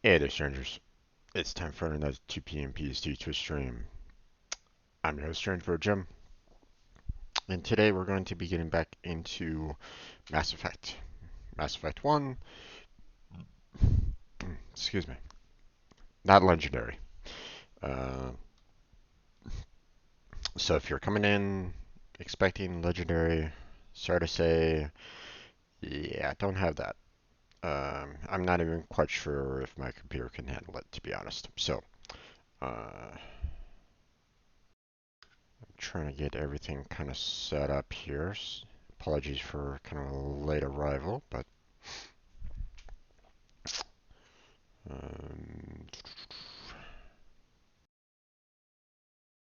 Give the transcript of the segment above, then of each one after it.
Hey there, strangers. It's time for another 2 p.m. PST Twitch stream. I'm your host, Stranger Jim, and today we're going to be getting back into Mass Effect. Mass Effect 1, excuse me, not Legendary. Uh, so if you're coming in expecting Legendary, sorry to say, yeah, don't have that. I'm not even quite sure if my computer can handle it, to be honest. So, I'm trying to get everything kind of set up here. Apologies for kind of a late arrival, um,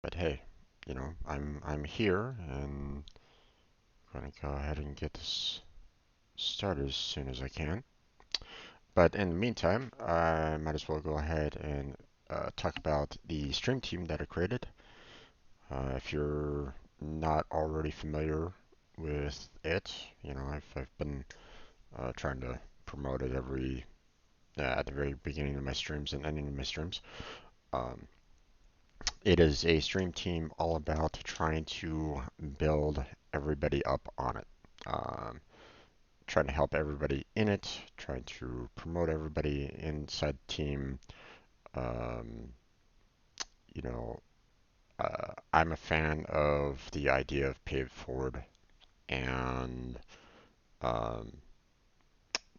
but hey, I'm here and going to go ahead and get this started as soon as I can. But in the meantime, I might as well go ahead and talk about the stream team that I created. If you're not already familiar with it, I've been trying to promote it at the very beginning of my streams and ending of my streams. Um, it is a stream team all about trying to build everybody up on it. Um, Trying to help everybody in it, trying to promote everybody inside the team. Um, you know, I'm a fan of the idea of pay it forward, and um,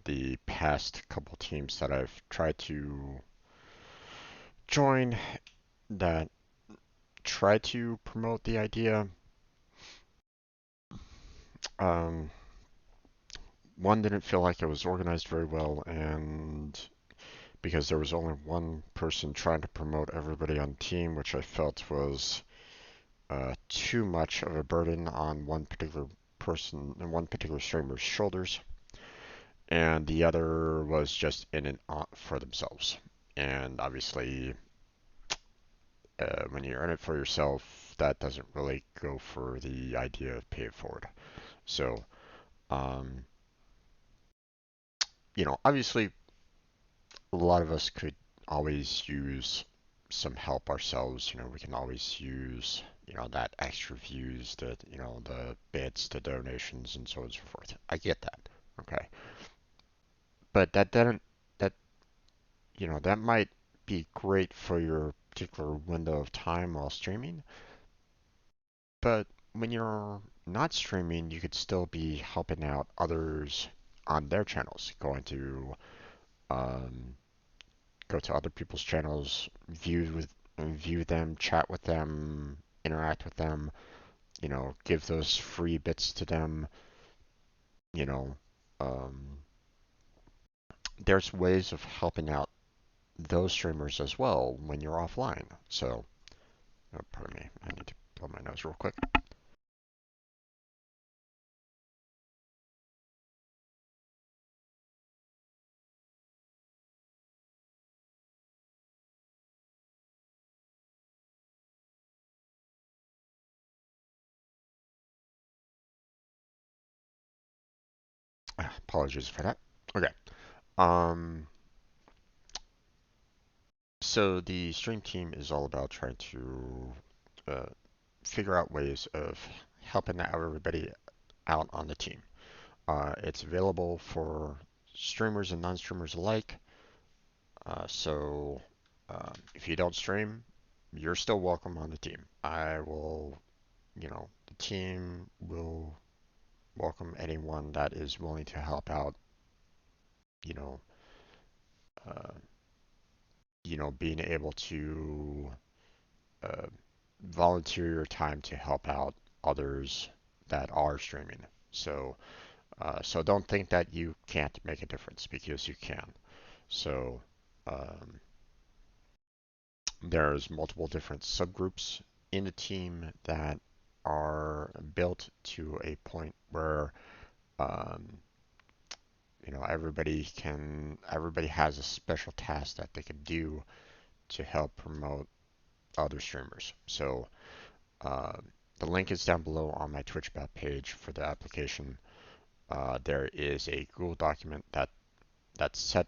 the past couple teams that I've tried to join that try to promote the idea. Um, One didn't feel like it was organized very well, and because there was only one person trying to promote everybody on the team, which I felt was too much of a burden on one particular person and one particular streamer's shoulders, and the other was just in it for themselves. And obviously, when you're in it for yourself, that doesn't really go for the idea of pay it forward. So, um, obviously, a lot of us could always use some help ourselves. We can always use, that extra views, the bits, the donations, and so on and so forth. I get that. Okay. But that, that might be great for your particular window of time while streaming. But when you're not streaming, you could still be helping out others on their channels, um, go to other people's channels, view them, chat with them, interact with them, give those free bits to them, you know. Um, there's ways of helping out those streamers as well when you're offline. So, pardon me, I need to blow my nose real quick. Apologies for that. Okay. Um, so the stream team is all about trying to uh, figure out ways of helping out everybody out on the team. It's available for streamers and non-streamers alike. So if you don't stream, you're still welcome on the team. The team will welcome anyone that is willing to help out, you know, uh, being able to uh, volunteer your time to help out others that are streaming. So don't think that you can't make a difference because you can. So, um, there's multiple different subgroups in the team that are built to a point where um, everybody has a special task that they can do to help promote other streamers. So uh, the link is down below on my Twitch page for the application. There is a Google document that that set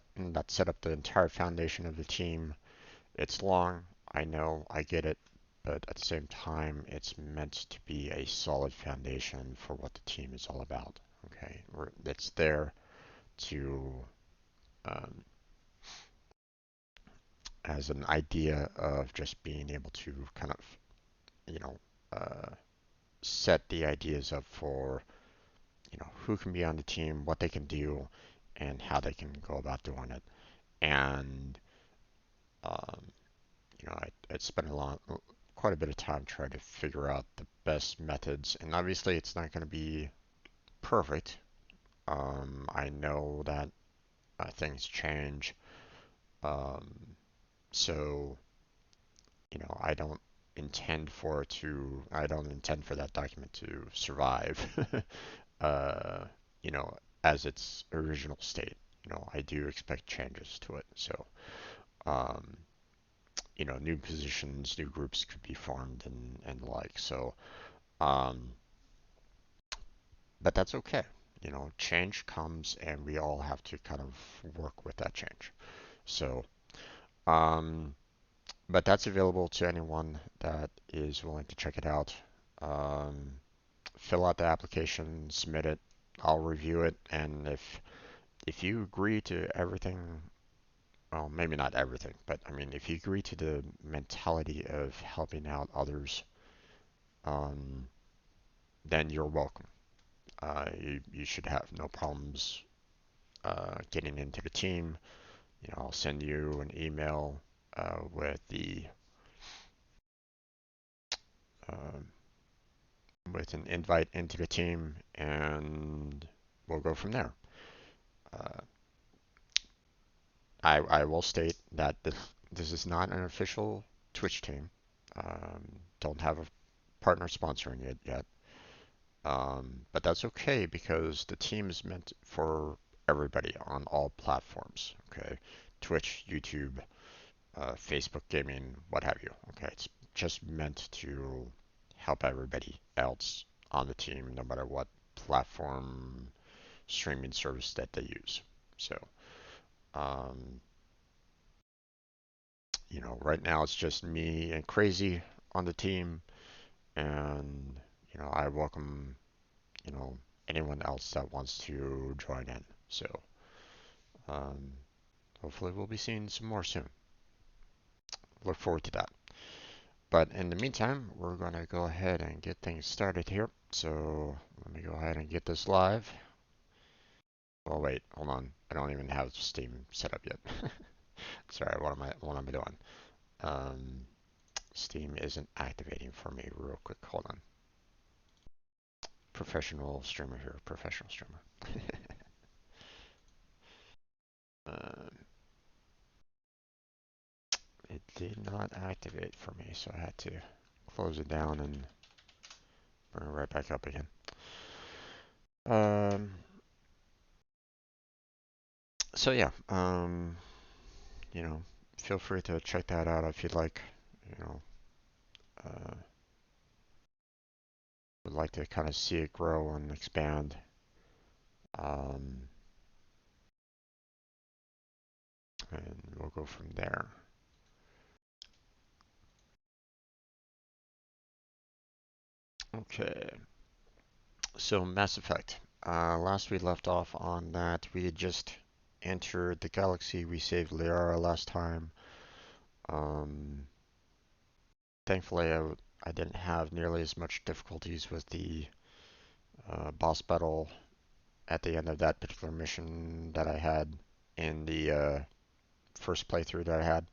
up the entire foundation of the team. It's long, I know, I get it, but at the same time, it's meant to be a solid foundation for what the team is all about. Okay, it's there to um, as an idea of just being able to kind of, you know, set the ideas up for, who can be on the team, what they can do, and how they can go about doing it. And um, I spent quite a bit of time trying to figure out the best methods. And obviously, it's not going to be perfect. I know that things change. Um, so, I don't intend for that document to survive, uh, as its original state. I do expect changes to it. So, um, new positions, new groups could be formed and the like. So, um, but that's okay. Change comes and we all have to kind of work with that change. So, um, but that's available to anyone that is willing to check it out. Um, Fill out the application, submit it. I'll review it, and if you agree to everything, well, maybe not everything, but I mean, if you agree to the mentality of helping out others, um, then you're welcome. You should have no problems getting into the team. I'll send you an email with the um with an invite into the team, and we'll go from there. Uh, I will state that this is not an official Twitch team. Don't have a partner sponsoring it yet. But that's okay because the team is meant for everybody on all platforms. Okay, Twitch, YouTube, Facebook gaming, what have you. Okay, it's just meant to help everybody else on the team, no matter what platform streaming service that they use. So, um, right now it's just me and Crazy on the team, and I welcome anyone else that wants to join in. So, um, hopefully we'll be seeing some more soon. Look forward to that. But in the meantime, we're going to go ahead and get things started here. So let me go ahead and get this live. Oh wait, hold on. I don't even have Steam set up yet. Sorry, what am I doing? Um, Steam isn't activating for me real quick. Hold on. Professional streamer here. Professional streamer. um, it did not activate for me, so I had to close it down and bring it right back up again. Um, so yeah, you know, feel free to check that out if you'd like. You know, uh, would like to kind of see it grow and expand. Um, and we'll go from there. Okay, so Mass Effect. Last we left off on that, we had just entered the galaxy. We saved Liara last time. Um, Thankfully, I didn't have nearly as much difficulties with the boss battle at the end of that particular mission that I had in the first playthrough that I had.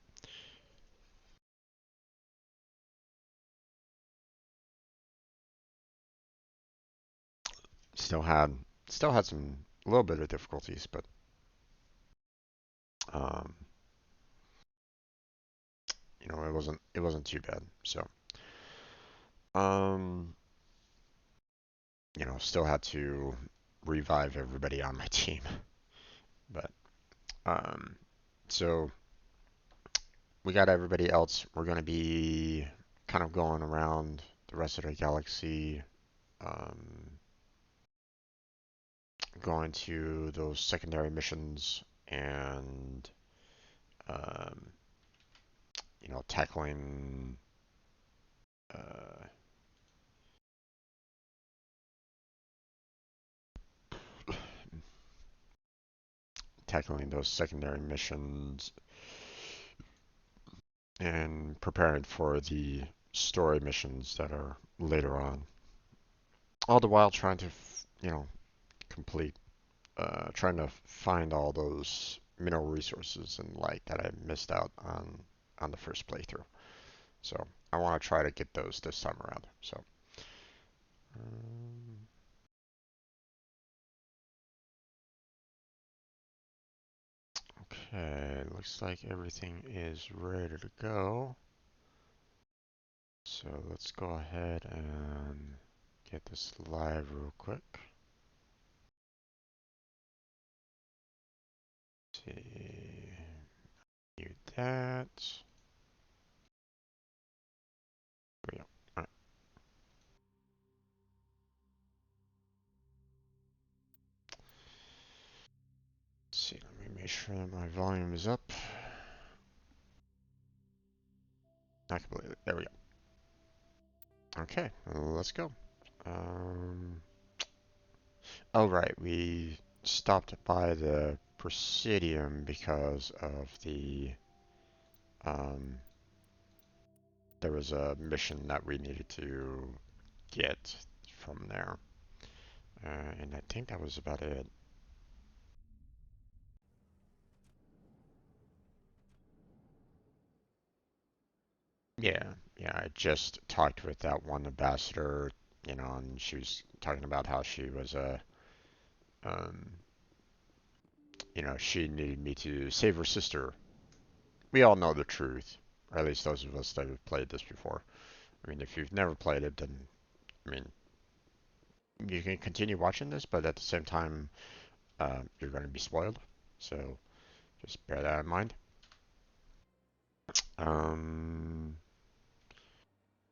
Still had still had some a little bit of difficulties, but um, it wasn't too bad. So um, still had to revive everybody on my team, but um, so we got everybody else. We're gonna be kind of going around the rest of the galaxy, um, going to those secondary missions and um, you know, uh, tackling those secondary missions and preparing for the story missions that are later on. All the while trying to, you know, complete, trying to find all those mineral resources and light that I missed out on the first playthrough. So I want to try to get those this time around. So. Um, Okay, looks like everything is ready to go. So let's go ahead and get this live real quick. See, mute that. There we go. All right. Let's see, let me make sure that my volume is up. Not completely. There we go. Okay, let's go. Um, oh right, we stopped by the Presidium because of the um, there was a mission that we needed to get from there. And I think that was about it. Yeah, yeah, I just talked with that one ambassador, you know, and she was talking about how she was um, you know, she needed me to save her sister. We all know the truth, or at least those of us that have played this before. I mean, if you've never played it, then, I mean, you can continue watching this, but at the same time, you're going to be spoiled. So just bear that in mind. Um,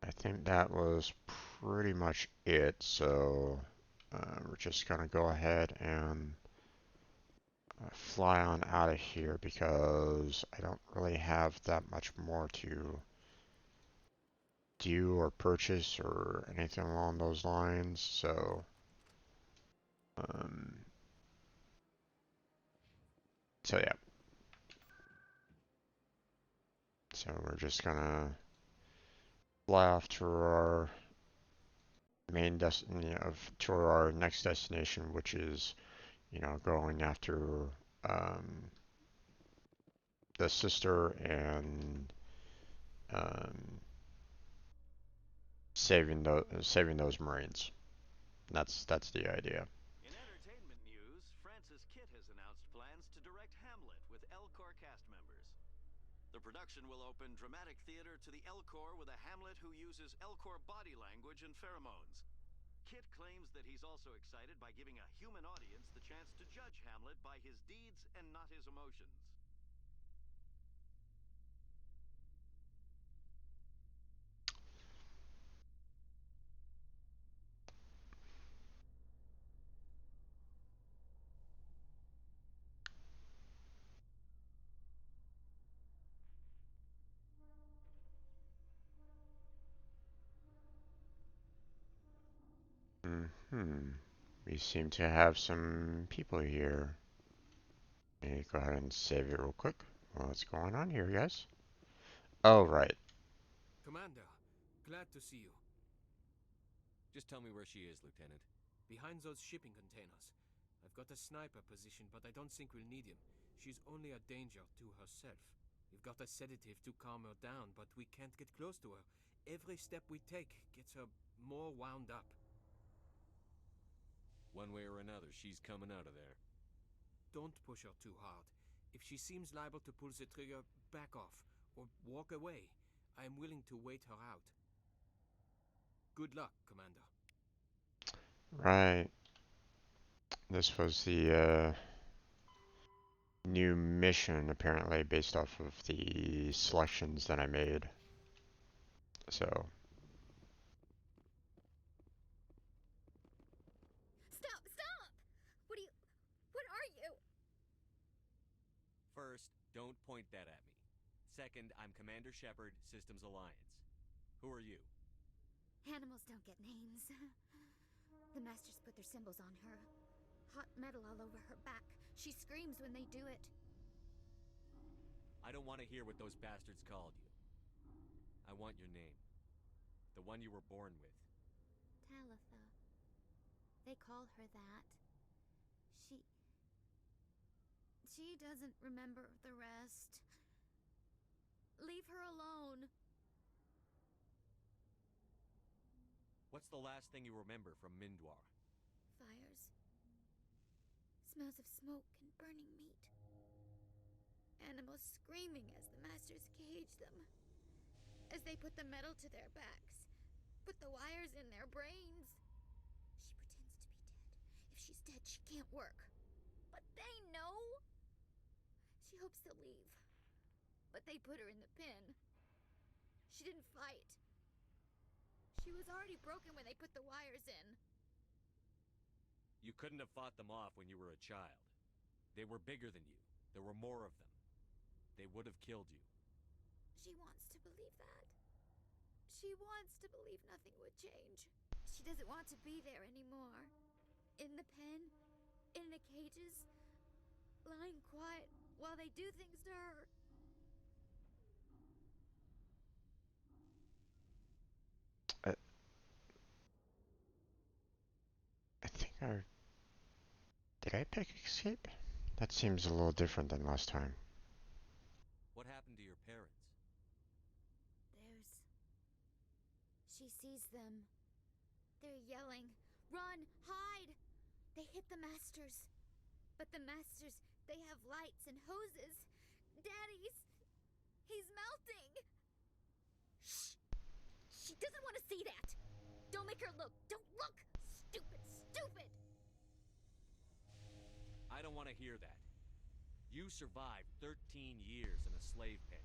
I think that was pretty much it. So we're just gonna go ahead and fly on out of here because I don't really have that much more to do or purchase or anything along those lines. Um, so yeah. So we're just gonna fly off to our main destination, to our next destination, which is, you know, going after um, the sister and um, saving those Marines. That's the idea. In entertainment news, Francis Kitt has announced plans to direct Hamlet with Elcor cast members. The production will open dramatic theater to the Elcor with a Hamlet who uses Elcor body language and pheromones. Kitt claims that he's also excited by giving a human audience the chance to judge Hamlet by his deeds and not his emotions. Hmm. We seem to have some people here. Let me go ahead and save it real quick. What's going on here, guys? Oh, right. Commander, glad to see you. Just tell me where she is, Lieutenant. Behind those shipping containers. I've got a sniper position, but I don't think we'll need him. She's only a danger to herself. We've got a sedative to calm her down, but we can't get close to her. Every step we take gets her more wound up. One way or another, she's coming out of there. Don't push her too hard. If she seems liable to pull the trigger, back off or walk away. I am willing to wait her out. Good luck, Commander. Right. This was the new mission, apparently, based off of the selections that I made. So, Stop! Stop! What are you? What are you? First, don't point that at me. Second, I'm Commander Shepard, Systems Alliance. Who are you? Animals don't get names. The Masters put their symbols on her. Hot metal all over her back. She screams when they do it. I don't want to hear what those bastards called you. I want your name. The one you were born with. Talitha. They call her that. She doesn't remember the rest. Leave her alone. What's the last thing you remember from Mindwar? Fires. Smells of smoke and burning meat. Animals screaming as the Masters cage them. As they put the metal to their backs. Put the wires in their brains. She pretends to be dead. If she's dead, she can't work. But they know. She hopes to leave. But they put her in the pen. She didn't fight. She was already broken when they put the wires in. You couldn't have fought them off when you were a child. They were bigger than you. There were more of them. They would have killed you. She wants to believe that. She wants to believe nothing would change. She doesn't want to be there anymore. In the pen, in the cages, lying quiet while they do things to her. I think I... Did I pick escape? That seems a little different than last time. What happened to your parents? She sees them. They're yelling, "Run! Hide!" They hit the Masters. But the Masters, they have lights and hoses. He's melting! Shh! She doesn't want to see that! Don't make her look! Don't look! Stupid! Stupid! I don't want to hear that. You survived 13 years in a slave pen.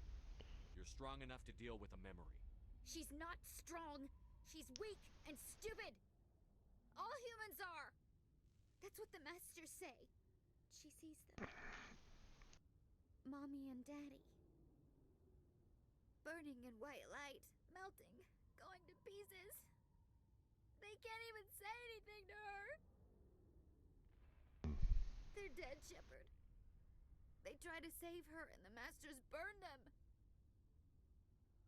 You're strong enough to deal with a memory. She's not strong. She's weak and stupid. All humans are. That's what the Masters say. She sees them. Mommy and Daddy. Burning in white light, melting, going to pieces. They can't even say anything to her. They're dead, Shepard. They try to save her and the Masters burn them.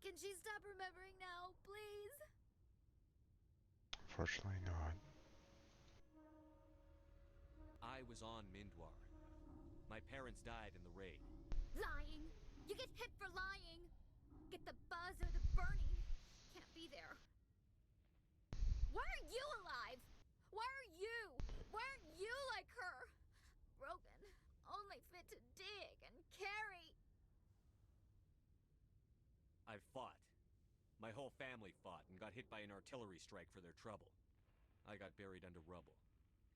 Can she stop remembering now, please? Fortunately not. I was on Mindwar. My parents died in the raid. Lying! You get hit for lying! Get the buzz or the burning. Can't be there. Why are you alive? Why are you? Why aren't you like her? Broken, only fit to dig and carry. I fought. My whole family fought and got hit by an artillery strike for their trouble. I got buried under rubble.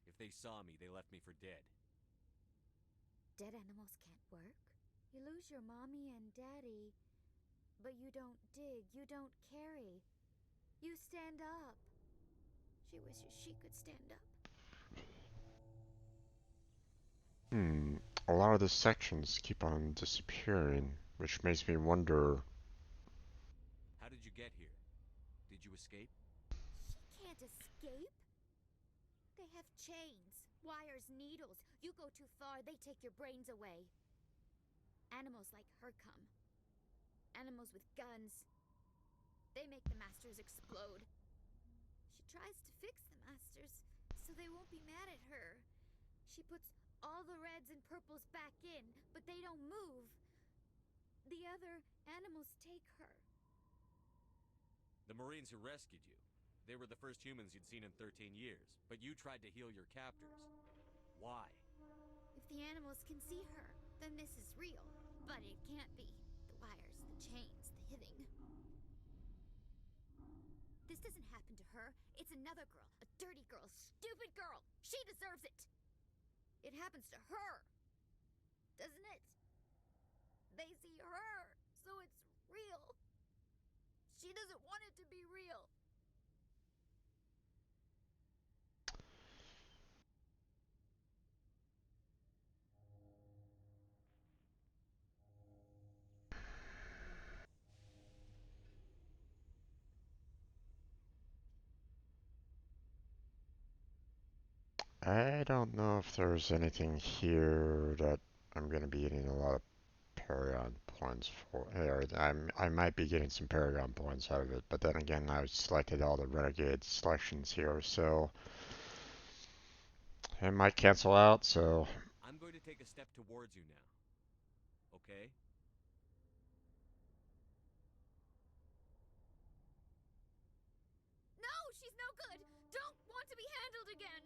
If they saw me, they left me for dead. Dead animals can't work. You lose your mommy and daddy, but you don't dig, you don't carry. You stand up. She wishes she could stand up. A lot of the sections keep on disappearing, which makes me wonder... How did you get here? Did you escape? She can't escape. They have chains, wires, needles. You go too far, they take your brains away. Animals like her come. Animals with guns. They make the Masters explode. She tries to fix the Masters, so they won't be mad at her. She puts all the reds and purples back in, but they don't move. The other animals take her. The Marines who rescued you. They were the first humans you'd seen in 13 years, but you tried to heal your captors. Why? If the animals can see her, then this is real. But it can't be. The wires, the chains, the hitting. This doesn't happen to her. It's another girl. A dirty girl. Stupid girl. She deserves it. It happens to her. Doesn't it? They see her, so it's real. She doesn't want it to be real. I don't know if there's anything here that I'm gonna be getting a lot of Paragon points for. Or I might be getting some Paragon points out of it, but then again, I've selected all the Renegade selections here, so it might cancel out. So I'm going to take a step towards you now. Okay? No, she's no good. Don't want to be handled again.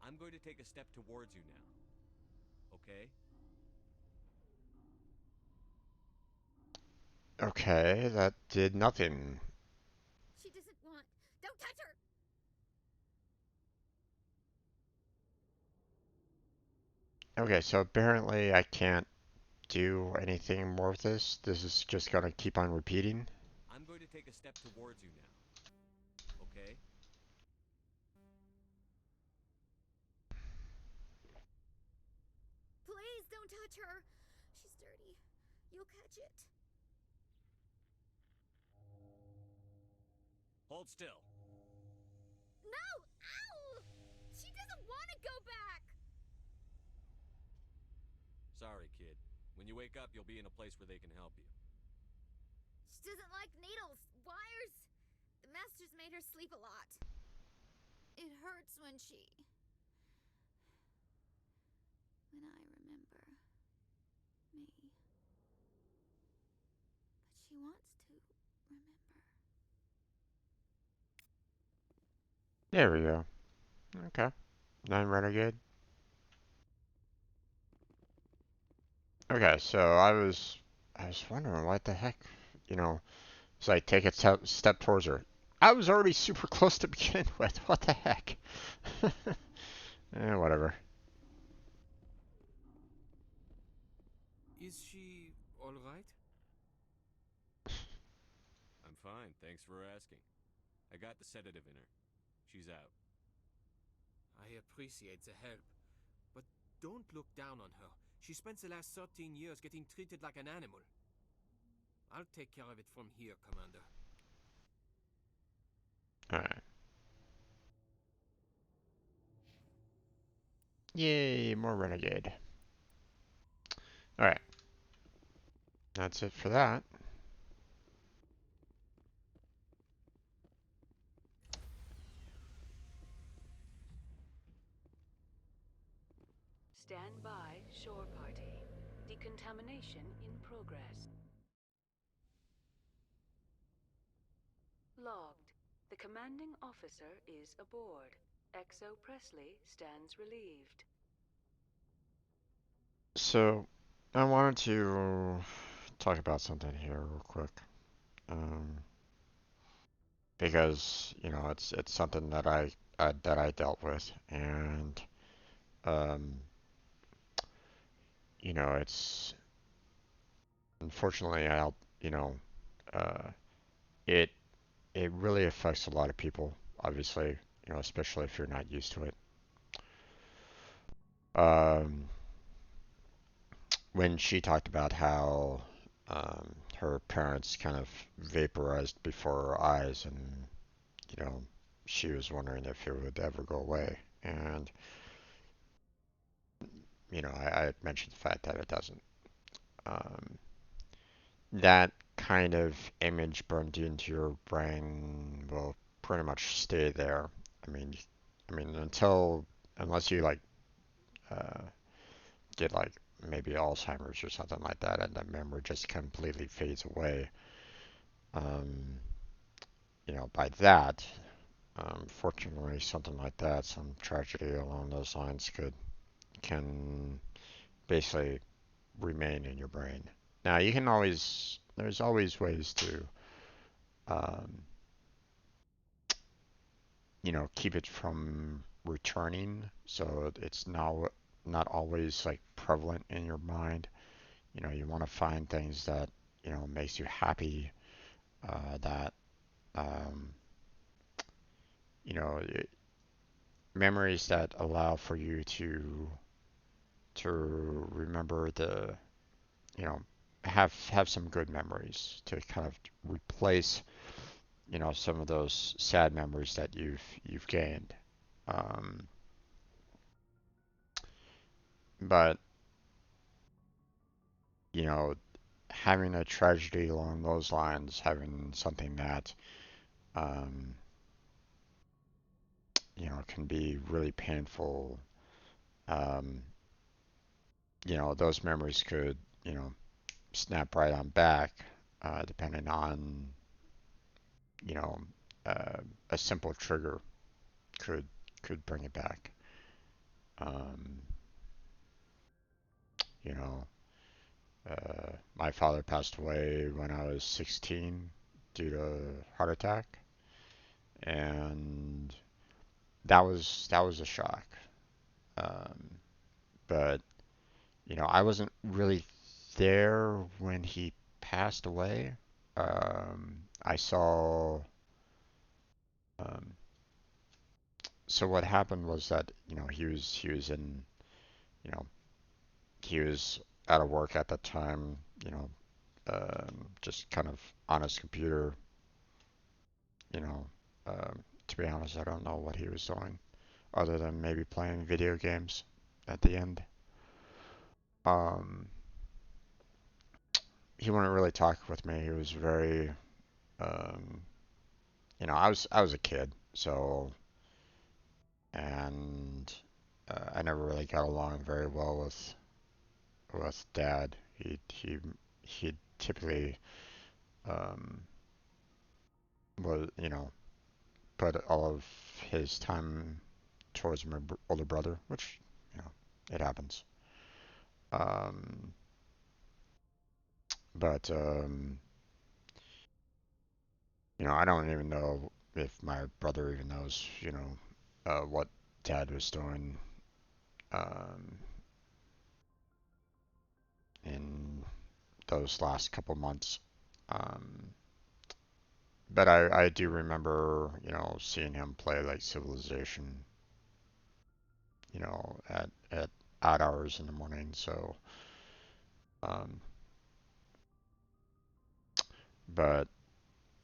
I'm going to take a step towards you now. Okay? okay, that did nothing. She doesn't want. Don't touch her. Okay, so apparently I can't do anything more with this. This is just gonna keep on repeating. I'm going to take a step towards you now. Okay? Please don't touch her. She's dirty. You'll catch it. Hold still. No! Ow! She doesn't want to go back. Sorry, kid. When you wake up, you'll be in a place where they can help you. She doesn't like needles, wires. The masters made her sleep a lot. It hurts when I remember me. But she wants to remember. There we go. Okay. 9 Renegade. Okay, so I was wondering what the heck, you know, it's like take a step towards her. I was already super close to begin with. What the heck? Whatever. Is she all right? I'm fine, thanks for asking. I got the sedative in her. She's out. I appreciate the help, but don't look down on her. She spent the last 13 years getting treated like an animal. I'll take care of it from here, Commander. Alright. Yay, more Renegade. Alright. That's it for that. Stand by, shore party. Decontamination in progress. Logged. The commanding officer is aboard. Exo Presley stands relieved. So, I wanted to talk about something here real quick. Um, because, it's something that I dealt with, and um, it's unfortunately you know, uh, it it really affects a lot of people, obviously, especially if you're not used to it. Um, when she talked about how her parents kind of vaporized before her eyes, and you know, she was wondering if it would ever go away. And I had mentioned the fact that it doesn't. Um, that kind of image burned into your brain will pretty much stay there. I mean, unless you like uh, get like maybe Alzheimer's or something like that, and the memory just completely fades away. Um, by that, fortunately, something like that, some tragedy along those lines can basically remain in your brain. Now, there's always ways to, um, keep it from returning, so it's now not always like prevalent in your mind. You want to find things that makes you happy, that um, you know memories that allow for you to remember you know have some good memories to kind of replace some of those sad memories that you've gained. Um, but you know, having a tragedy along those lines, having something that um, can be really painful. Um, those memories could, snap right on back, depending on, you know, uh, a simple trigger could bring it back. Um, you know, my father passed away when I was 16 due to a heart attack, and that was a shock. Um, but I wasn't really there when he passed away. I saw. Um, so what happened was that he was in you know he was out of work at the time. Just kind of on his computer. You know, to be honest, I don't know what he was doing other than maybe playing video games at the end. Um, he wouldn't really talk with me. He was very, um, I was a kid, so and I never really got along very well with dad. He typically um, was put all of his time towards my older brother, which you know it happens. Um, but I don't even know if my brother even knows what dad was doing um, in those last couple months. Um, but I do remember, seeing him play like Civilization, at odd hours in the morning. So, um, but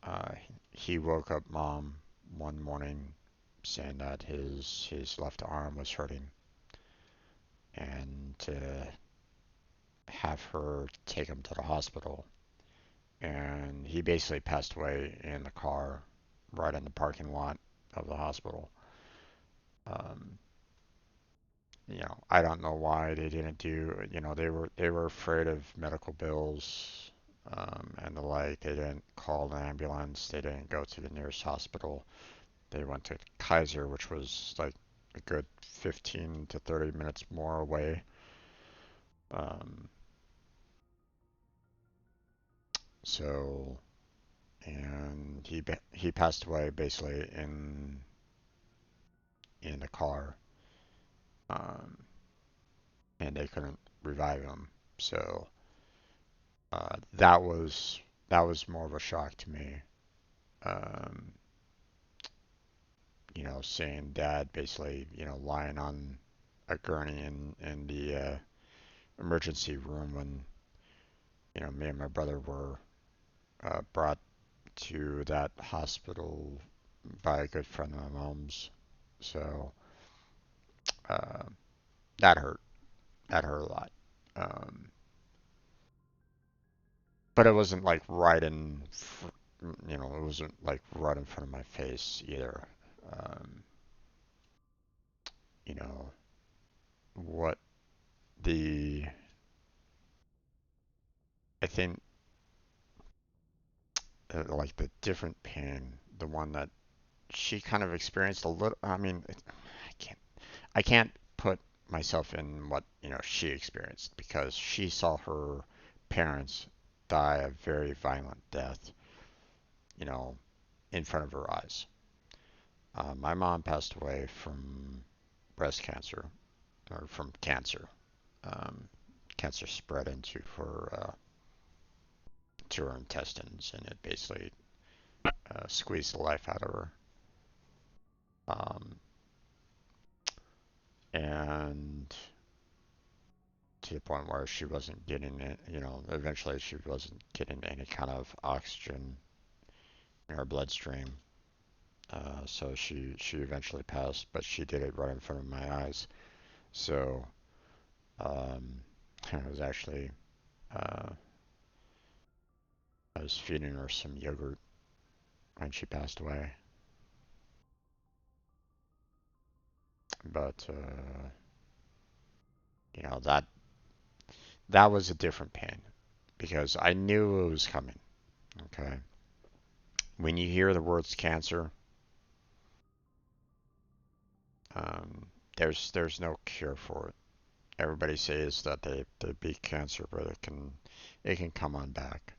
uh, he woke up mom one morning saying that his left arm was hurting, and to have her take him to the hospital. And he basically passed away in the car, right in the parking lot of the hospital. Um, I don't know why they didn't do. They were afraid of medical bills, and the like. They didn't call an ambulance. They didn't go to the nearest hospital. They went to Kaiser, which was like a good 15 to 30 minutes more away. Um, so, and he passed away basically in the car, um, and they couldn't revive him. So that was more of a shock to me. Um, seeing dad basically, lying on a gurney in the emergency room when, me and my brother were brought to that hospital by a good friend of my mom's. So uh, that hurt. That hurt a lot. Um, but it wasn't like right it wasn't like right in front of my face either. Um, you know, what the I think like the different pain, the one that she kind of experienced a little. I mean, I can't put myself in what she experienced because she saw her parents die a very violent death, you know, in front of her eyes. My mom passed away from breast cancer or from cancer. Um, Cancer spread into her to her intestines, and it basically squeezed the life out of her. Um, and to the point where she wasn't getting it, eventually she wasn't getting any kind of oxygen in her bloodstream. So she eventually passed, but she did it right in front of my eyes. So um, I was actually uh, I was feeding her some yogurt when she passed away. But that was a different pain because I knew it was coming. Okay, when you hear the words cancer, um, there's no cure for it. Everybody says that they beat cancer, but it can come on back.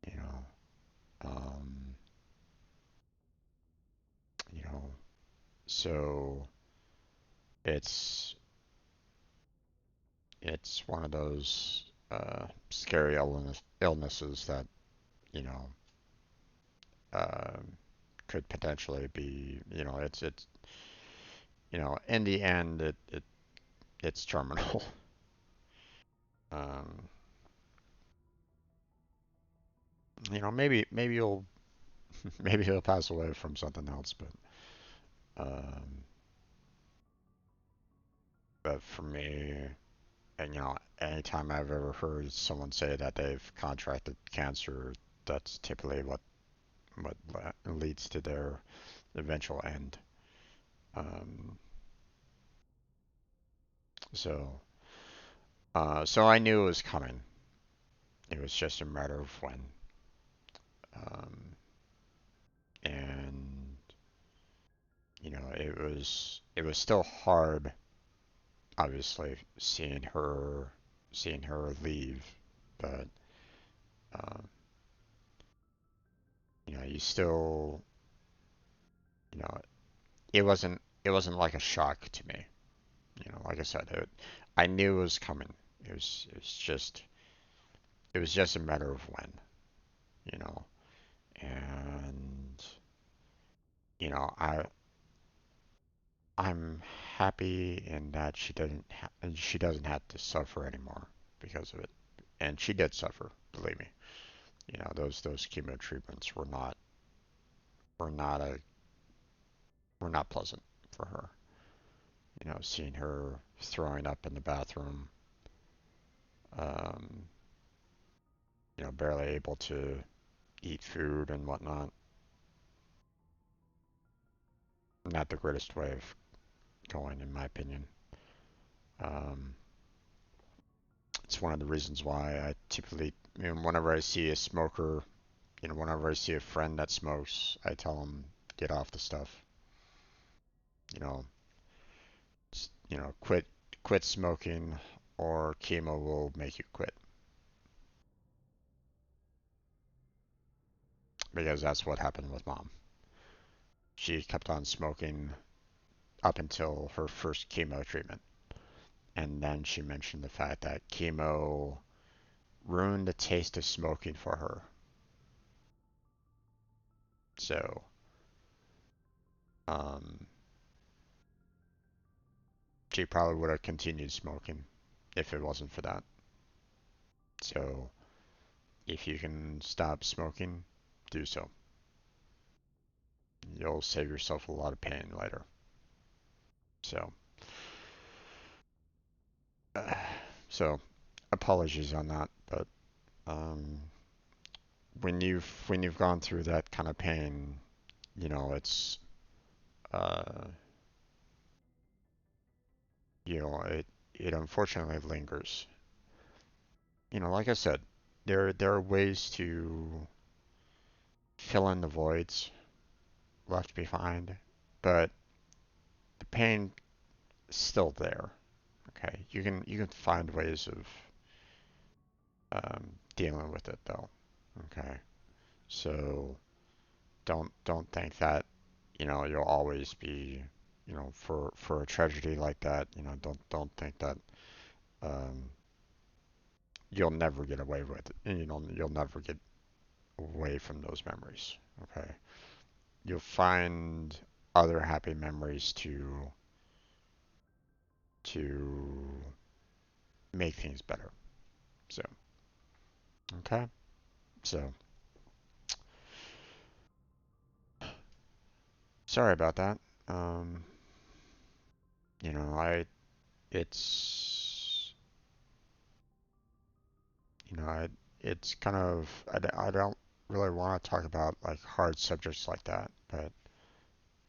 You know, um, you know. So it's it's one of those scary illnesses that you know um, could potentially be. It's in the end it's terminal. um, maybe you'll maybe he'll pass away from something else, um, but for me, and anytime I've ever heard someone say that they've contracted cancer, that's typically what leads to their eventual end. Um, so so I knew it was coming. It was just a matter of when. Um, and it was still hard, obviously, seeing her leave, but um, you still, you know, it wasn't like a shock to me. Like I said, I knew it was coming. It was just a matter of when, you know, and I'm happy in that she doesn't have to suffer anymore because of it, and she did suffer, believe me. Those chemo treatments were not a were not pleasant for her. Seeing her throwing up in the bathroom, um, barely able to eat food and whatnot. Not the greatest way of going, in my opinion. Um, it's one of the reasons why I typically, whenever I see a smoker, whenever I see a friend that smokes, I tell them get off the stuff. You know, quit smoking, or chemo will make you quit, because that's what happened with mom. She kept on smoking up until her first chemo treatment, and then she mentioned the fact that chemo ruined the taste of smoking for her. So, um, she probably would have continued smoking if it wasn't for that. So, if you can stop smoking, do so. You'll save yourself a lot of pain later. So, uh, so apologies on that, but um, when you've gone through that kind of pain, it's uh, it unfortunately lingers. Like I said, there are ways to fill in the voids left behind, but the pain is still there. Okay, you can find ways of dealing with it though. Okay, so don't think that you'll always be for a tragedy like that. Don't think that um, you'll never get away with it. You'll never get away from those memories. Okay, you'll find other happy memories to make things better. So okay, so Sorry about that. You know, it's, you know, it's kind of, I don't really want to talk about like hard subjects like that, but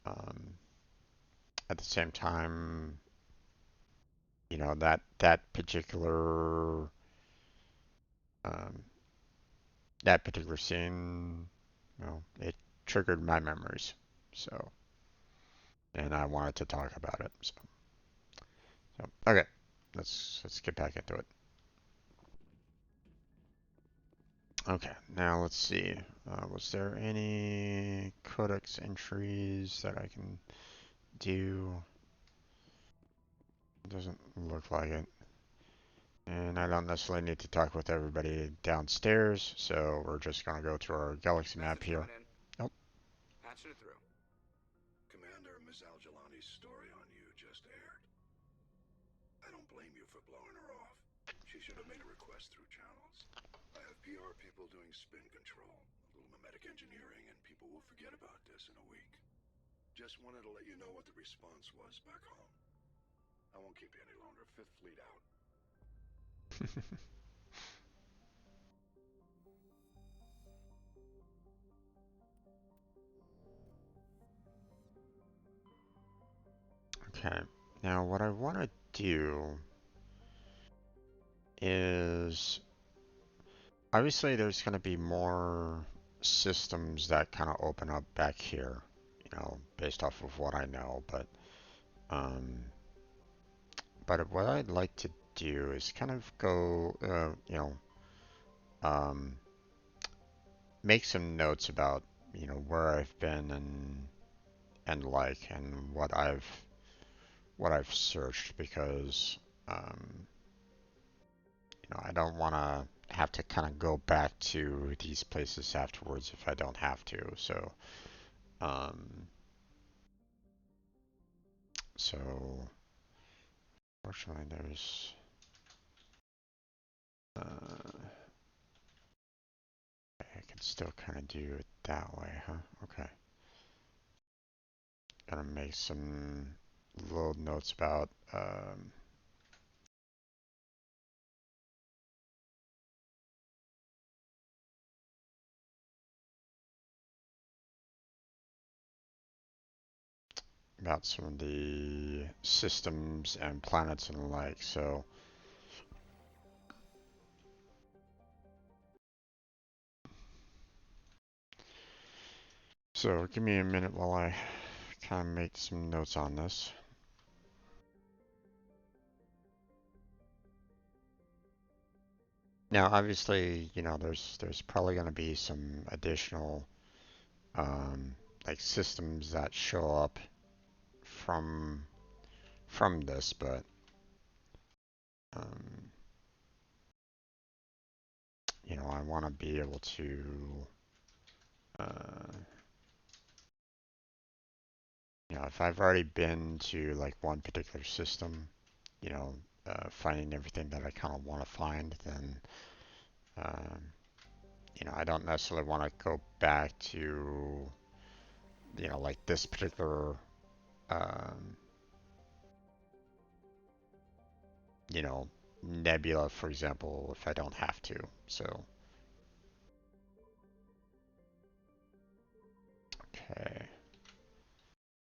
um, at the same time, you know, that particular um, that particular scene, well, it triggered my memories. So, and I wanted to talk about it. So okay, let's get back into it. Okay, now let's see. Was there any codex entries that I can do? Doesn't look like it. And I don't necessarily need to talk with everybody downstairs, so we're just gonna go to our galaxy map Message here. coming in. Oh, Patching it through. Commander, Miss Al-Jalani's story on you just aired. I don't blame you for blowing her off. She should have made a request through channels. I have PR people doing spin control, a little mimetic engineering, and people will forget about this in a week. Just wanted to let you know what the response was back home. I won't keep you any longer. Fifth Fleet out. okay. Now what I want to do is obviously there's going to be more systems that kind of open up back here, you know, based off of what I know, um, but what I'd like to do is kind of go, you know, um, make some notes about, you know, where I've been and like and what I've searched because you know, I don't want to have to kind of go back to these places afterwards if I don't have to. Um, so fortunately, there's I can still kind of do it that way, huh? Okay. Gotta make some little notes about some of the systems and planets and the like. So give me a minute while I kind of make some notes on this. Now, obviously, you know, there's probably going to be some additional like systems that show up from from this, but um, you know, I want to be able to, uh, you know, if I've already been to like one particular system, you know, finding everything that I kind of want to find, then um, you know, I don't necessarily want to go back to, you know, like this particular, um, you know, nebula, for example, if I don't have to. So, okay.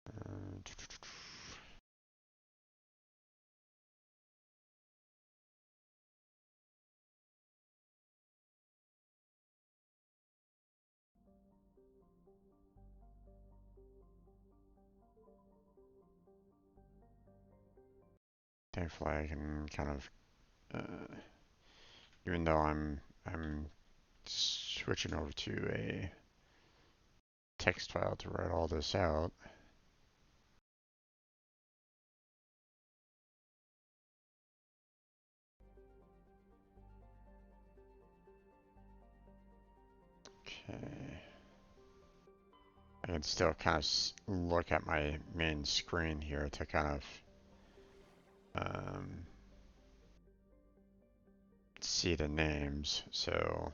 Uh, Thankfully, I can kind of, even though I'm switching over to a text file to write all this out. Okay. I can still kind of look at my main screen here to kind of um, see the names. So,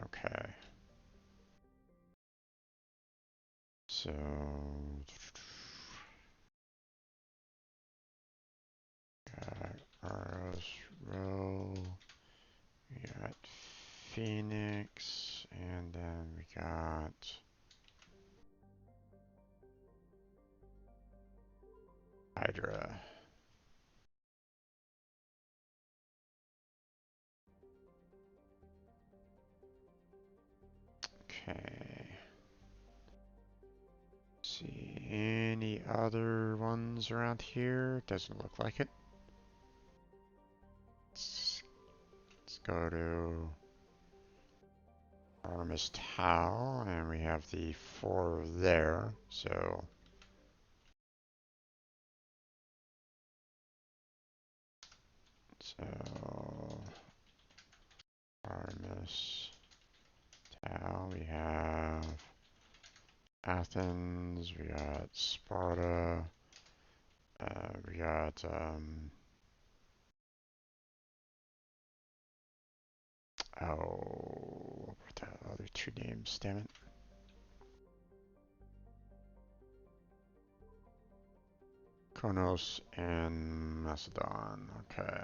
okay. So got RS row, we got Phoenix, and then we got Hydra. Okay. See any other ones around here? Doesn't look like it. Let's go to Artemis Tau, and we have the 4 there. So Artemis Tau, we have Athens, we got Sparta, we got oh, what were the other 2 names? Damn it. Konos and Macedon. Okay.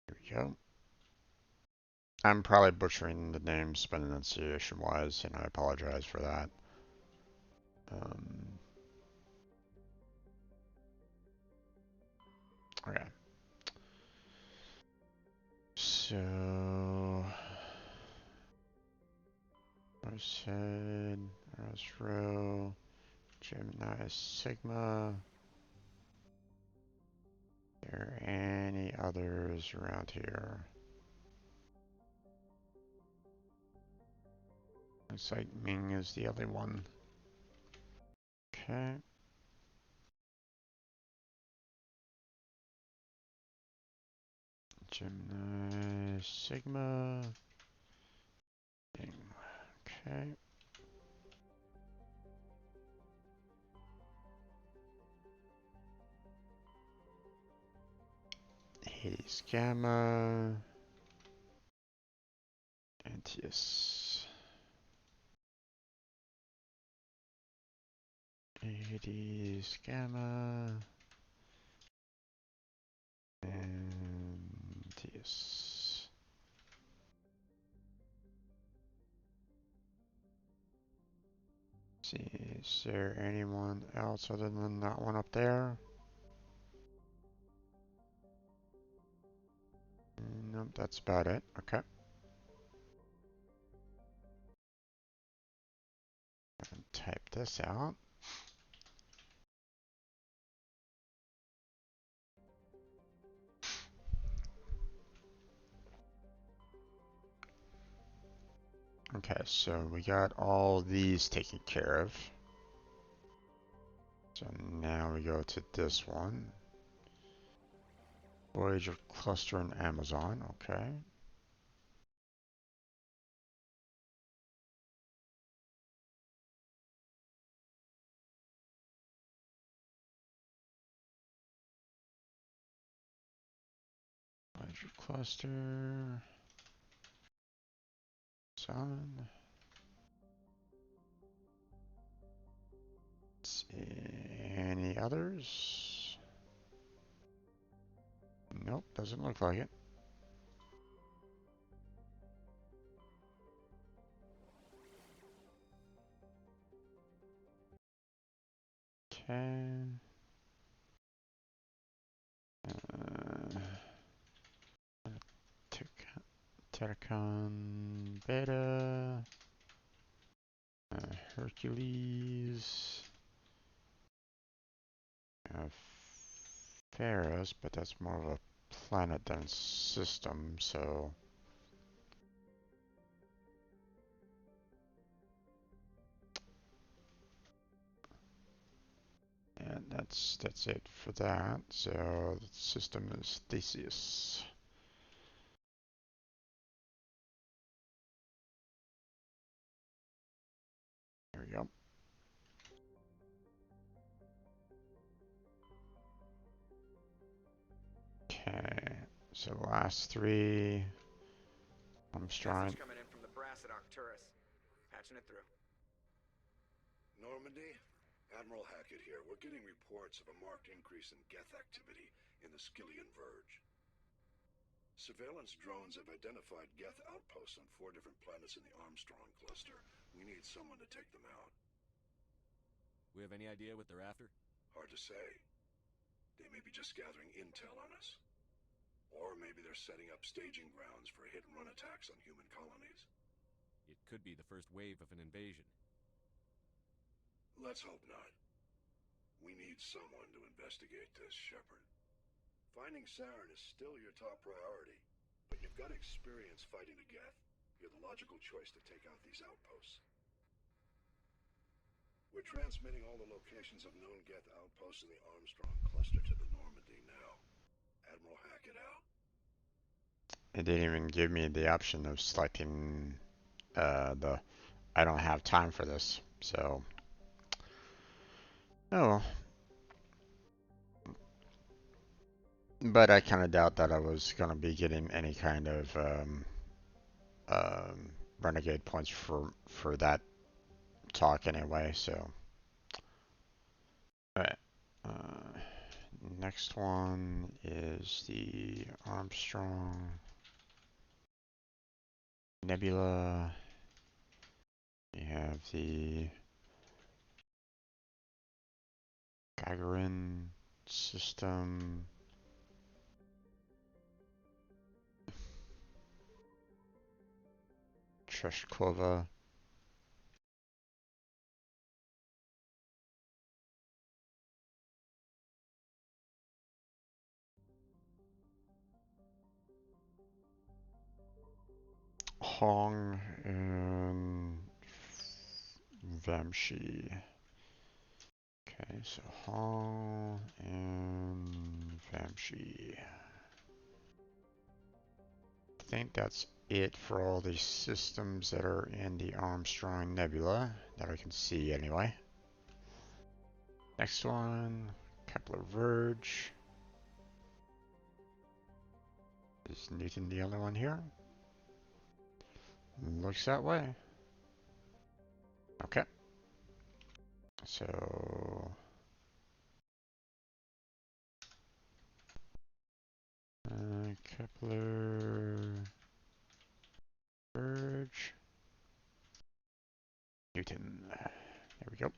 Here we go. I'm probably butchering the names pronunciation wise, and I apologize for that. Okay. So, Roshead, Rosro, Gemini Sigma. Are there any others around here? Looks like Ming is the other one. Okay. Gemini Sigma. Ming. Okay. Hades Gamma. Antius. Hades Gamma. Antius. See, is there anyone else other than that one up there? Nope, that's about it. Okay. Type this out. Okay, so we got all these taken care of. So now we go to this one. Voyager cluster in Amazon, okay. Voyager cluster. Sun. Let's see, any others? Nope, doesn't look like it. Okay. Terracon Beta. Hercules. Pharos, but that's more of a planet than system, so. And that's it for that. So the system is Theseus. There we go. Okay. So the last three. Armstrong. Message coming in from the brass at Arcturus. Patching it through. Normandy? Admiral Hackett here. We're getting reports of a marked increase in Geth activity in the Skyllian Verge. Surveillance drones have identified Geth outposts on 4 different planets in the Armstrong cluster. We need someone to take them out. We have any idea what they're after? Hard to say. They may be just gathering intel on us. Or maybe they're setting up staging grounds for hit-and-run attacks on human colonies. It could be the first wave of an invasion. Let's hope not. We need someone to investigate this, Shepard. Finding Saren is still your top priority, but you've got experience fighting the Geth. You're the logical choice to take out these outposts. We're transmitting all the locations of known Geth outposts in the Armstrong cluster to the Normandy now. Admiral Hackett out. It didn't even give me the option of selecting the. I don't have time for this, so. Oh. But I kind of doubt that I was going to be getting any kind of Renegade points for that talk anyway, so. Alright. Next one is the Armstrong Nebula. We have the Gagarin system. Treshkova. Hong and Vamshi. Okay, so Hong and Vamshi. I think that's it for all the systems that are in the Armstrong Nebula that I can see anyway. Next one, Kepler Verge. Is Newton the only one here? Looks that way. Okay. So Kepler Verge. Newton. There we go.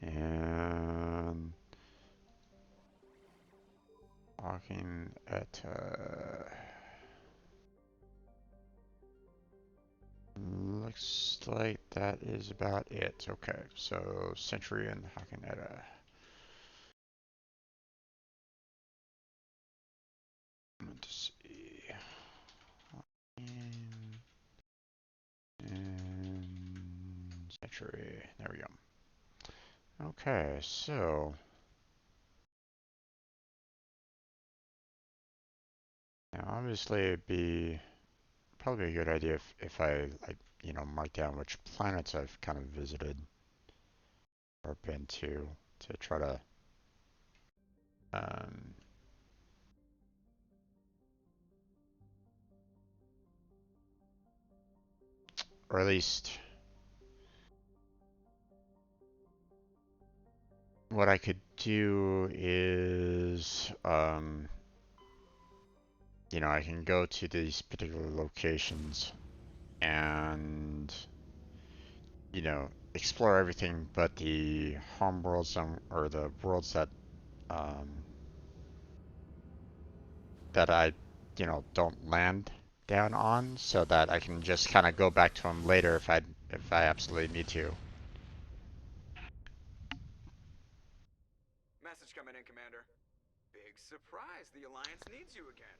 And walking at looks like that is about it. Okay, so Century and Hakanetta. Let's see. And Century. There we go. Okay, so now obviously it'd be probably a good idea if I like mark down which planets I've kind of visited or been to try to um, or at least what I could do is I can go to these particular locations and explore everything but the home worlds or the worlds that I don't land down on, so that I can just kind of go back to them later if I absolutely need to. Message coming in, Commander. Big surprise. The Alliance needs you again.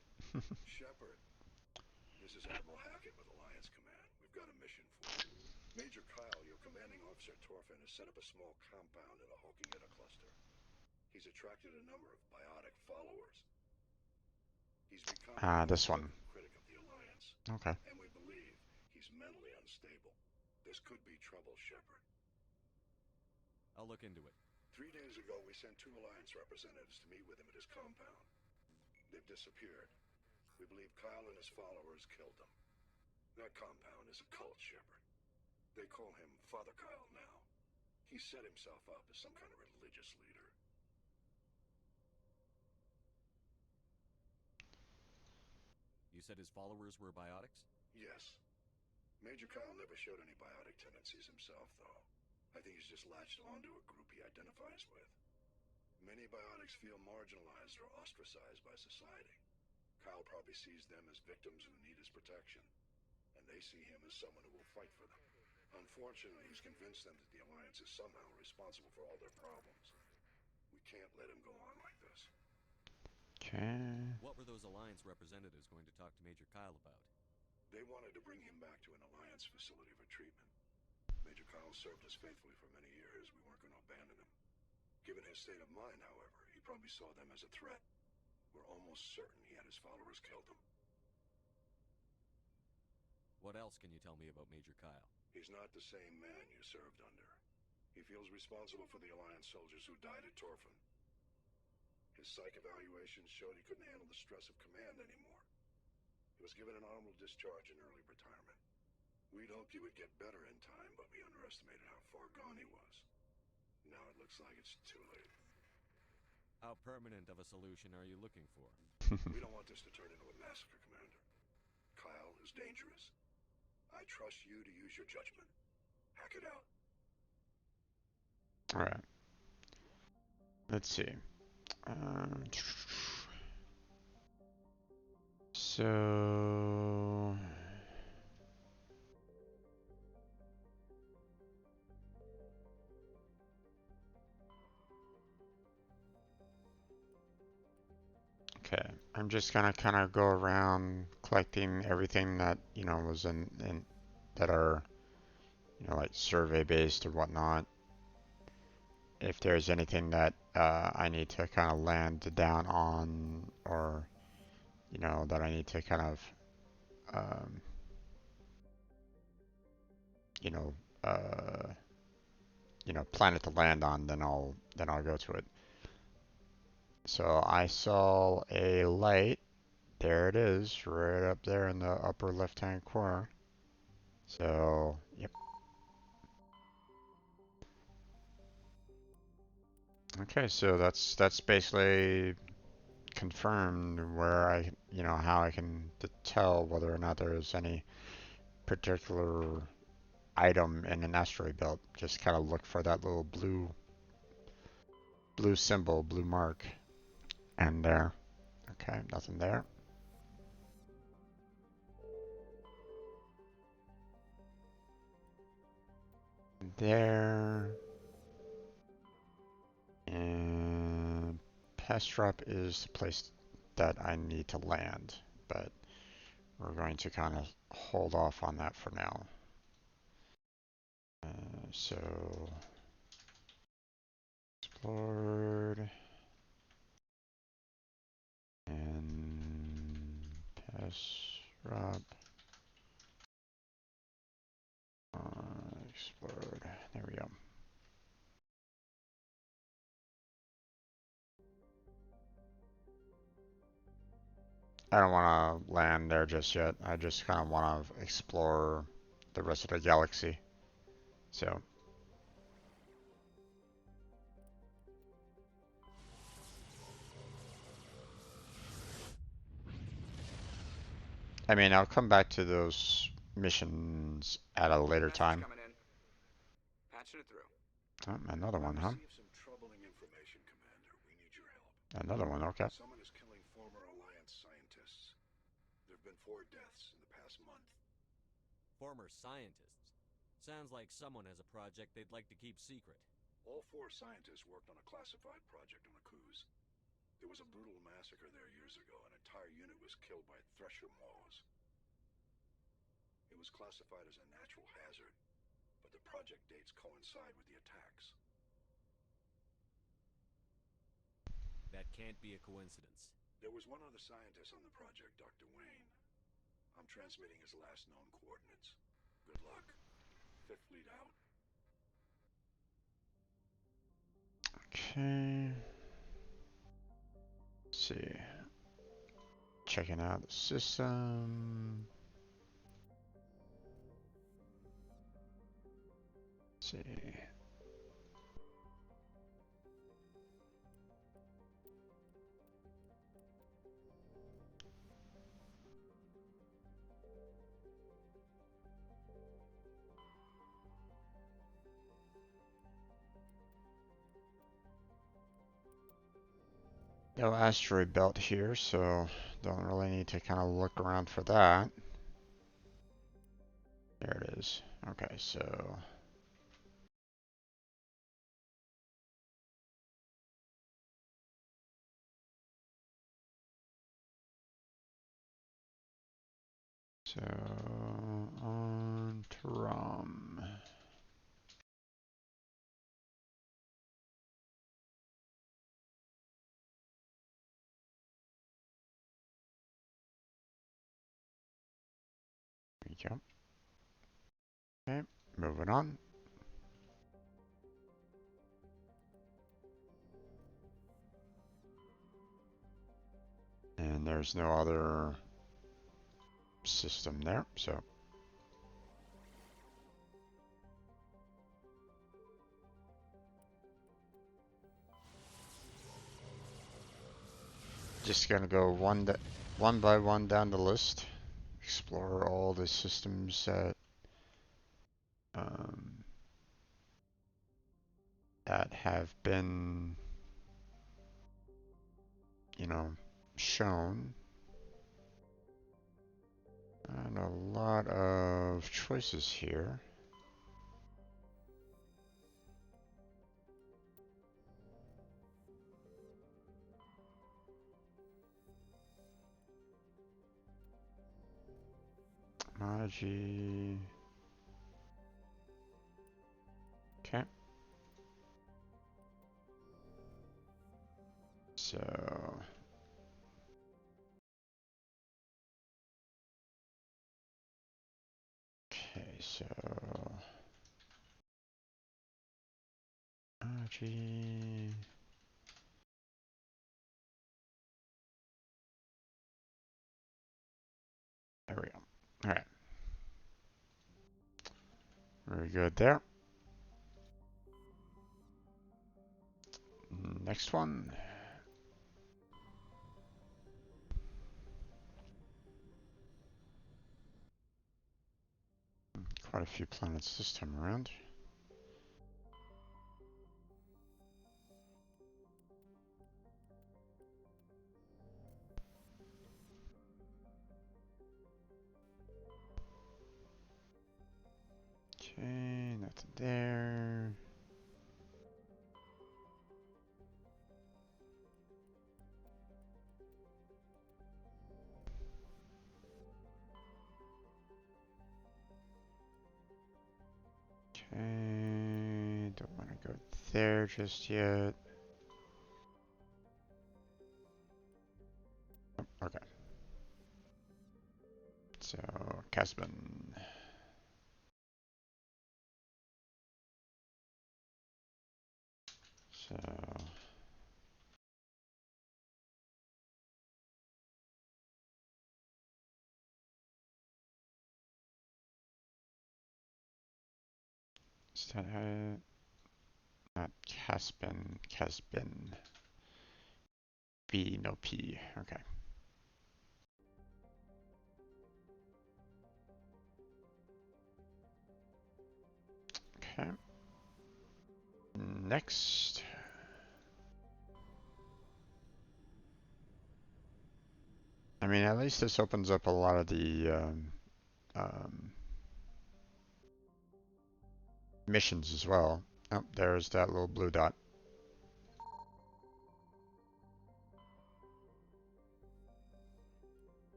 Shepard, this is Admiral Hackett with Alliance Command. We've got a mission for you. Major Kyle, your commanding officer Torfin, has set up a small compound in the Hulkingetta cluster. He's attracted a number of biotic followers. He's become a This one. critic of the Alliance. Okay. And we believe he's mentally unstable. This could be trouble, Shepard. I'll look into it. 3 days ago, we sent 2 Alliance representatives to meet with him at his compound. They've disappeared. We believe Kyle and his followers killed them. That compound is a cult, Shepard. They call him Father Kyle now. He set himself up as some kind of religious leader. You said his followers were biotics? Yes. Major Kyle never showed any biotic tendencies himself, though. I think he's just latched onto a group he identifies with. Many biotics feel marginalized or ostracized by society. Kyle probably sees them as victims who need his protection, and they see him as someone who will fight for them. Unfortunately, he's convinced them that the Alliance is somehow responsible for all their problems. We can't let him go on like this. Okay. What were those Alliance representatives going to talk to Major Kyle about? They wanted to bring him back to an Alliance facility for treatment. Major Kyle served us faithfully for many years. We weren't going to abandon him. Given his state of mind, however, he probably saw them as a threat. We're almost certain he had his followers killed them. What else can you tell me about Major Kyle? He's not the same man you served under. He feels responsible for the Alliance soldiers who died at Torfin. His psych evaluations showed he couldn't handle the stress of command anymore. He was given an honorable discharge in early retirement. We'd hoped he would get better in time, but we underestimated how far gone he was. Now it looks like it's too late. How permanent of a solution are you looking for? We don't want this to turn into a massacre, Commander. Kyle is dangerous. I trust you to use your judgment. Hack it out. Alright. Let's see. So... Okay, I'm just gonna kind of go around collecting everything that, you know, was in that are, you know, like survey based or whatnot. If there's anything that I need to kind of land down on, or, you know, that I need to kind of, um, you know, uh, planet to land on, then I'll go to it. So I saw a light. There it is, right up there in the upper left-hand corner. So, yep. Okay, so that's basically confirmed where I, you know, how I can tell whether or not there's any particular item in an asteroid belt. Just kind of look for that little blue symbol, blue mark, and there. Okay, nothing there. There. And Pastrop is the place that I need to land, but we're going to kind of hold off on that for now. So explored and Pastrop explored. There we go. I don't want to land there just yet. I just kind of want to explore the rest of the galaxy. So, I mean, I'll come back to those missions at a later Message time. coming in. Patching it through. Oh, another one, huh? Received some troubling information, Commander. We need your help. Another one, okay. Someone is killing former Alliance scientists. There have been 4 deaths in the past month. Former scientists. Sounds like someone has a project they'd like to keep secret. All 4 scientists worked on a classified project on Akuz. There was a brutal massacre there years ago. An entire unit was killed by Thresher Maws. It was classified as a natural hazard, but the project dates coincide with the attacks. That can't be a coincidence. There was one other scientist on the project, Dr. Wayne. I'm transmitting his last known coordinates. Good luck. Fifth Fleet out. Okay. Let's see. Checking out the system. Let's see. No asteroid belt here, so don't really need to kind of look around for that. There it is. Okay, so on to ROM. There you go. Okay, moving on. And there's no other system there, so just gonna go one by one down the list, explore all the systems um, that have been, you know, shown. And a lot of choices here. Maji. Okay. So. Okay, so. Maji. There we go. All right. Very good there. Next one. Quite a few planets this time around. Okay, nothing there. Okay, don't want to go there just yet. Oh, okay. So, Caspian. So, is that not Caspian, Caspian. B, no P. Okay. Okay. Next. I mean, at least this opens up a lot of the missions as well. Oh, there's that little blue dot.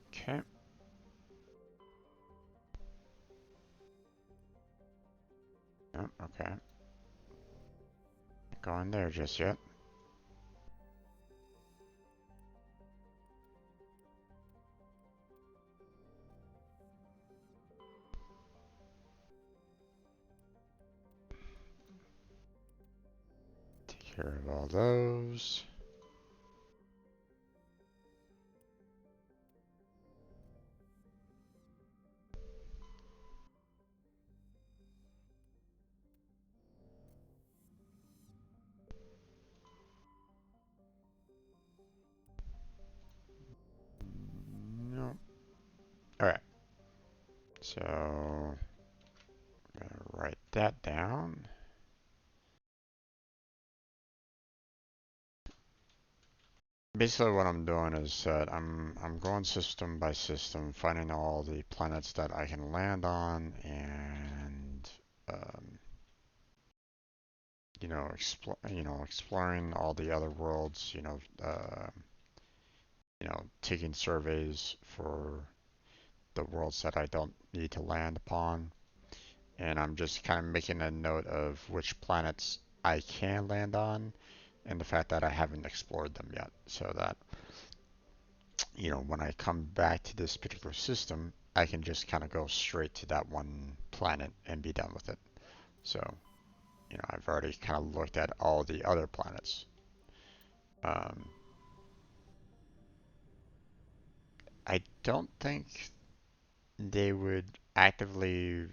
Okay. Oh, okay. Not going there just yet. care of all those. No. Alright. So, I'm gonna write that down. Basically what I'm doing is that I'm going system by system, finding all the planets that I can land on, and exploring all the other worlds, taking surveys for the worlds that I don't need to land upon. And I'm just kind of making a note of which planets I can land on and the fact that I haven't explored them yet, so that when I come back to this particular system, I can just kind of go straight to that one planet and be done with it. So, I've already kind of looked at all the other planets. I don't think they would actively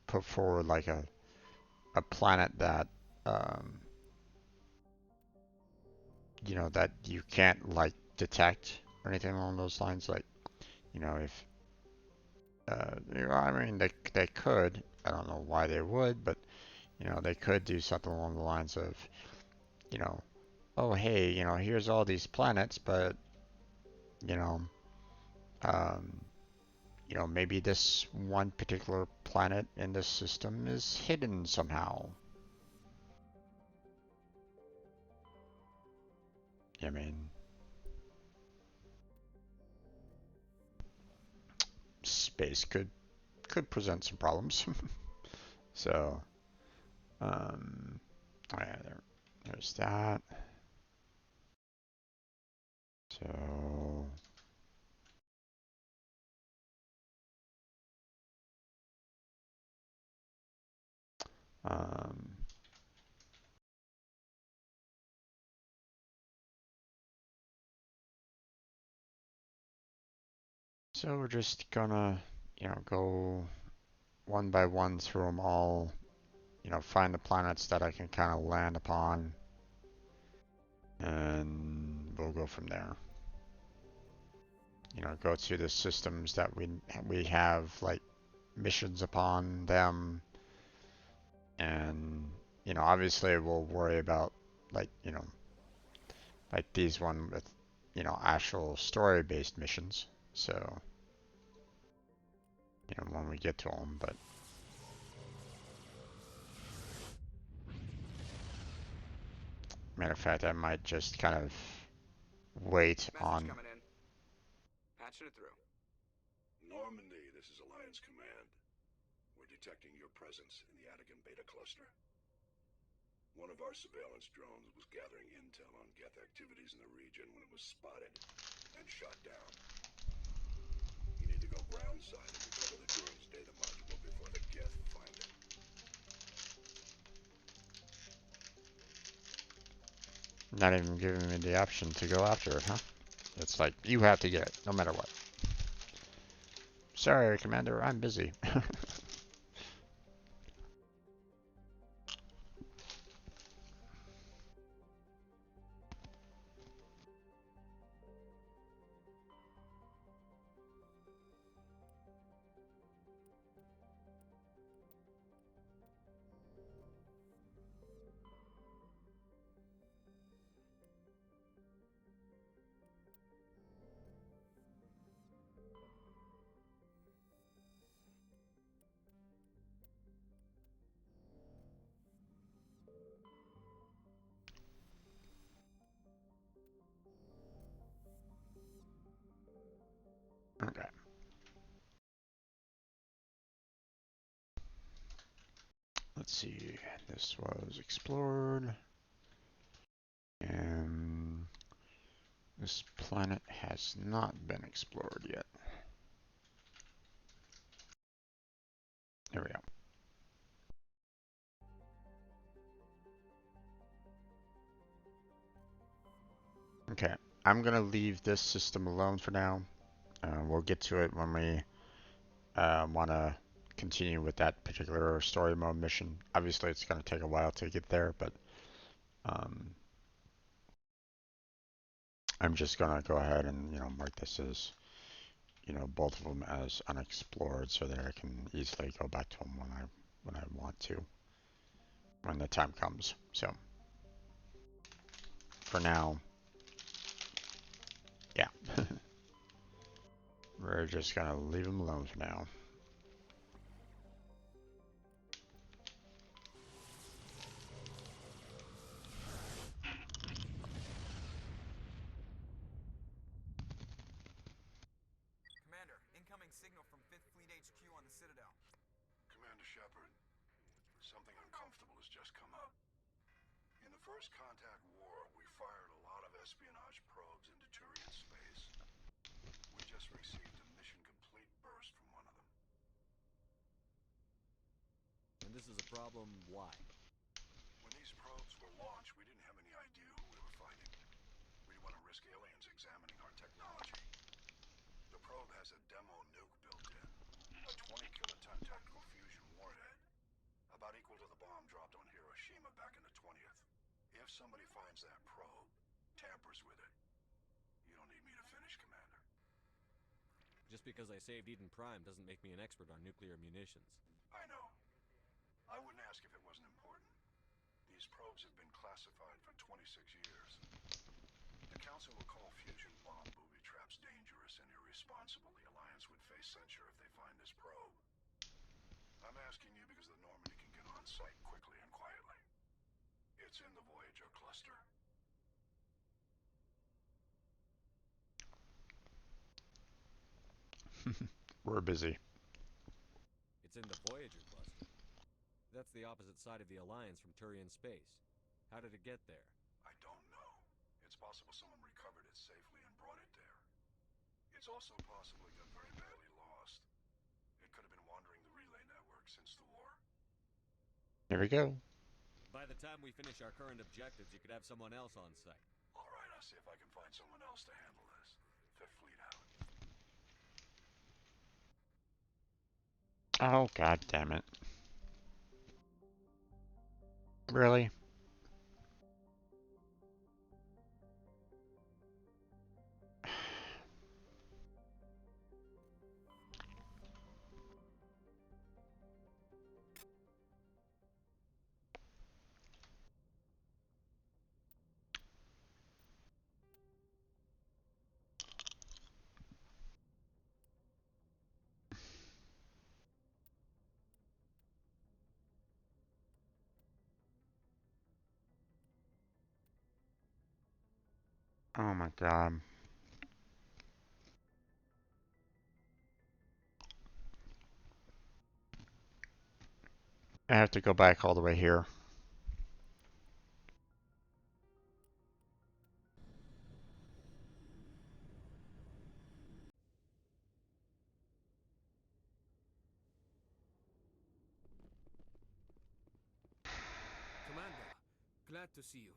put forward like a planet that um, that you can't like detect or anything along those lines. Like, if I mean, they could. I don't know why they would, but they could do something along the lines of, you know, oh hey, here's all these planets, but you know, um, maybe this one particular planet in this system is hidden somehow. I mean, space could present some problems. So, oh yeah, there's that. So, um, so we're just gonna, go one by one through them all. Find the planets that I can kind of land upon, and we'll go from there. Go to the systems that we have like missions upon them, and obviously we'll worry about like like these one with actual story-based missions. So when we get to them, but matter of fact, I might just kind of wait Message on. coming in. Patching it through. Normandy, this is Alliance Command. We're detecting your presence in the Atigan Beta Cluster. One of our surveillance drones was gathering intel on Geth activities in the region when it was spotted and shot down. You need to go groundside and recover the drone's data module before the Geth find it. Not even giving me the option to go after it, huh? It's like, you have to get it, no matter what. Sorry, Commander, I'm busy. Okay. Let's see. This was explored. And this planet has not been explored yet. There we go. Okay, I'm gonna leave this system alone for now. We'll get to it when we want to continue with that particular story mode mission. Obviously, it's going to take a while to get there, but um, I'm just going to go ahead and mark this as both of them as unexplored, so that I can easily go back to them when I want to, when the time comes. So for now, yeah, we're just going to leave them alone for now. Commander, incoming signal from 5th Fleet HQ on the Citadel. Commander Shepard, something uncomfortable has just come up. In the First Contact War, we fired a lot of espionage probes into Turian space. We just received a mission complete burst from one of them. And this is a problem, why? When these probes were launched, we didn't have any idea who we were fighting. We didn't want to risk aliens examining our technology. The probe has a demo nuke built in, a 20-kiloton tactical fusion warhead, about equal to the bomb dropped on Hiroshima back in the 20th. If somebody finds that probe, tampers with it, you don't need me to finish, Commander. Just because I saved Eden Prime doesn't make me an expert on nuclear munitions. I know. I wouldn't ask if it wasn't important. These probes have been classified for 26 years. The Council will call fusion bomb booby traps dangerous and irresponsible. The Alliance would face censure if they find this probe. I'm asking you because the Normandy can get on site quickly and quietly. It's in the Voyager cluster. We're busy. It's in the Voyager cluster. That's the opposite side of the Alliance from Turian space. How did it get there? I don't know. It's possible someone recovered it safely and brought it there. It's also possible it got very badly lost. It could have been wandering the relay network since the war. Here we go. By the time we finish our current objectives, you could have someone else on site. All right, I'll see if I can find someone else to handle this. Fifth Fleet out. Oh, god damn it. Really? Oh my god. I have to go back all the way here. Commander, glad to see you.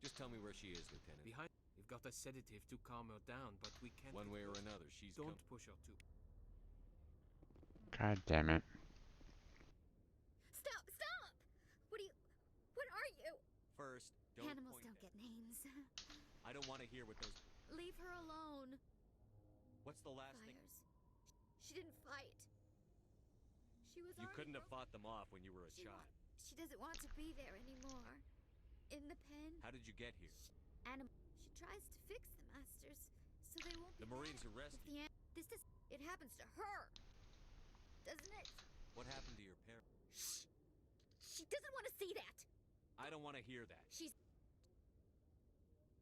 Just tell me where she is, Lieutenant. Behind, we've got a sedative to calm her down, but we can't. One way or another, she's Don't push her too. God damn it. Stop! Stop! What are you? First, don't Animals point don't at- get names. I don't want to hear what those... Leave her alone. What's the last thing... Fires. She didn't fight. She was You already couldn't have broken. fought them off when you were a She child. She doesn't want to be there anymore. In the pen. How did you get here? She tries to fix the masters so they won't be The Marines mad. arrested If the it happens to her, doesn't it? What happened to your parents? Shh. She doesn't want to see that. I don't want to hear that.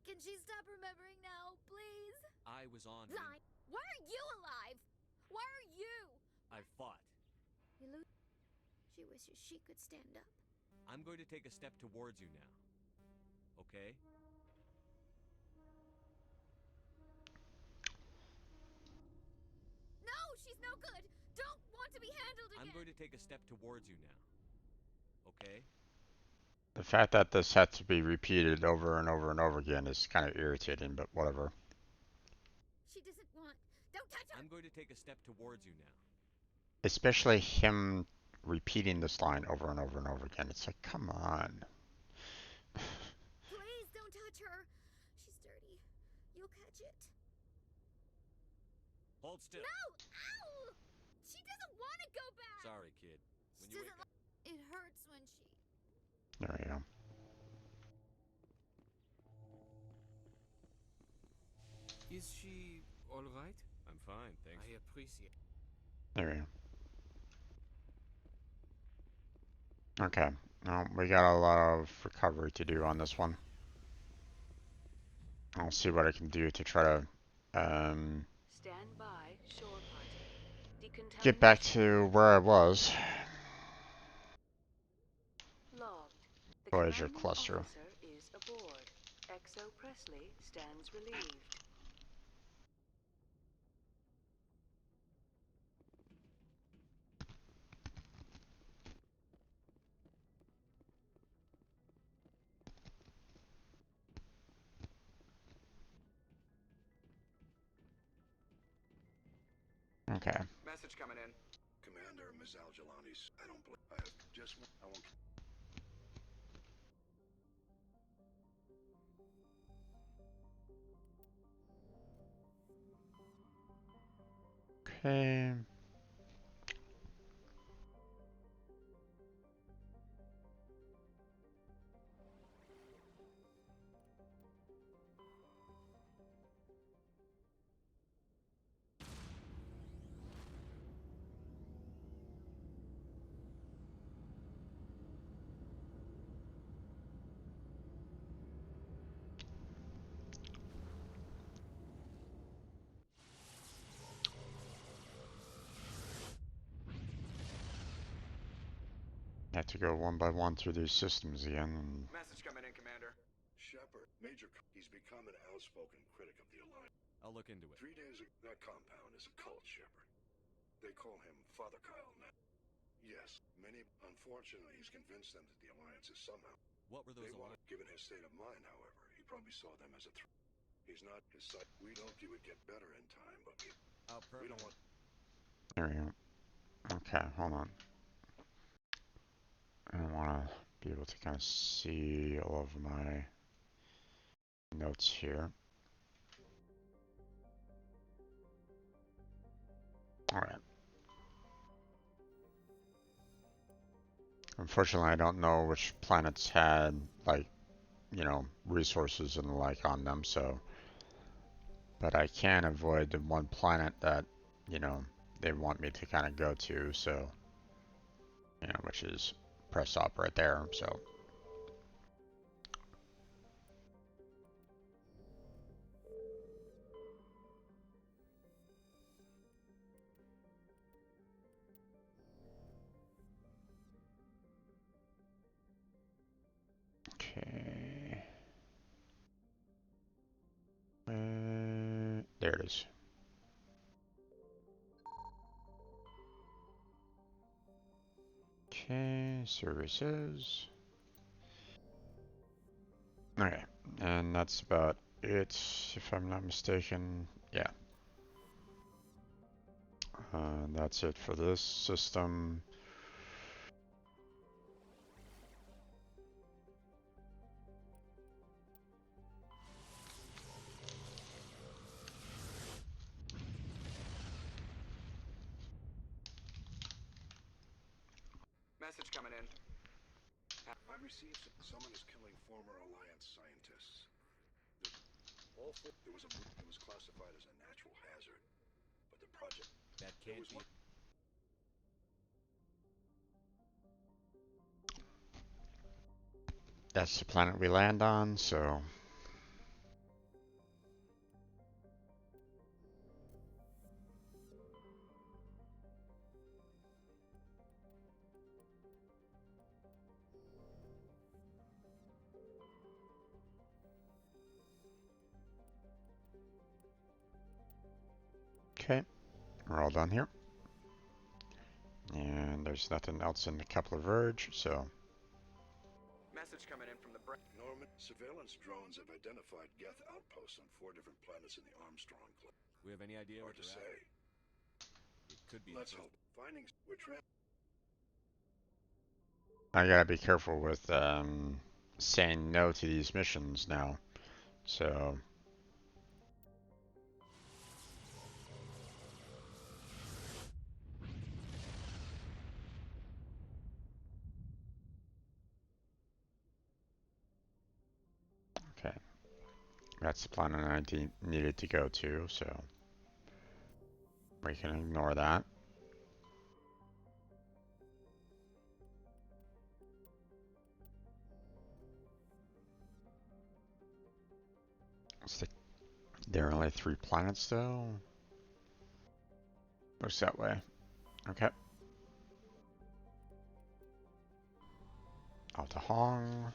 Can she stop remembering now, please? I was on... Lie. Why are you alive? Why are you? I fought. She wishes she could stand up. I'm going to take a step towards you now. Okay? No, she's no good. Don't want to be handled again. I'm going to take a step towards you now. Okay? The fact that this had to be repeated over and over and over again is kind of irritating, but whatever. She doesn't want. Don't touch her! I'm going to take a step towards you now. Especially him repeating this line over and over and over again. It's like, come on. Please don't touch her. She's dirty. You'll catch it. Hold still. No! Ow! She doesn't want to go back. Sorry, kid. When She you doesn't. wake up, It hurts when she. There we go. Is she all right? I'm fine, thanks. I appreciate. There we go. Okay. We got a lot of recovery to do on this one. I'll see what I can do to try to Stand by, shore party. get back Decontamination to where I was. logged. The Voyager commanding cluster. officer is aboard. XO Presley stands relieved. Okay. Message coming in. Commander Ms. Al-Jalani's. I don't believe. I have just. I won't. Okay. Have to go one by one through these systems again. Message coming in, Commander. Shepard, Major. He's become an outspoken critic of the Alliance. I'll look into it. 3 days ago, that compound is a cult, Shepard. They call him Father Kyle now. Yes, many. Unfortunately, he's convinced them that the Alliance is somehow. What were those They want, alarms? given his state of mind, however, he probably saw them as a threat. He's not his sight. We'd hoped he would get better in time, but we don't want. There we go. Okay, hold on. I want to be able to kind of see all of my notes here. Alright. Unfortunately, I don't know which planets had, like, you know, resources and the like on them, so. But I can avoid the one planet that, you know, they want me to kind of go to, so. You know, which is press op right there, so. Okay. There it is. Okay, services. Okay, and that's about it, if I'm not mistaken. Yeah. That's it for this system. Message coming in. I've received someone is killing former Alliance scientists. It was classified as a natural hazard, but the project. That can't be. That's the planet we land on, so. Okay, we're all done here. And there's nothing else in the Kepler Verge, so. Message Message coming in from the Norman, surveillance drones have identified Geth outposts on 4 different planets in the Armstrong Cluster. We have any idea Hard what to they're say. at? It could be. Let's hope. Findings which I gotta be careful with saying no to these missions now. So okay, that's the planet I needed to go to. So we can ignore that. There are only 3 planets though. Looks that way. Okay. Alta Hong.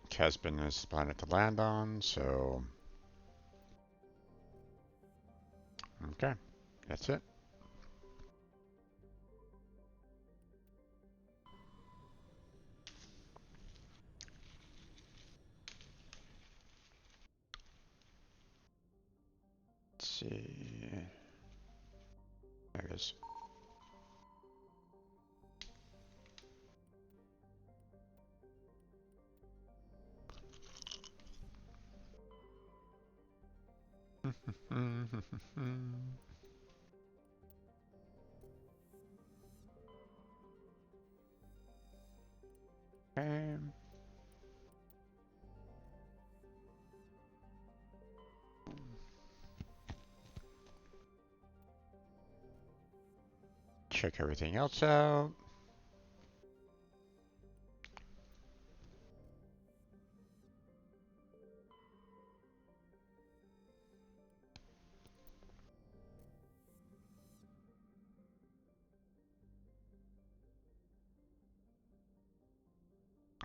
Casbin is the planet to land on, so okay, that's it. Let's see. There it is. Okay. Check everything else out.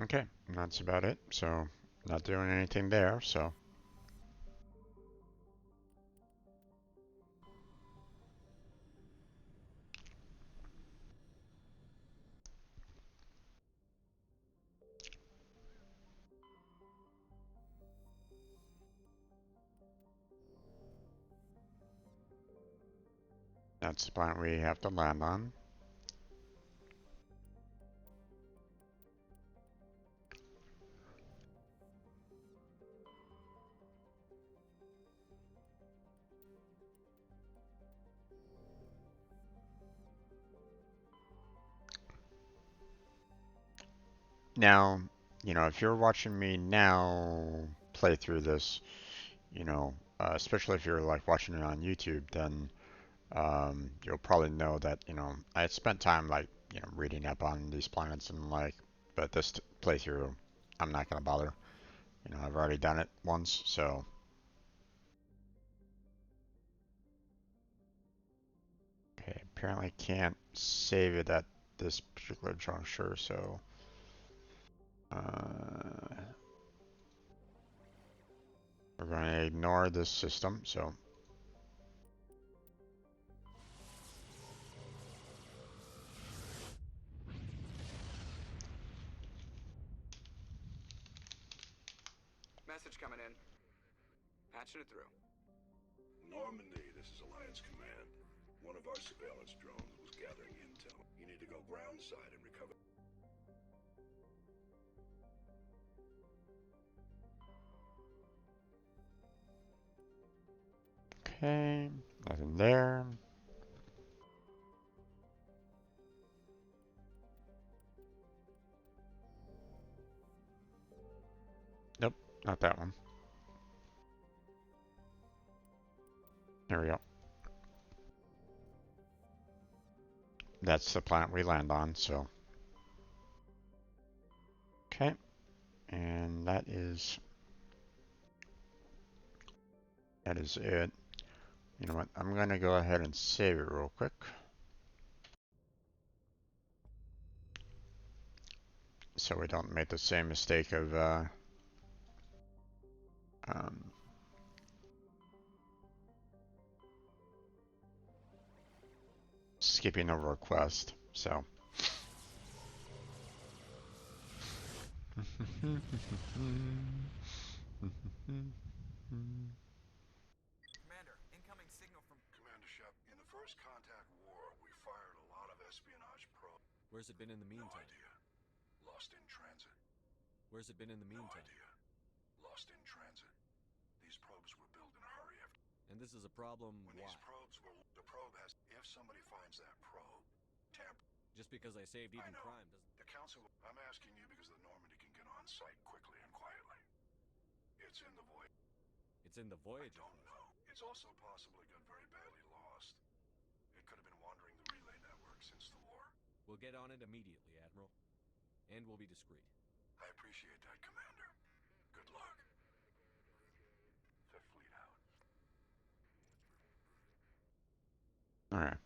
Okay, that's about it. So, not doing anything there, so. That's the planet we have to land on. Now, if you're watching me now play through this, especially if you're like watching it on YouTube, then you'll probably know that, I spent time like, reading up on these planets and like, but this playthrough, I'm not gonna bother. I've already done it once, so. Okay, apparently can't save it at this particular juncture, so. We're going to ignore this system, so. message coming in. Patching it through. Normandy, this is Alliance Command. One of our surveillance drones was gathering intel. You need to go ground side and recover. Okay, nothing there. Nope, not that one. There we go. that's the planet we land on, so. Okay, and that is it. You know what, I'm gonna go ahead and save it real quick. So we don't make the same mistake of um, skipping over a quest, so. Commander, incoming signal from... Commander Shep, in the first contact war, we fired a lot of espionage probes. Where's it been in the No meantime? idea. Lost in transit. Where's it been in the No meantime? idea. Lost in transit. These probes were built in a hurry after... And this is a problem, When why? these probes were... The probe has... If somebody finds that probe, Just because I saved Eden I know. Prime doesn't... The Council... I'm asking you because the Normandy can get on site quickly and quietly. It's in the void. It's in the I Voyager. don't know. It's also possible it got very badly lost. It could have been wandering the relay network since the war. We'll get on it immediately, Admiral. And we'll be discreet. I appreciate that, Commander. Good luck. Fifth Fleet out. Alright.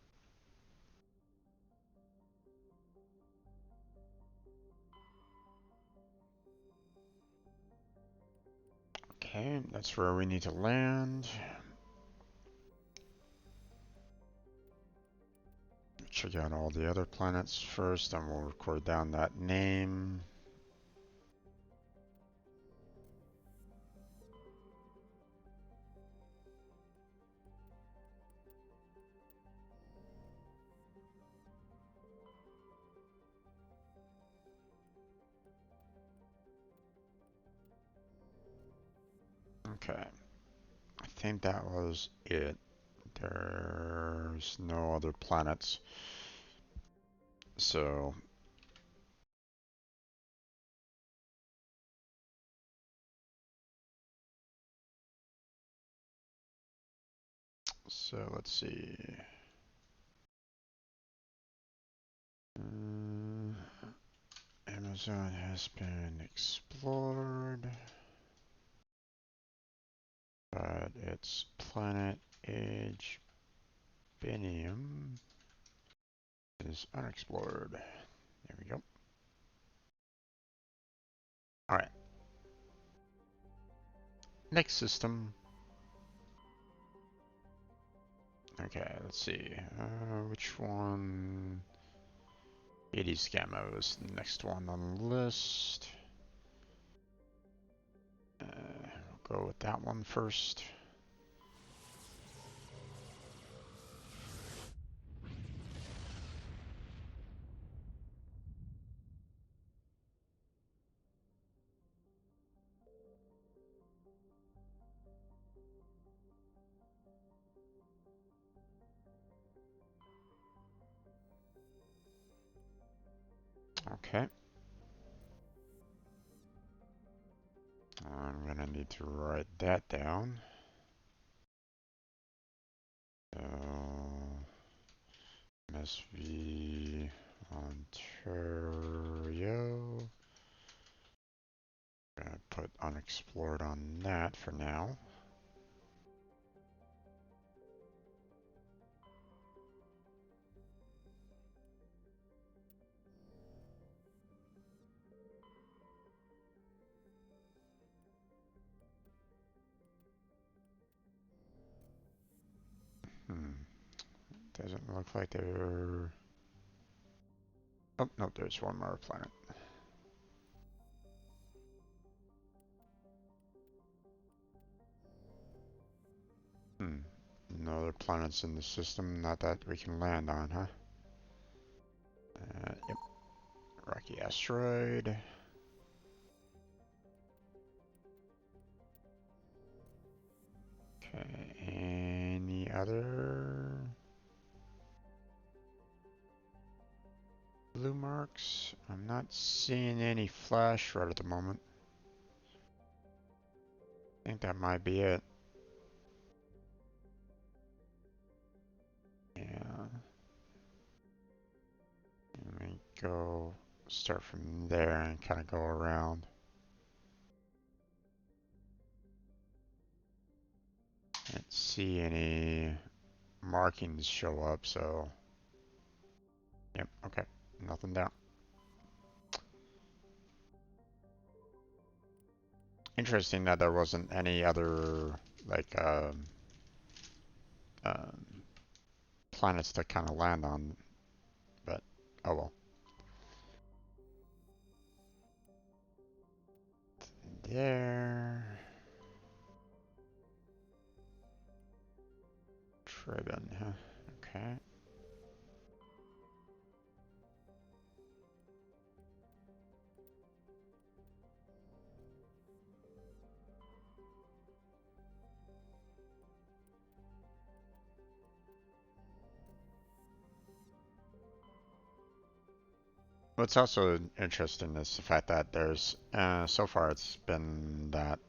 Okay, that's where we need to land. Check out all the other planets first, and we'll record down that name. Okay, I think that was it. There's no other planets. So let's see. Amazon has been explored, but its planet age Binium is unexplored. There we go. Alright. Next system. Okay, let's see. Which one? 80 Scammo is the next one on the list. We'll go with that one first. Okay. I'm gonna need to write that down. So, MSV Ontario. Gonna put unexplored on that for now. Doesn't look like there. Oh, no, there's one more planet. No other planets in the system, not that we can land on, huh? Yep. Rocky asteroid. Okay, any other blue marks? I'm not seeing any flash right at the moment. I think that might be it. Yeah. go start from there and kind of go around. Can't see any markings show up, so yep, okay, nothing there. Interesting that there wasn't any other like um, planets to kind of land on, but oh well. There. Tribun, huh? Okay. What's also interesting is the fact that there's, so far it's been that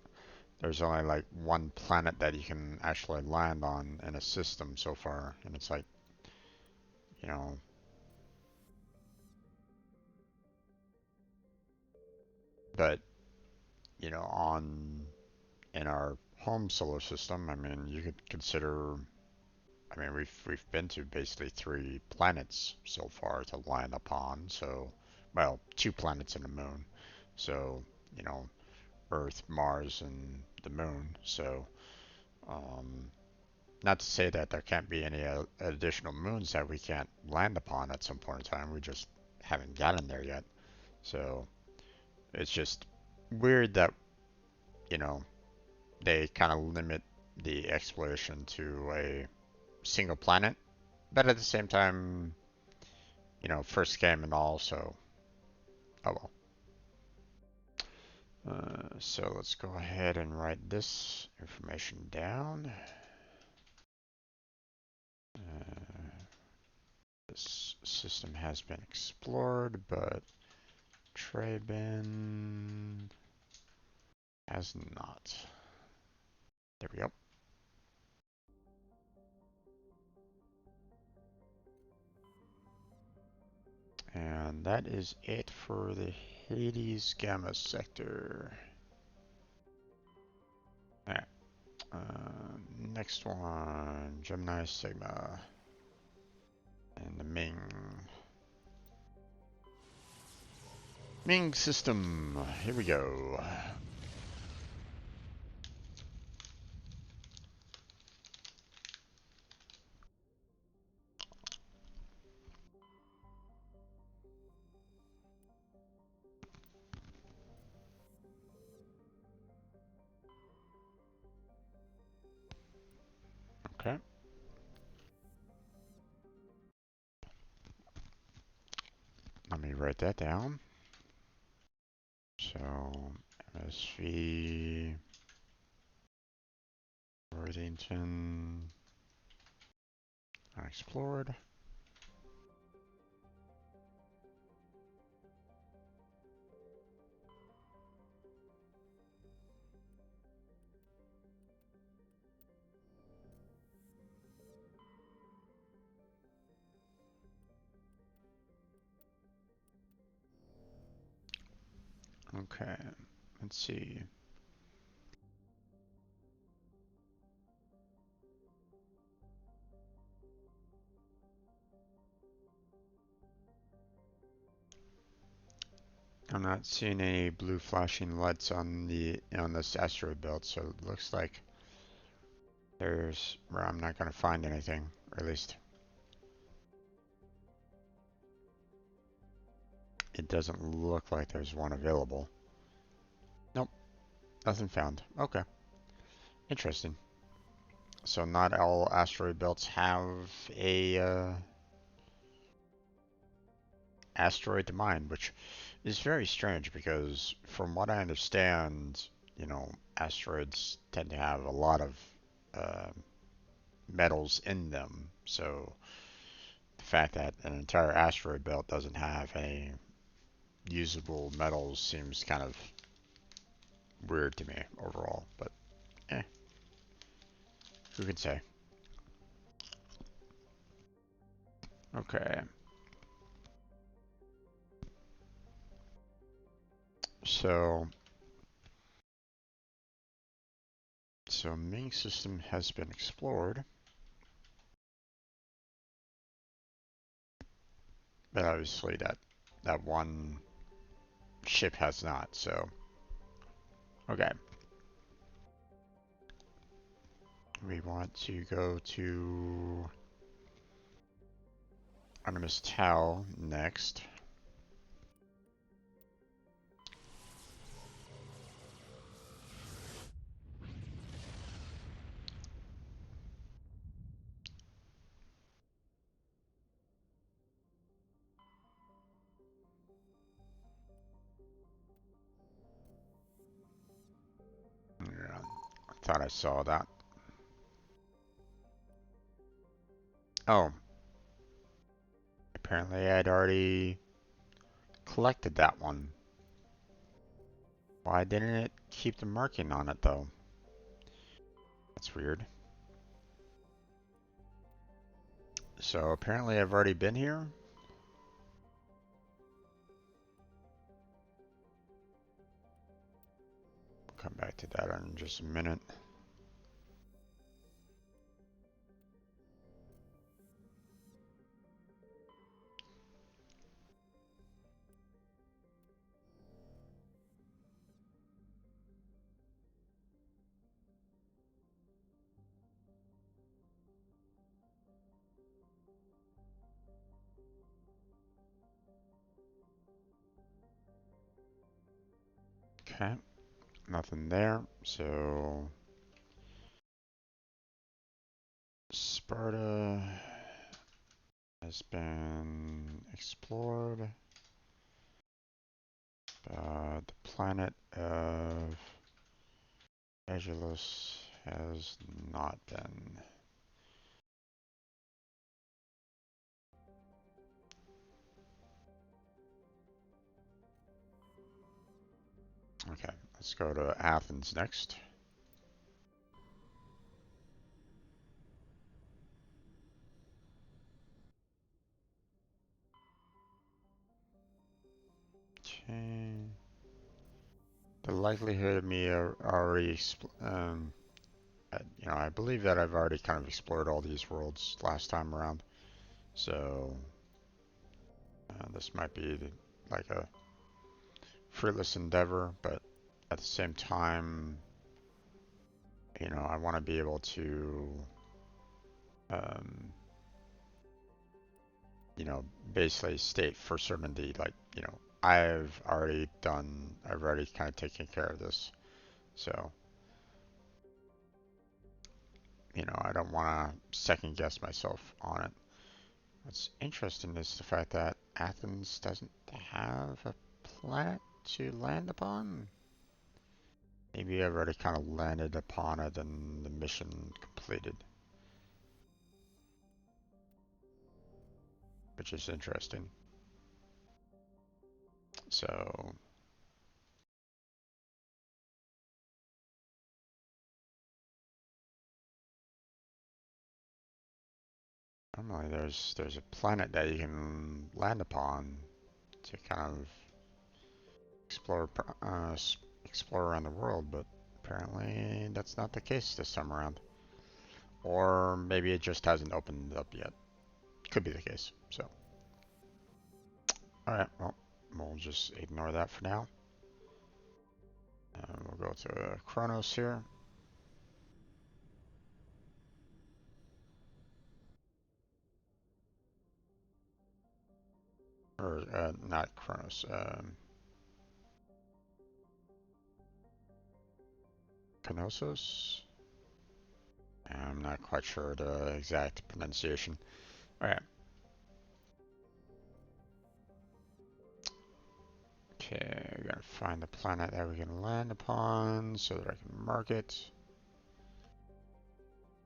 there's only like one planet that you can actually land on in a system so far, and it's like, you know, but, you know, in our home solar system, I mean, you could consider, I mean, we've been to basically 3 planets so far to land upon, so, well, 2 planets and a moon, so, you know, Earth, Mars, and the moon. So, not to say that there can't be any additional moons that we can't land upon at some point in time. We just haven't gotten there yet. So, it's just weird that, you know, they kind of limit the exploration to a single planet. But at the same time, you know, first game and all, so, oh well. So let's go ahead and write this information down. This system has been explored, but Trabin has not. There we go. And that is it for the Hades Gamma sector. Alright. Next one, Gemini Sigma. And the Ming system. Here we go. Okay. Let me write that down. So, MSV, Worthington, unexplored. Okay, let's see. I'm not seeing any blue flashing lights on this asteroid belt, so it looks like there's where I'm not going to find anything, or at least it doesn't look like there's one available. Nope, nothing found. Okay, interesting. So not all asteroid belts have a asteroid to mine, which is very strange because from what I understand, you know, asteroids tend to have a lot of uh, metals in them. So the fact that an entire asteroid belt doesn't have any usable metals seems kind of weird to me overall, but eh, who can say? Okay. So Ming system has been explored, but obviously that one ship has not. So okay, we want to go to Artemis Tau next. Yeah, I thought I saw that. Oh, apparently I'd already collected that one. Why didn't it keep the marking on it though? That's weird. So apparently I've already been here. Come back to that in just a minute. Okay, nothing there. So Sparta has been explored. The planet of Aegis has not been. Okay, let's go to Athens next. Okay. The likelihood of me already, I believe that I've already kind of explored all these worlds last time around. So this might be like a fruitless endeavor, but at the same time, I want to be able to, um, basically state for certainty, like, I've already kind of taken care of this. So, I don't want to second guess myself on it. What's interesting is the fact that Athens doesn't have a planet to land upon. Maybe I've already kind of landed upon it and the mission completed. Which is interesting. So normally there's a planet that you can land upon to kind of explore around the world, but apparently that's not the case this time around. Or maybe it just hasn't opened up yet. Could be the case. So, all right, well, we'll just ignore that for now. We'll go to Kronos here. Or not Kronos. Knossos? I'm not quite sure the exact pronunciation. Alright. Okay, we're gonna find the planet that we can land upon so that I can mark it.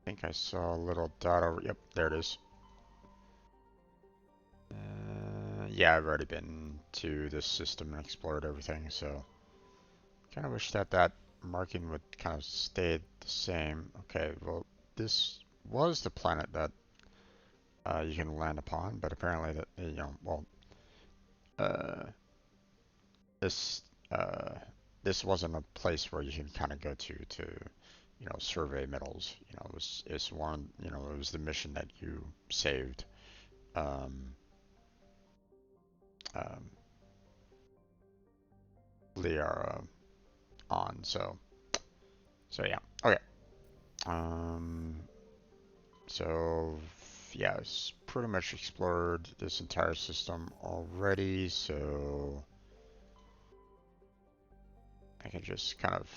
I think I saw a little dot over. Yep, there it is. Yeah, I've already been to this system and explored everything, so kind of wish that marking would kind of stay the same. Okay, well, this was the planet that you can land upon, but apparently that, well, this this wasn't a place where you can kind of go to survey metals. It's one, it was the mission that you saved um, um, Liara on. So yeah. Okay. Um, so yeah, it's pretty much explored this entire system already. So I can just kind of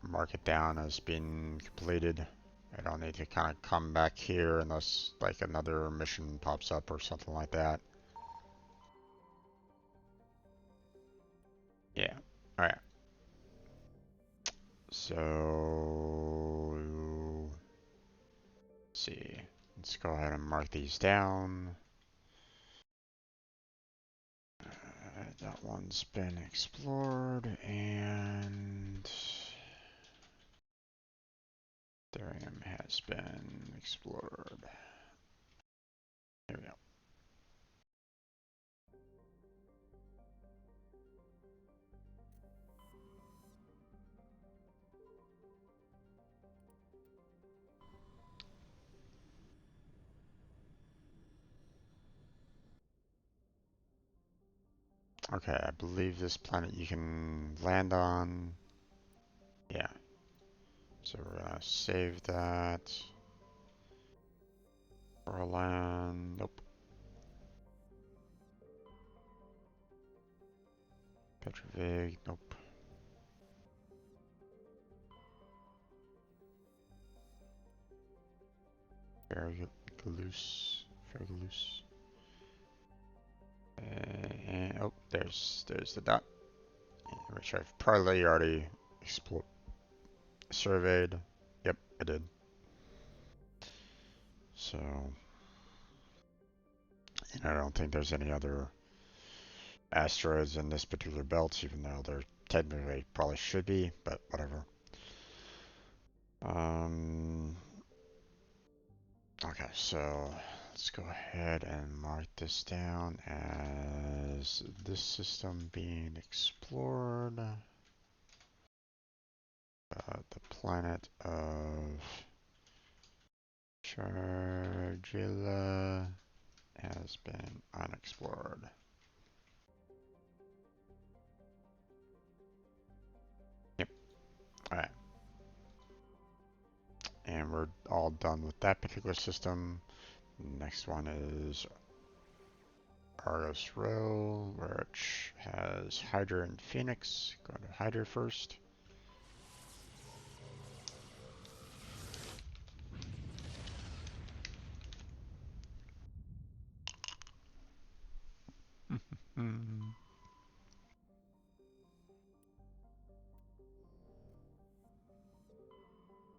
mark it down as being completed. I don't need to kind of come back here unless like another mission pops up or something like that. Yeah. All right. So let's see. Let's go ahead and mark these down. That one's been explored, and Therium has been explored. There we go. Okay, I believe this planet you can land on. Yeah. So we're gonna save that. For land. Nope. Petrovig. Nope. Fergalus. Fergalus. And oh, there's the dot, which I've probably already surveyed. Yep, I did. So, and I don't think there's any other asteroids in this particular belt, even though there technically probably should be, but whatever. Okay, so let's go ahead and mark this down as this system being explored. The planet of Chargilla has been unexplored. Yep. Alright. And we're all done with that particular system. Next one is Argos Row, which has Hydra and Phoenix. Going to Hydra first.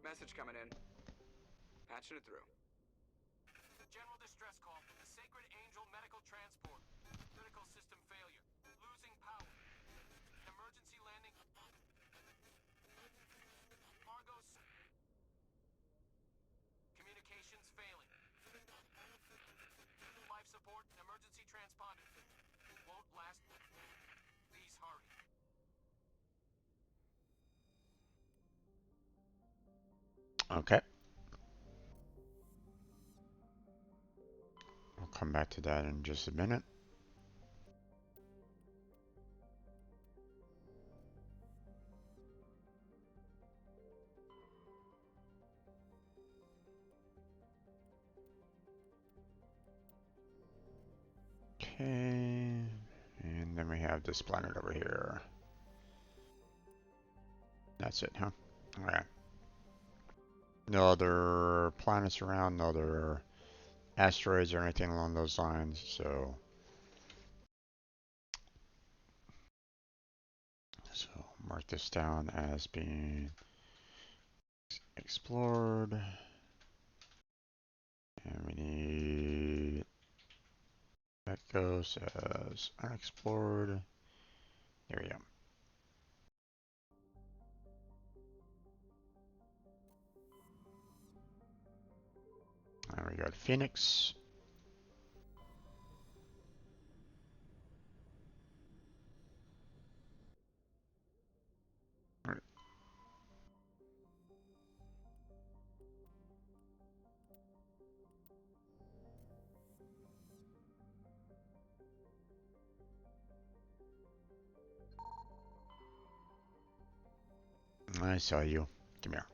Message coming in. Patching it through. General distress call from the Sacred Angel Medical Transport. Critical system failure. Losing power. Emergency landing. Argos. Communications failing. Life support and emergency transponder. Won't last. Please hurry. Okay. We'll come back to that in just a minute. Okay. And then we have this planet over here. That's it, huh? Alright. No other planets around, no other asteroids or anything along those lines, so mark this down as being explored. And we need that goes as unexplored. There we go. And we got Phoenix. I saw you. Come here.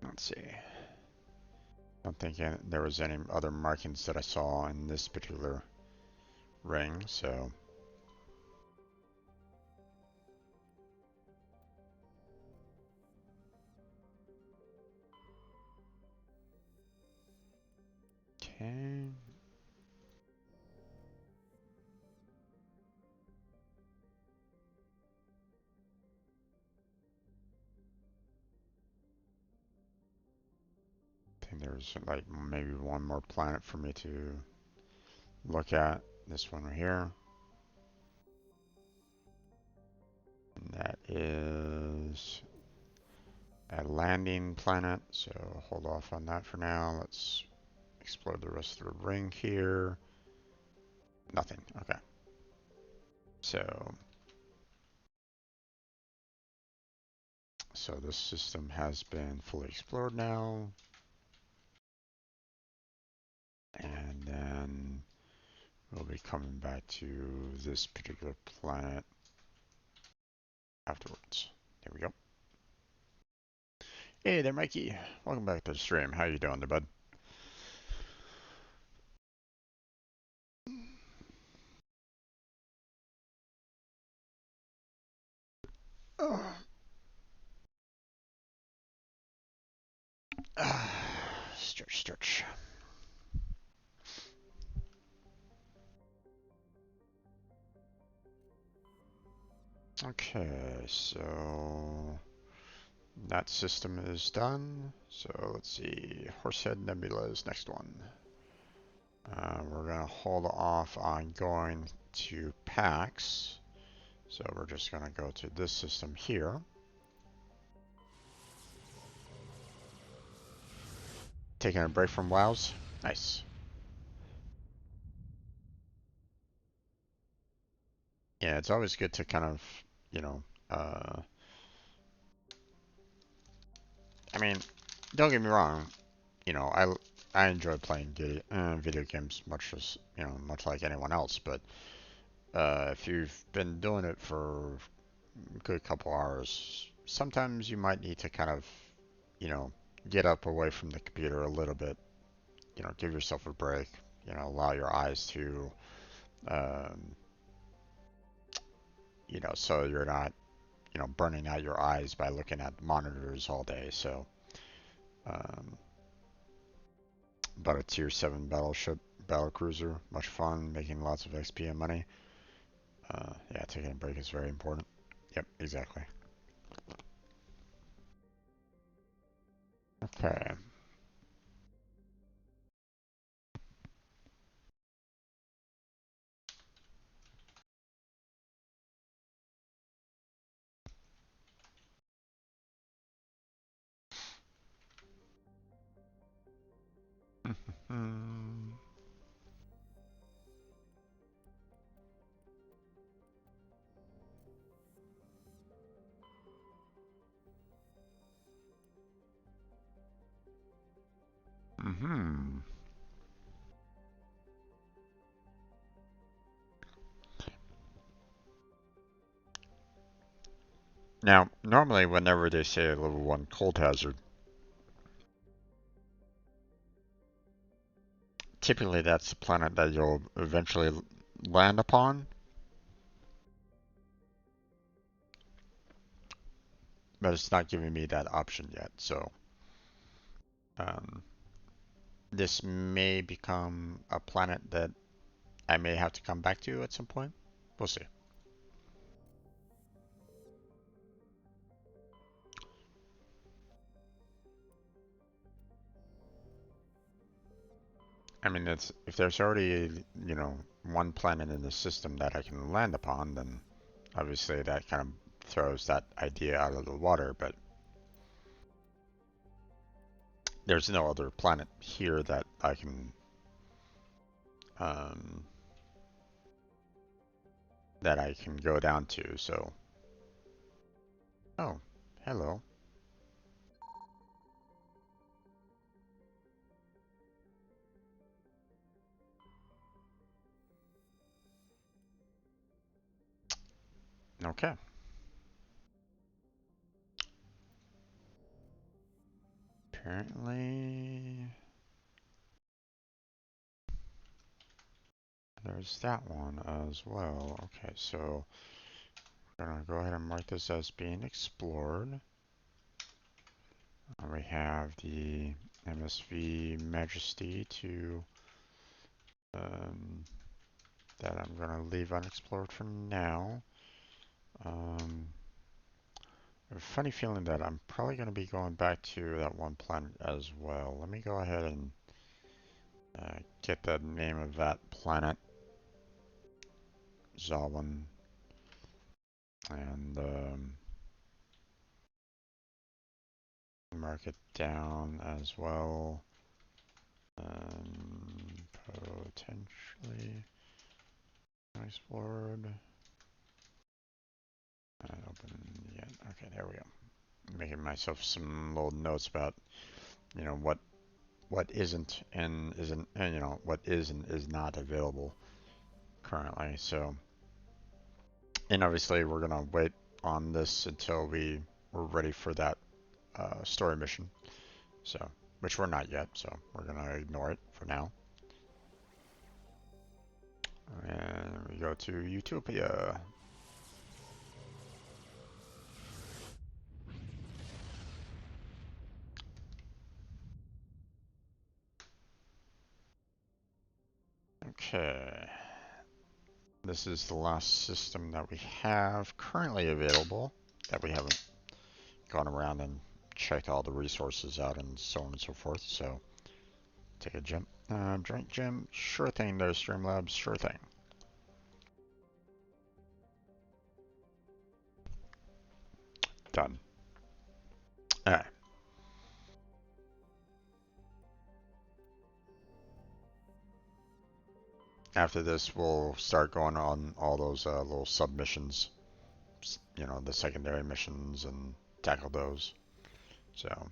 Let's see. Don't think there was any other markings that I saw in this particular ring, so. Okay. I think there's like maybe one more planet for me to look at. This one right here. And that is a landing planet, so hold off on that for now. Let's explore the rest of the ring here. Nothing. Okay. So this system has been fully explored now. And then we'll be coming back to this particular planet afterwards. There we go. Hey there, Mikey. Welcome back to the stream. How you doing there, bud? Oh. Stretch, stretch. Okay, so that system is done. So let's see, Horsehead Nebula is next one. We're gonna hold off on going to PAX. So we're just gonna go to this system here. Taking a break from WoWs. Nice. Yeah, it's always good to kind of, you know, I mean, don't get me wrong, you know, I enjoy playing video games much as, you know, much like anyone else, but if you've been doing it for a good couple hours, sometimes you might need to kind of, you know, get up away from the computer a little bit, you know, give yourself a break, you know, allow your eyes to, um, you know, so you're not, you know, burning out your eyes by looking at monitors all day. So, um, but a tier 7 battleship, battle cruiser, much fun, making lots of XP and money. Yeah, taking a break is very important. Yep, exactly. Okay. Mm-hmm. Now, normally whenever they say a level 1 cold hazard, typically that's the planet that you'll eventually land upon. But it's not giving me that option yet, so um, this may become a planet that I may have to come back to at some point. We'll see. I mean, it's, if there's already, you know, one planet in the system that I can land upon, then obviously that kind of throws that idea out of the water, but there's no other planet here that I can um, go down to, so. Oh, hello. Okay. Apparently, there's that one as well. Okay, so we're gonna go ahead and mark this as being explored. We have the MSV Majesty to that I'm gonna leave unexplored for now. I have a funny feeling that I'm probably gonna be going back to that one planet as well. Let me go ahead and get the name of that planet, Xawin, and mark it down as well. Potentially explored. Open yet. Okay, there we go. Making myself some little notes about, you know, what isn't and isn't, and you know, what is and is not available currently. So, and obviously we're gonna wait on this until we're ready for that story mission. So, which we're not yet. So we're gonna ignore it for now. And we go to Utopia. Okay. This is the last system that we have currently available that we haven't gone around and checked all the resources out and so on and so forth. So take a gem, drink gem, sure thing there, Streamlabs, sure thing. Done. Alright. After this, we'll start going on all those little submissions, you know, the secondary missions, and tackle those. So.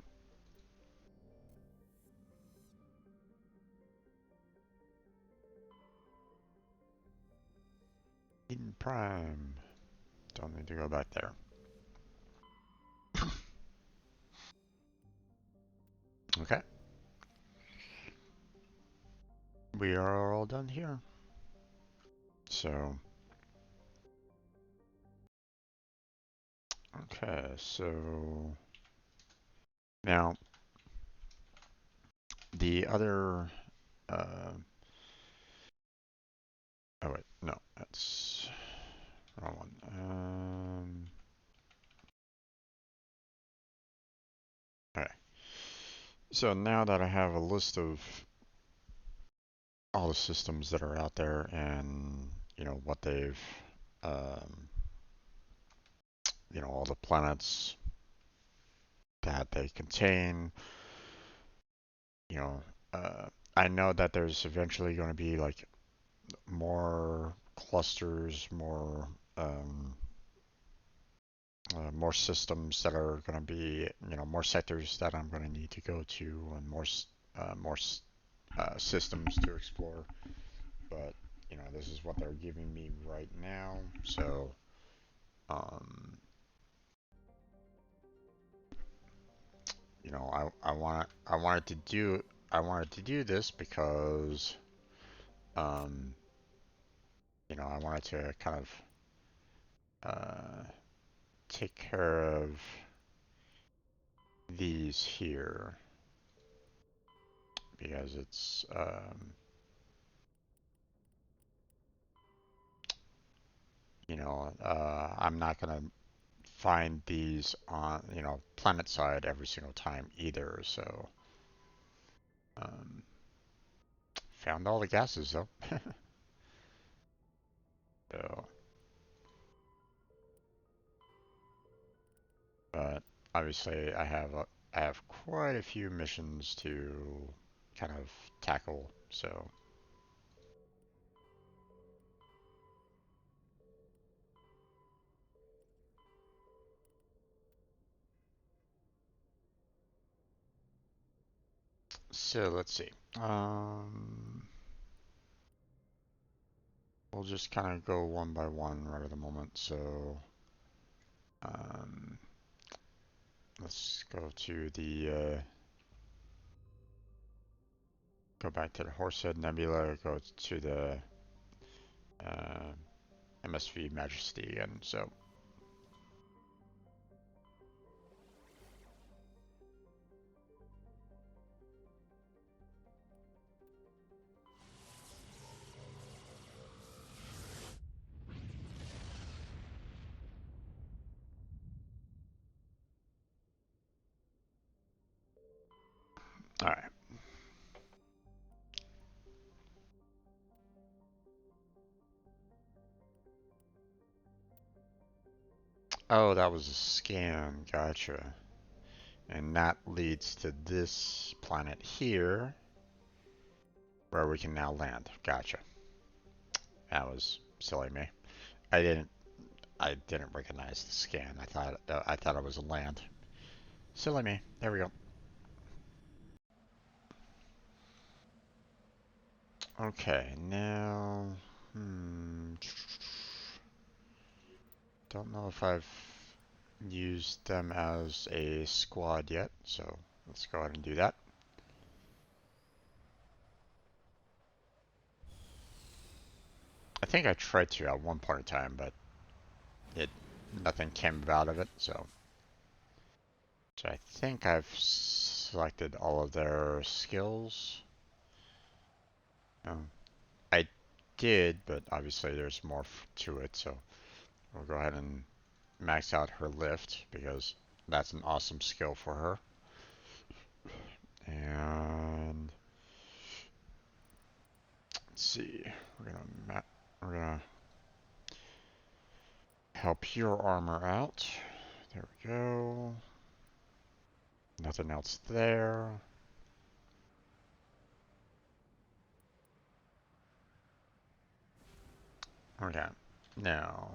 Eden Prime. Don't need to go back there. Okay. We are all done here. So. Okay, so. Now. The other. Oh wait, no, that's wrong one. Okay. So now that I have a list of all the systems that are out there and you know what they've, um, you know, all the planets that they contain, you know, I know that there's eventually going to be like more clusters, more systems that are going to be, you know, more sectors that I'm going to need to go to, and more systems to explore. But you know, this is what they're giving me right now. So, you know, I wanted to do this because, um, you know, I wanted to kind of take care of these here because it's you know, I'm not gonna find these on, you know, planet side every single time either. So um, found all the gases though. So, but obviously I have quite a few missions to kind of tackle. So let's see. We'll just kind of go one by one right at the moment. So Um, let's go to the go back to the Horsehead Nebula. Go to the uh, MSV Majesty again. So. All right. Oh, that was a scan. Gotcha. And that leads to this planet here, where we can now land. Gotcha. That was silly me. I didn't. I didn't recognize the scan. I thought it was a land. Silly me. There we go. Okay, now. Don't know if I've used them as a squad yet, so let's go ahead and do that. I think I tried to at one point in time, but nothing came out of it, so I think I've selected all of their skills. I did, but obviously there's more to it, so we'll go ahead and max out her lift because that's an awesome skill for her. And let's see, we're gonna help your armor out. There we go. Nothing else there. Okay, now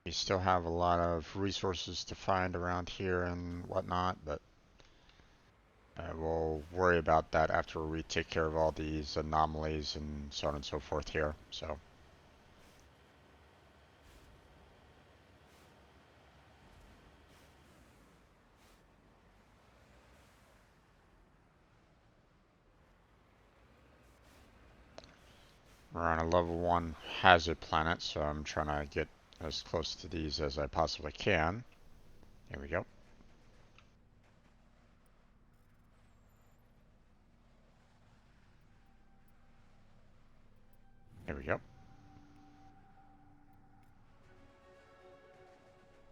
we still have a lot of resources to find around here and whatnot, but we'll worry about that after we take care of all these anomalies and so on and so forth here. So. We're on a level 1 hazard planet, so I'm trying to get as close to these as I possibly can. Here we go. Here we go.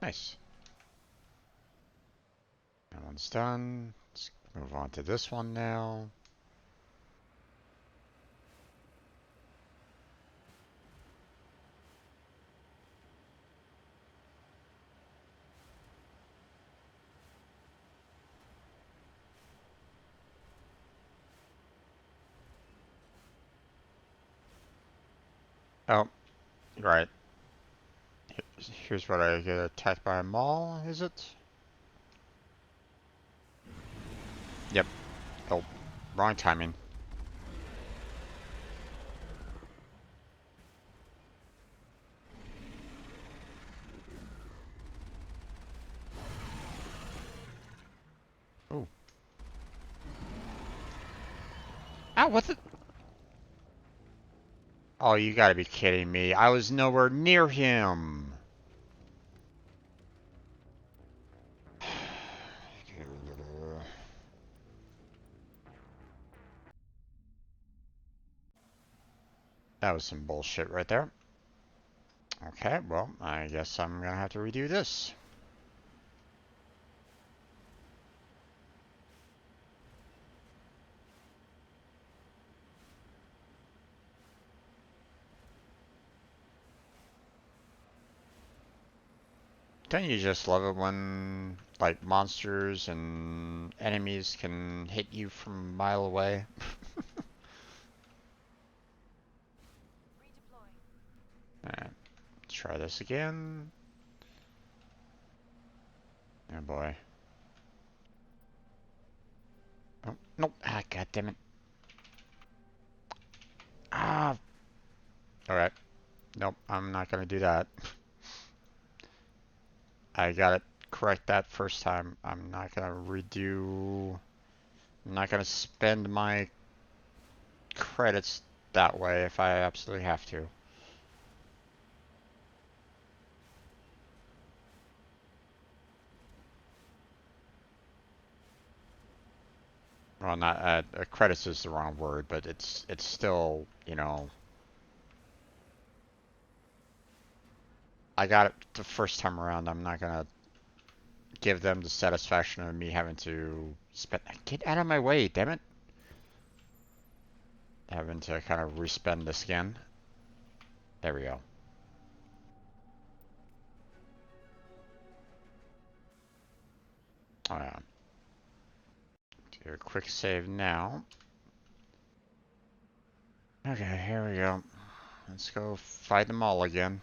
Nice. That one's done. Let's move on to this one now. Oh, right. Here's what I get attacked by a mall, is it? Yep. Oh, wrong timing. Oh. Ow, what the? Oh, you gotta be kidding me. I was nowhere near him. That was some bullshit right there. Okay, well, I guess I'm gonna have to redo this. Don't you just love it when, like, monsters and enemies can hit you from a mile away? Alright, let's try this again. Oh boy. Oh, nope. Ah, goddammit. Ah. Alright. Nope, I'm not gonna do that. I got it correct that first time. I'm not gonna redo... I'm not gonna spend my credits that way if I absolutely have to. Well, not credits is the wrong word, but it's still, you know, I got it the first time around. I'm not gonna give them the satisfaction of me having to spend. Get out of my way, damn it! Having to kind of respend this again. There we go. Do a quick save now. Okay, here we go. Let's go fight them all again.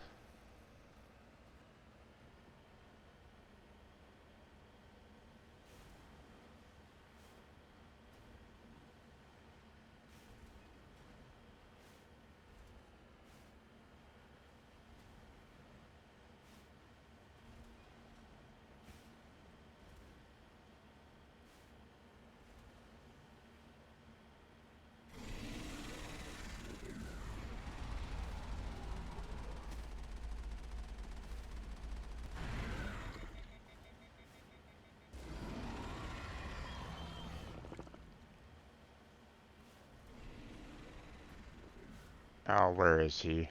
Oh, where is he?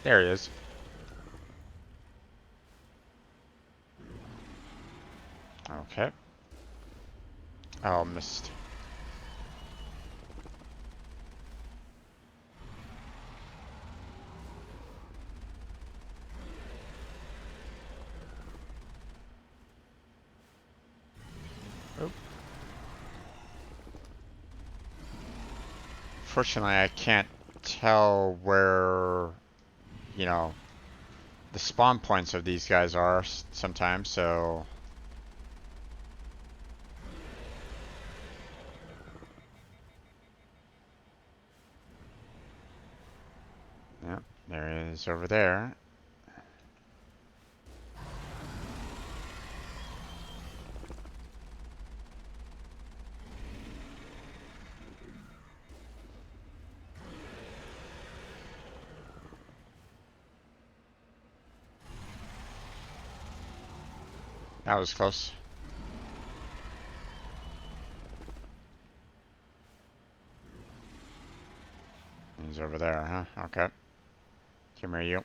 There he is. Okay. Oh, missed. Oh. Fortunately, I can't tell where, you know, the spawn points of these guys are sometimes, so... Yep, there he is over there. That was close. He's over there, huh? Okay. Come here, you.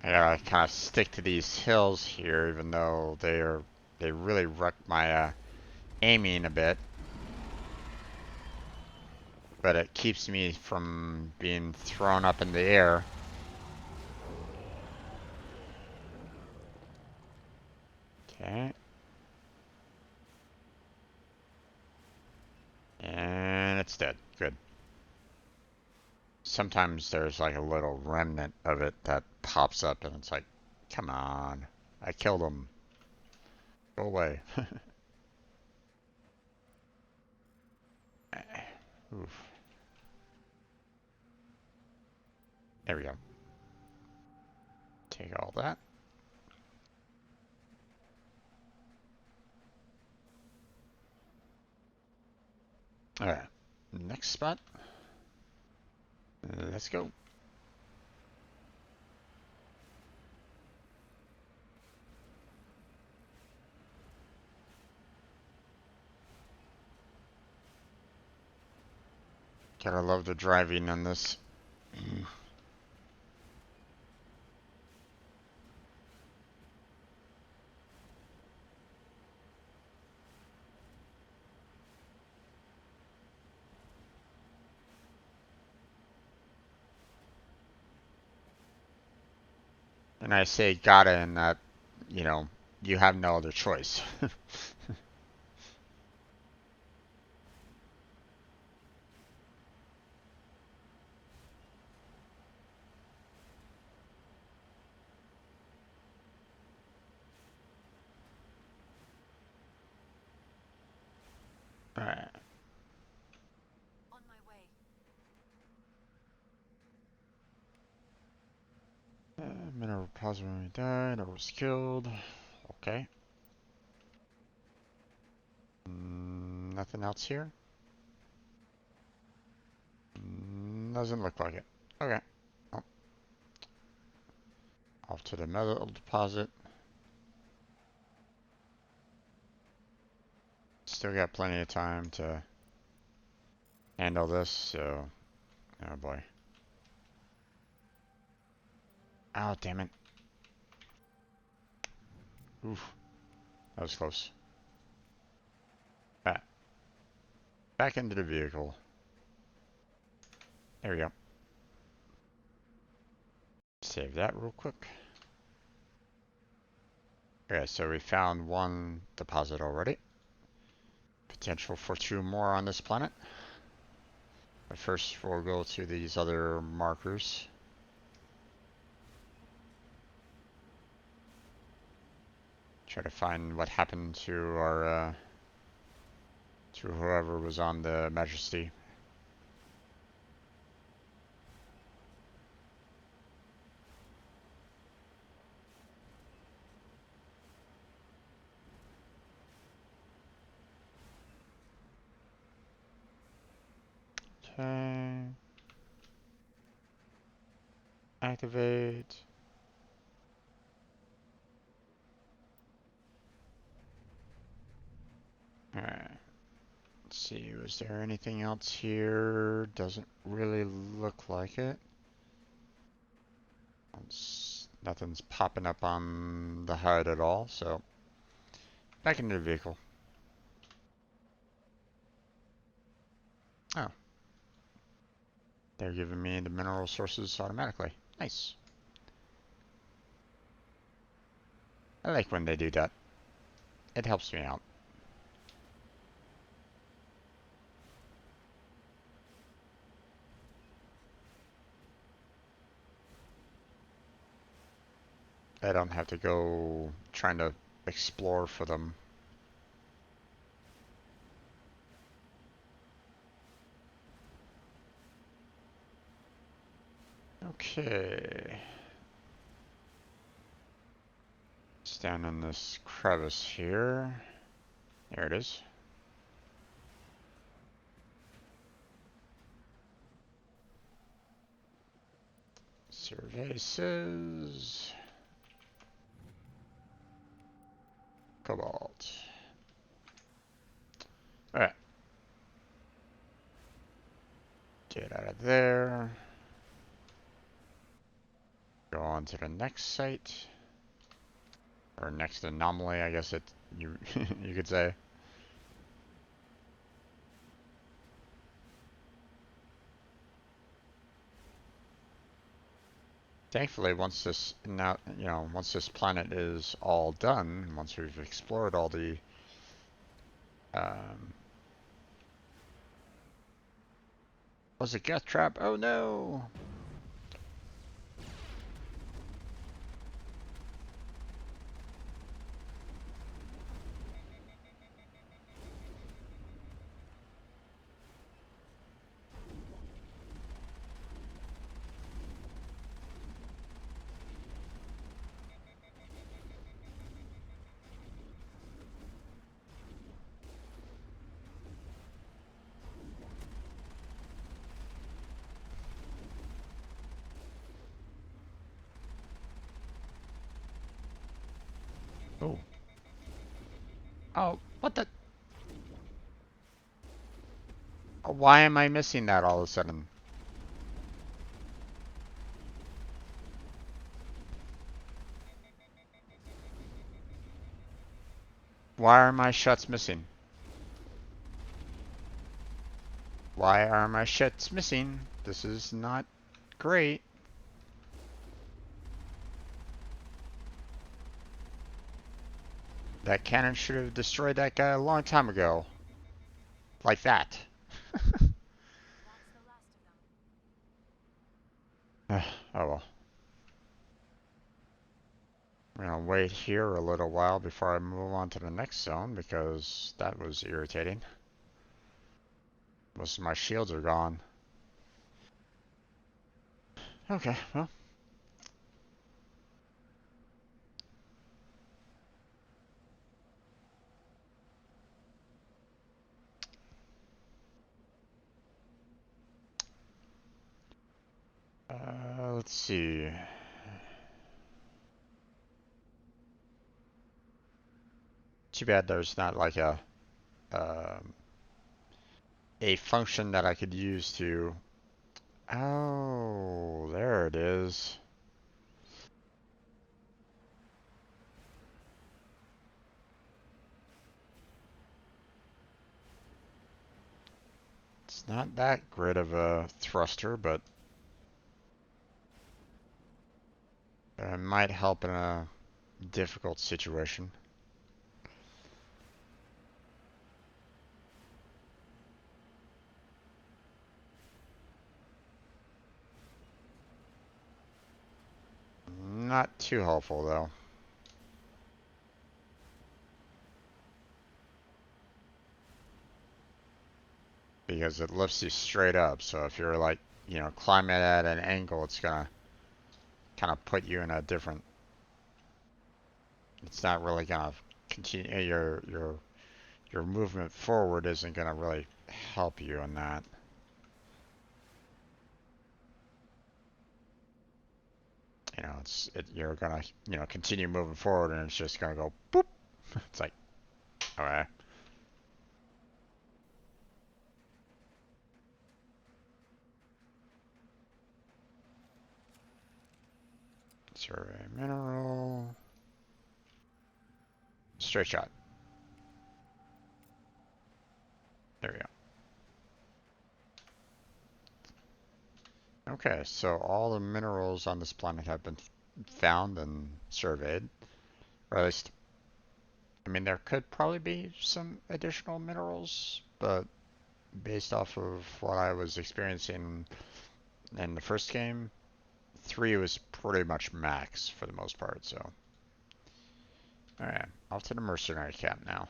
I gotta kind of stick to these hills here, even though they really wreck my aiming a bit. But it keeps me from being thrown up in the air. Okay. And it's dead. Good. Sometimes there's like a little remnant of it that pops up and it's like, come on. I killed him. Go away. Oof. There we go. Take all that. Alright. Next spot. Let's go. Gotta love the driving on this. And I say gotta in that, you know, you have no other choice. Alright. On my way. Mineral repository when we died, or was killed. Okay. Nothing else here? Doesn't look like it. Okay. Oh. Off to the metal deposit. Still got plenty of time to handle this, so... Oh boy. Oh, damn it. Oof. That was close. Back. Back into the vehicle. There we go. Save that real quick. Okay, so we found one deposit already. Potential for 2 more on this planet. But first we'll go to these other markers. Try to find what happened to our, to whoever was on the Majesty. Okay. Activate. Alright. Let's see, was there anything else here? Doesn't really look like it. Nothing's popping up on the HUD at all, so back into the vehicle. Oh. They're giving me the mineral sources automatically. Nice. I like when they do that. It helps me out. I don't have to go trying to explore for them. Okay. It's down in this crevice here. There it is. Survey says cobalt. Alright. Get out of there. Go on to the next site. Or next anomaly, I guess you you could say. Thankfully, once this once this planet is all done, once we've explored all the was it Death Trap? Oh no! Oh. Oh, what the? Why am I missing that all of a sudden? Why are my shots missing? Why are my shots missing? This is not great. That cannon should have destroyed that guy a long time ago. Like that. Oh well. I'm gonna wait here a little while before I move on to the next zone because that was irritating. Most of my shields are gone. Okay, well. Let's see. Too bad there's not like um, a function that I could use to. Oh, there it is. It's not that great of a thruster, but it might help in a difficult situation. Not too helpful though. Because it lifts you straight up, so if you're like, you know, climbing at an angle, it's gonna kind of put you in a different. It's not really gonna continue your movement forward isn't gonna really help you in that. You know, you're gonna continue moving forward, and it's just gonna go boop. It's like, okay. Survey mineral. Straight shot. There we go. Okay, so all the minerals on this planet have been found and surveyed. Or at least, I mean, there could probably be some additional minerals, but based off of what I was experiencing in the first game, 3 was pretty much max for the most part, so. Alright, off to the mercenary camp now.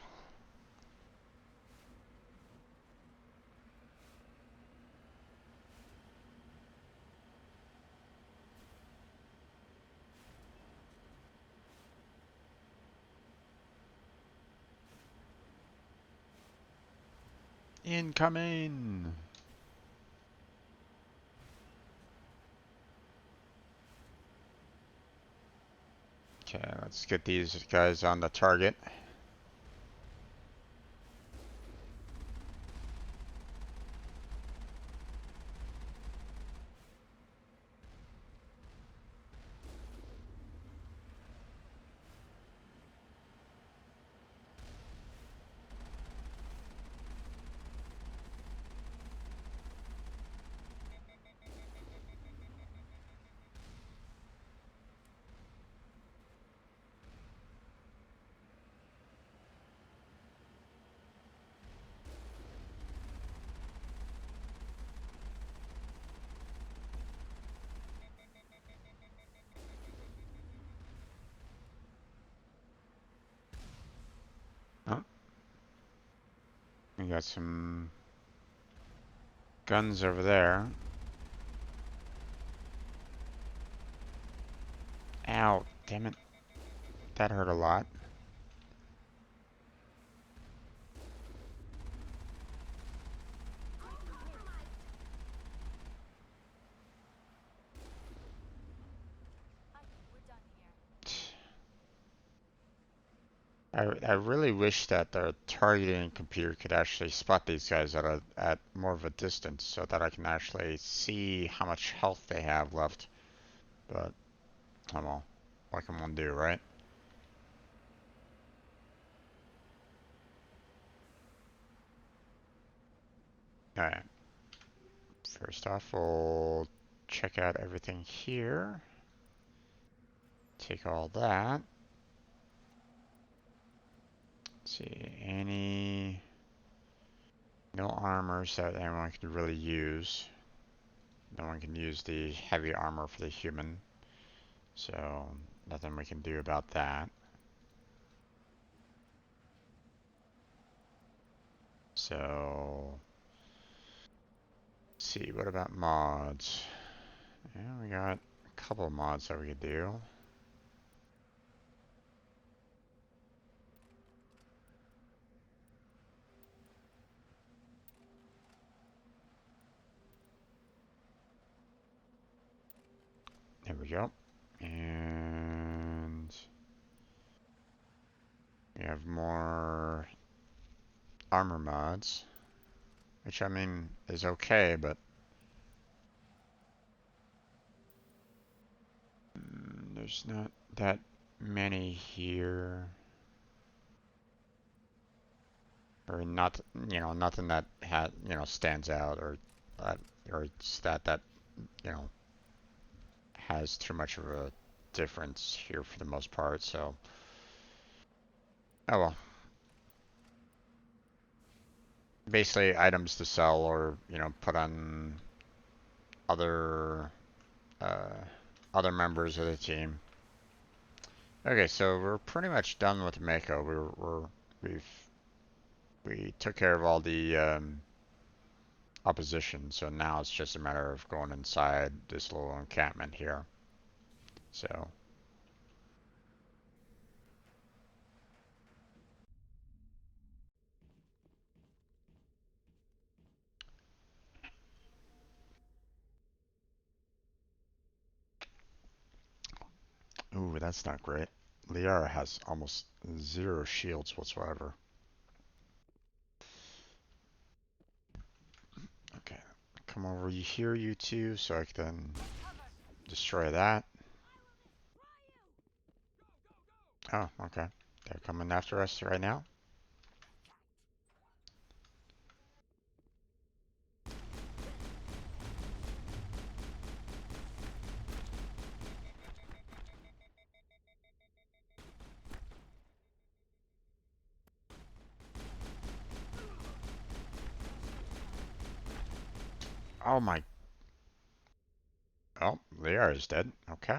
Incoming! Okay, let's get these guys on the target. Oh, we got some guns over there. Ow, damn it. That hurt a lot. I really wish that the targeting computer could actually spot these guys at more of a distance so that I can actually see how much health they have left. But, oh well, what can one do, right? Alright. First off, we'll check out everything here. Take all that. see, no armors that anyone could really use. No one can use the heavy armor for the human, so nothing we can do about that. So, let's see, what about mods? Yeah, we got a couple of mods that we could do. There we go. And we have more armor mods, which I mean is okay, but there's not that many here. Or not, nothing that stands out or stat that, you know, has too much of a difference here for the most part, so. Oh well. Basically items to sell or, put on other, uh, other members of the team. Okay, so we're pretty much done with Mako. We took care of all the, opposition, so now it's just a matter of going inside this little encampment here. So. Ooh, that's not great. Liara has almost zero shields whatsoever. Okay, come over here, you two, so I can destroy that. Oh, okay. They're coming after us right now. Oh my. Oh, Liara is dead. Okay.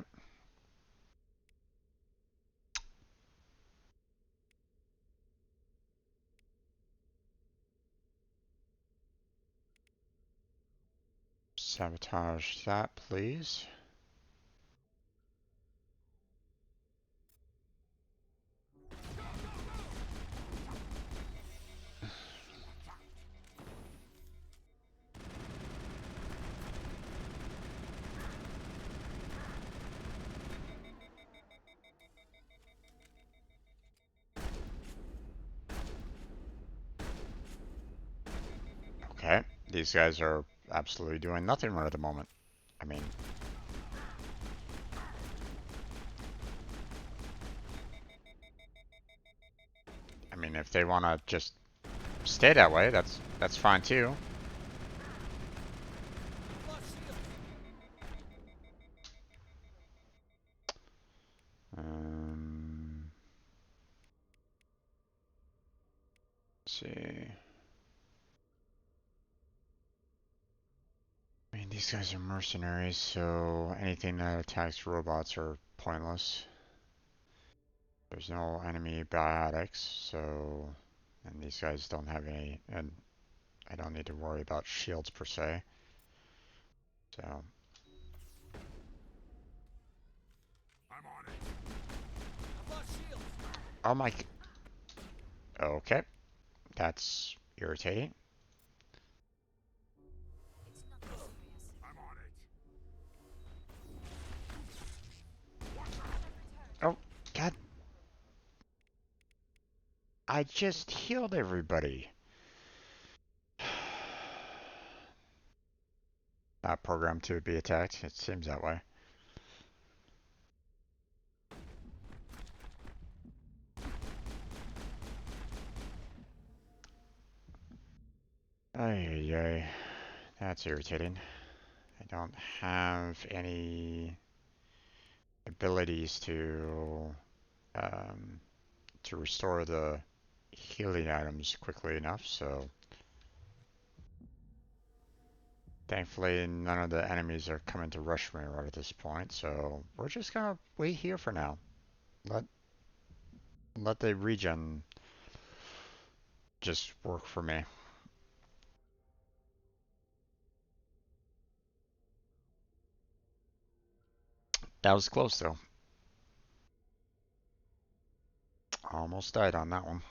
Sabotage that, please. Okay, these guys are absolutely doing nothing right at the moment. I mean, if they want to just stay that way, that's fine too. Let's see. I mean, these guys are mercenaries, so anything that attacks robots are pointless. There's no enemy biotics, so. And these guys don't have any. And I don't need to worry about shields per se. So. I'm on it. Oh my. Okay. That's irritating. I'm on it. Oh, God. I just healed everybody. Not programmed to be attacked. It seems that way. Ay, ay, that's irritating. I don't have any abilities to restore the healing items quickly enough, so thankfully none of the enemies are coming to rush me right at this point, so we're just gonna wait here for now. Let let the regen just work for me. That was close though. Almost died on that one.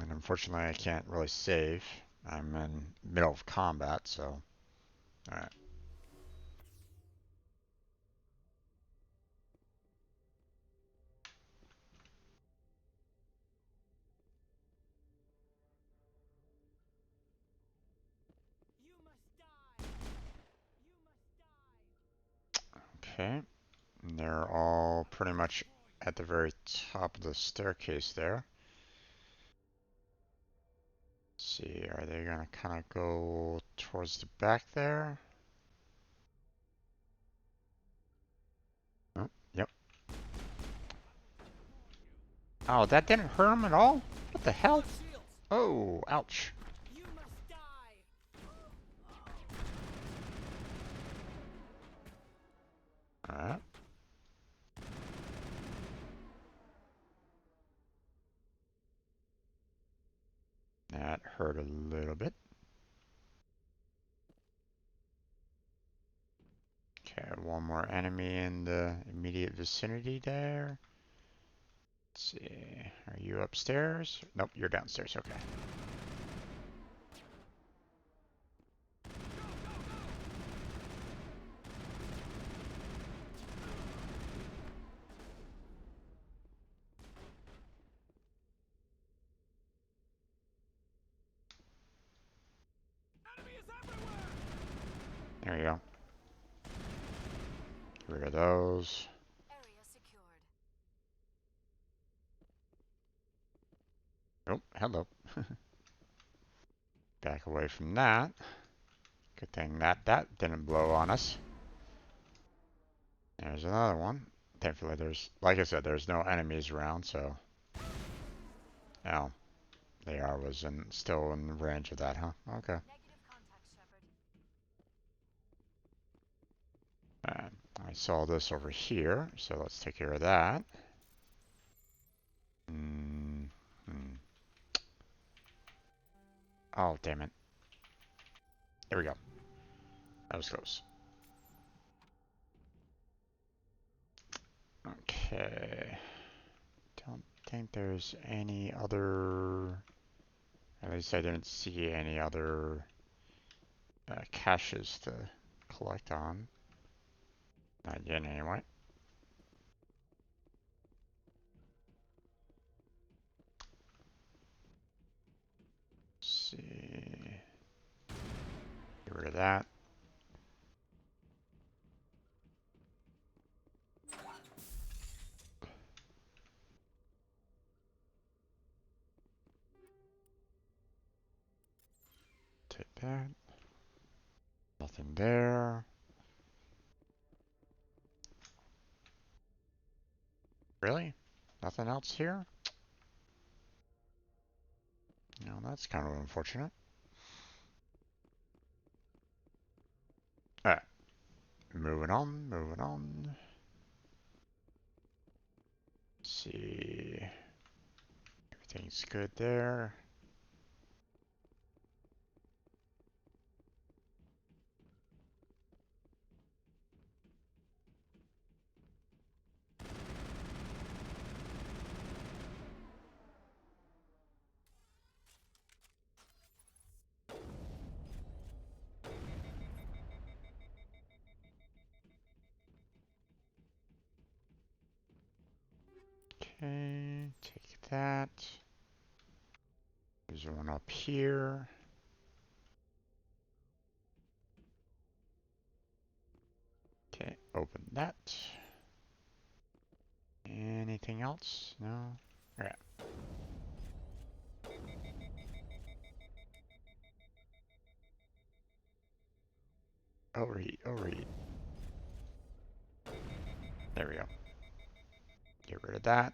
And unfortunately I can't really save. I'm in middle of combat, so alright. Okay. And they're all pretty much at the very top of the staircase there. Let's see, are they gonna kind of go towards the back there? Oh, yep. Oh, that didn't hurt him at all? What the hell? Oh, ouch. Alright. That hurt a little bit. Okay, one more enemy in the immediate vicinity there. Let's see, are you upstairs? Nope, you're downstairs, okay. There you go. Get rid of those. Oh, hello. Back away from that. Good thing that didn't blow on us. There's another one. Thankfully, there's, like I said, there's no enemies around, so. Oh, they was still in range of that, huh? Okay. I saw this over here, so let's take care of that. Mm -hmm. Oh, damn it. There we go. That was close. Okay. Don't think there's any other... At least I didn't see any other caches to collect on. Not yet, anyway. Let's see. Get rid of that. Take that. Nothing there. Really? Nothing else here? No, that's kind of unfortunate. Alright. Moving on, moving on. Let's see. Everything's good there. Okay, take that. There's one up here. Okay, open that. Anything else? No? Alright. Overheat, overheat. There we go. Get rid of that.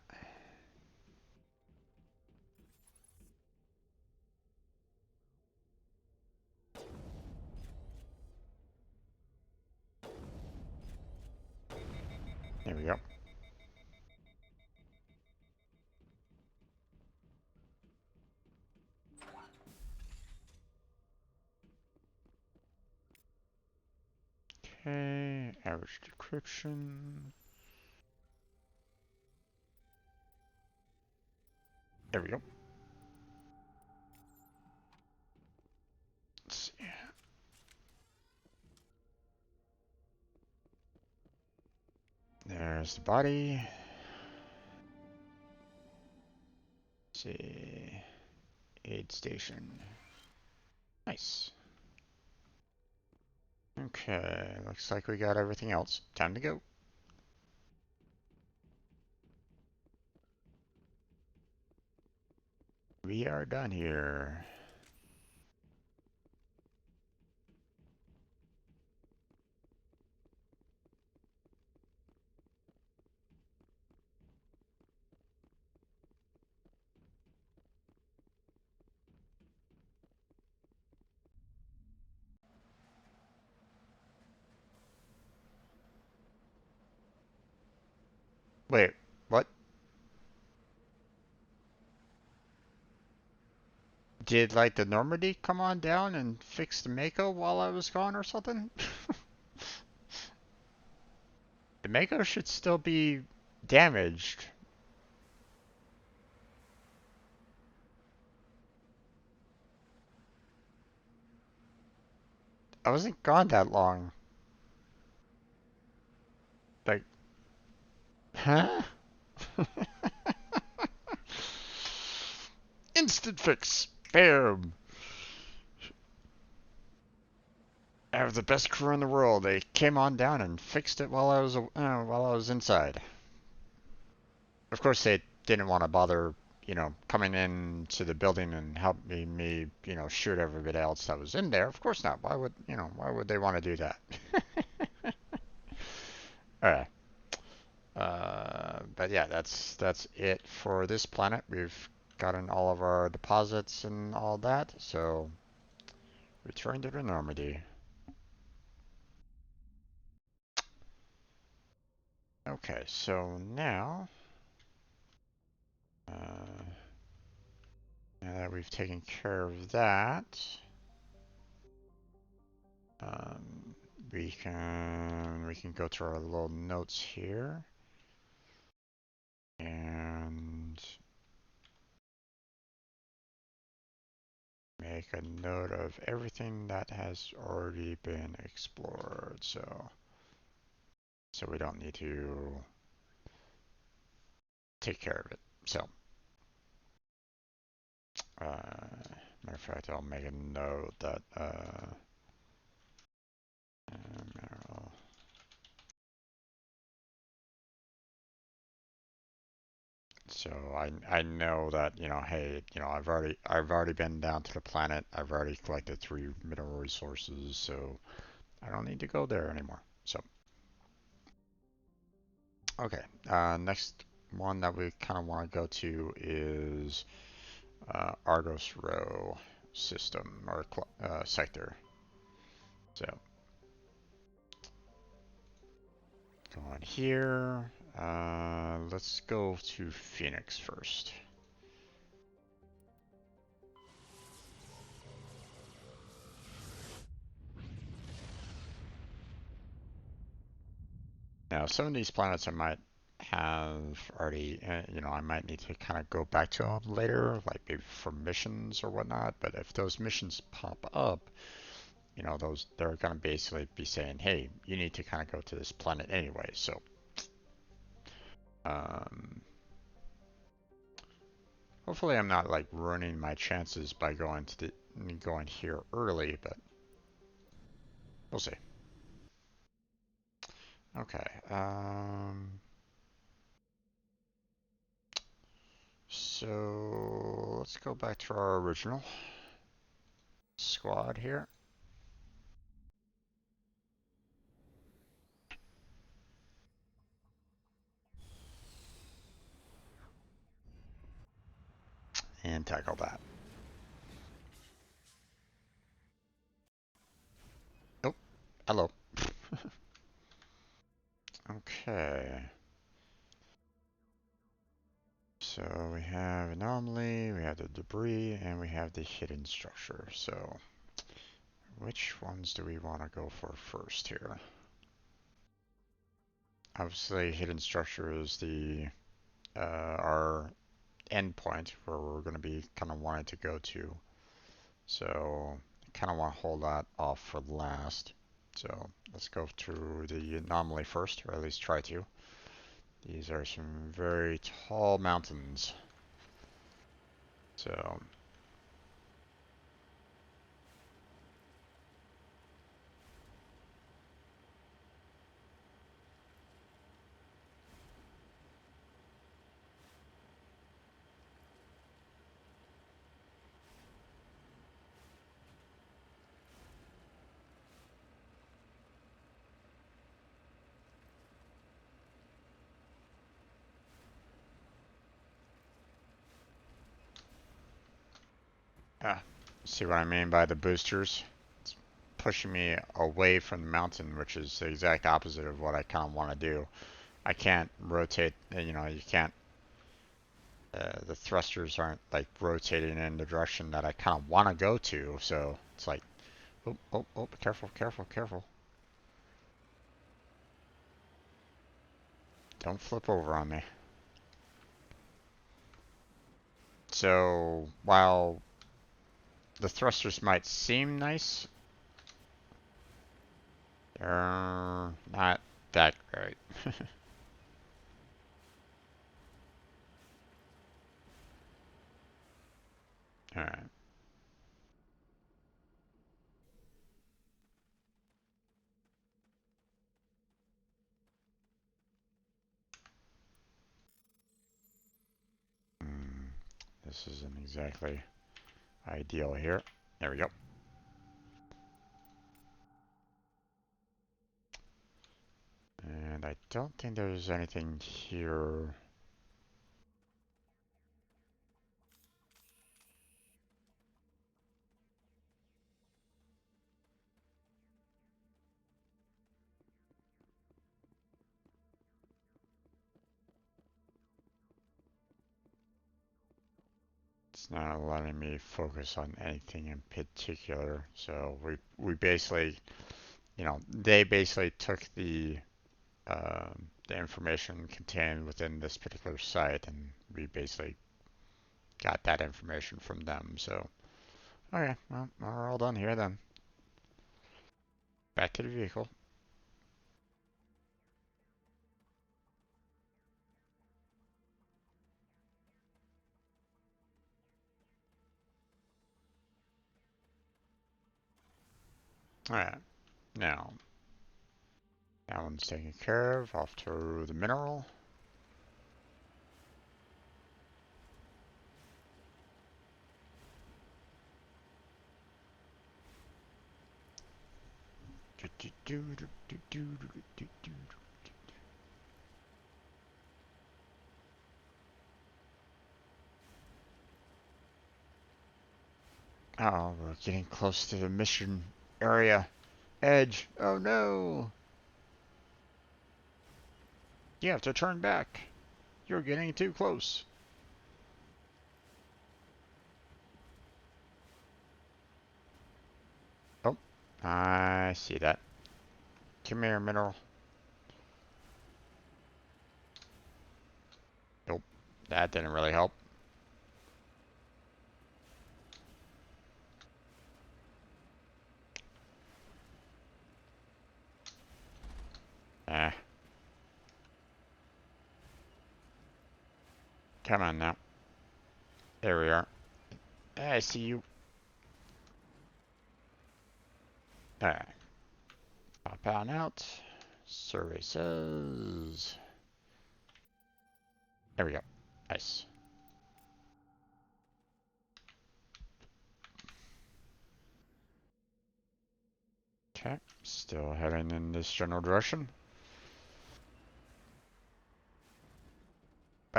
There we go. Okay, average decryption. There we go. Let's see. There's the body. Let's see. Aid station. Nice. Okay, looks like we got everything else. Time to go. We are done here. Wait, what? Did like the Normandy come on down and fix the Mako while I was gone or something? The Mako should still be damaged. I wasn't gone that long. Like, huh? Instant fix. Bam. I have the best crew in the world. They came on down and fixed it while I was inside. Of course, they didn't want to bother, coming into the building and helping me, shoot everybody else that was in there. Of course not. Why would they want to do that? All right. But yeah, that's it for this planet. We've gotten all of our deposits and all that. So return to the Normandy. Okay, so now, now that we've taken care of that, um, we can go to our little notes here and make a note of everything that has already been explored. So we don't need to take care of it. So, matter of fact, I'll make a note that mineral. So I know that, hey, I've already been down to the planet. I've already collected 3 mineral resources, so I don't need to go there anymore. So okay, next one that we kind of want to go to is Argos Row system or sector. So go on here. Let's go to Phoenix first. Now, some of these planets I might have already, I might need to kind of go back to them later, like maybe for missions or whatnot. But if those missions pop up, they're going to basically be saying, hey, you need to kind of go to this planet anyway. So, um, hopefully I'm not like ruining my chances by going here early, but we'll see. Okay. So let's go back to our original squad here. and tackle that. Oh, hello. Okay. So we have anomaly, we have the debris, and we have the hidden structure. So which ones do we want to go for first here? Obviously, hidden structure is the our endpoint where we're going to be kind of wanting to go to. So I kind of want to hold that off for last. So let's go through the anomaly first, or at least try to. These are some very tall mountains. So see what I mean by the boosters? It's pushing me away from the mountain, which is the exact opposite of what I kind of want to do. I can't rotate, you know, you can't, the thrusters aren't like rotating in the direction that I kind of want to go to, so it's like, oh, oh, oh, careful, careful, careful. Don't flip over on me. So, while the thrusters might seem nice, they're not that great. Alright. This isn't exactly ideal here. There we go. And I don't think there's anything here. It's not letting me focus on anything in particular. So we basically, you know, they basically took the information contained within this particular site, and we basically got that information from them. So, okay, well, we're all done here then. Back to the vehicle. Alright, now, that one's taken care of. Off to the mineral. Oh, we're getting close to the mission area edge. Oh no! You have to turn back. You're getting too close. Oh, I see that. Come here, mineral. Nope, that didn't really help. Ah, come on now. There we are. I see you. Alright. Pop on out. Survey says. There we go. Nice. Okay, still heading in this general direction.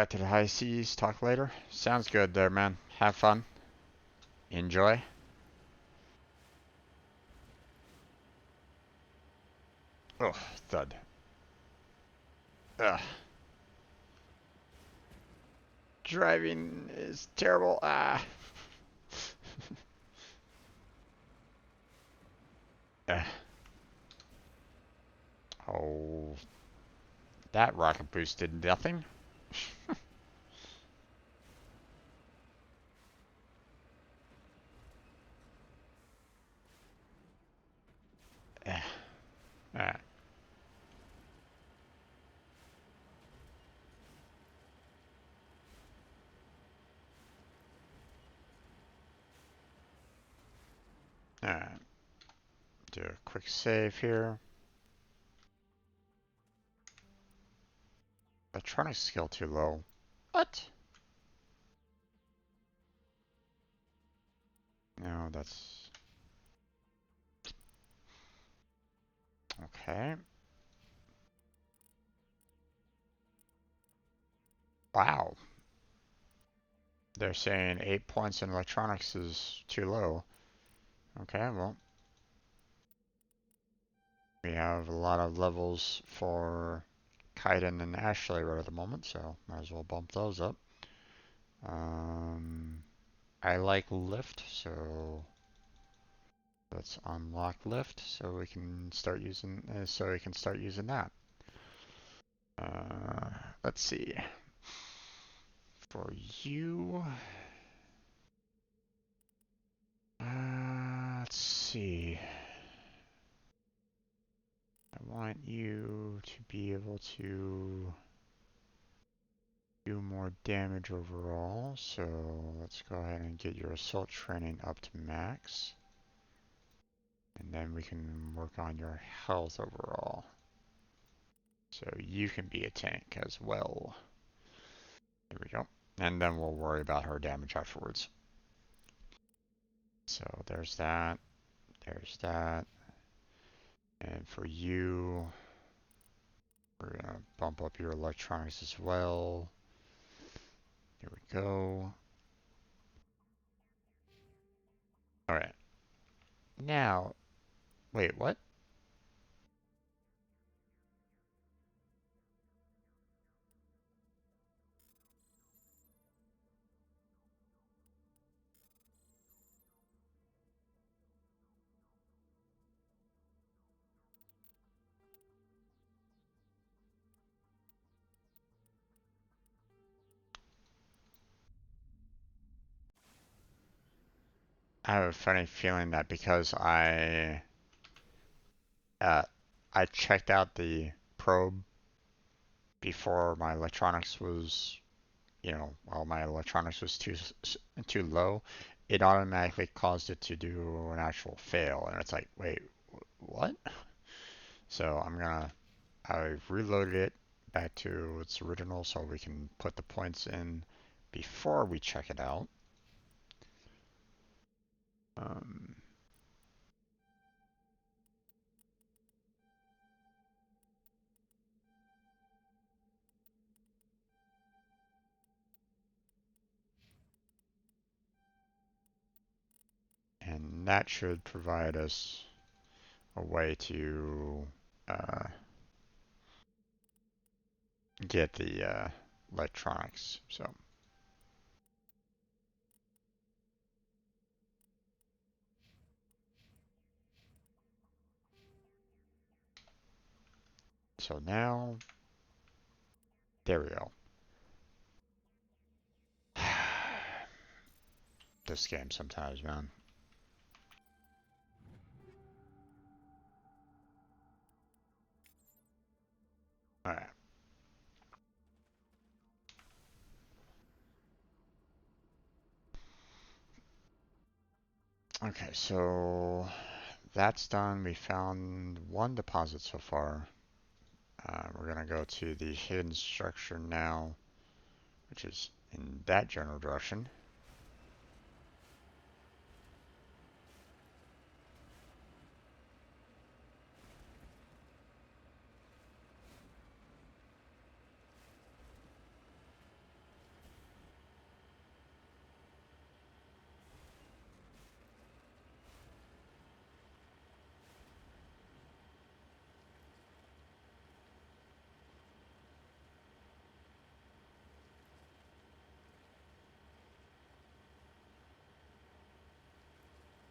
back to the high seas. Talk later. Sounds good there, man. Have fun. Enjoy. Oh, thud. Ugh. Driving is terrible. Ah. Oh, that rocket boost did nothing. Alright. Alright. Do a quick save here. Electronic skill too low. What? No, that's... Okay. Wow. They're saying 8 points in electronics is too low. Okay, well. We have a lot of levels for Kaiden and Ashley right at the moment, so might as well bump those up. I like lift, so let's unlock lift so we can start using that. Let's see. For you, let's see. I want you to be able to do more damage overall, so let's go ahead and get your assault training up to max. And then we can work on your health overall. So you can be a tank as well. There we go. And then we'll worry about her damage afterwards. So there's that. There's that. And for you, we're going to bump up your electronics as well. Here we go. Alright. Now, wait, what? I have a funny feeling that because uh, I checked out the probe before my electronics was, while my electronics was too low, it automatically caused it to do an actual fail, and it's like, wait, what? So I reloaded it back to its original so we can put the points in before we check it out. Um, and that should provide us a way to get the electronics. So now, there we go. This game sometimes, man. Alright. Okay, so that's done. We found one deposit so far. We're gonna go to the hidden structure now, which is in that general direction.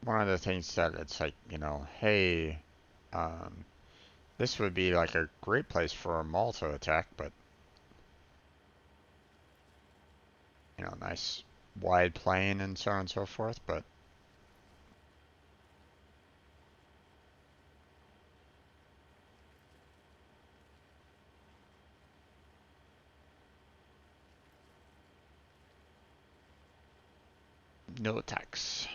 one of the things that it's like, you know, hey, um, this would be like a great place for a mall to attack, but you know, nice wide plain and so on and so forth, but no attacks.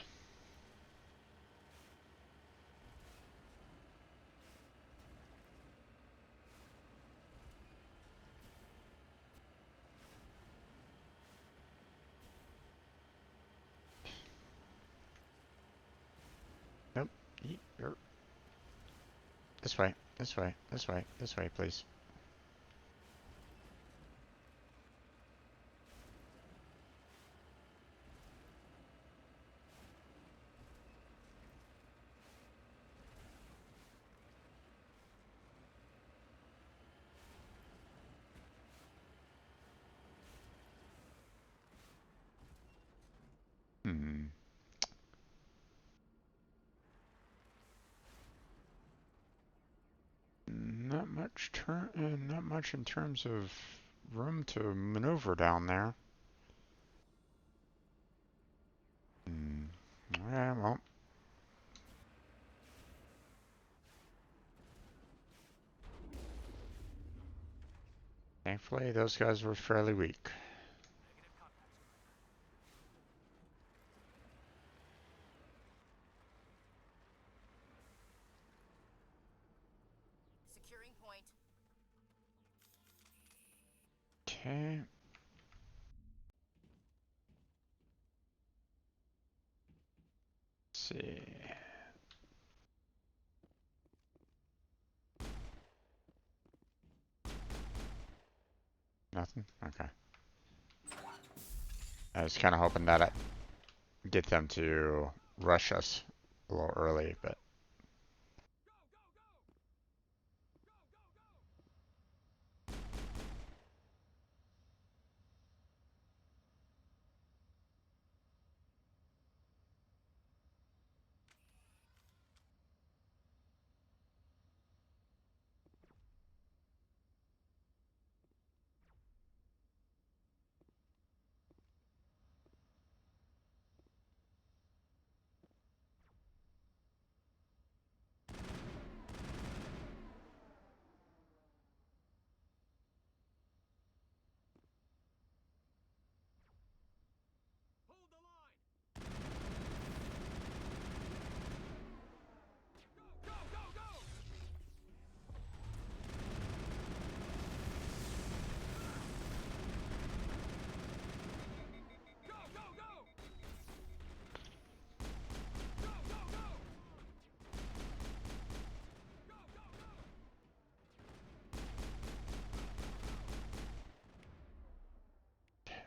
Nope. This way, this way, this way, this way, please. Hmm. Not much in terms of room to maneuver down there. Hmm. Yeah, well. Thankfully, those guys were fairly weak. Securing point. Okay. Let's see. Nothing? Okay. I was kind of hoping that I'd get them to rush us a little early, but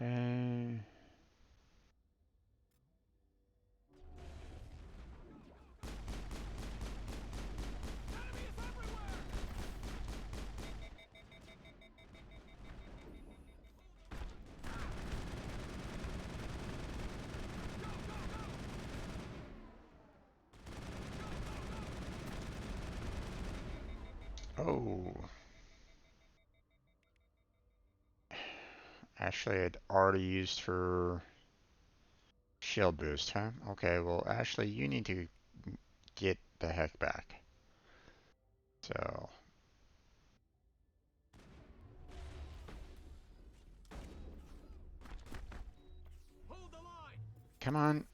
okay. Oh. Ashley had already used her shield boost, huh? Okay, well, Ashley, you need to get the heck back. So, come on.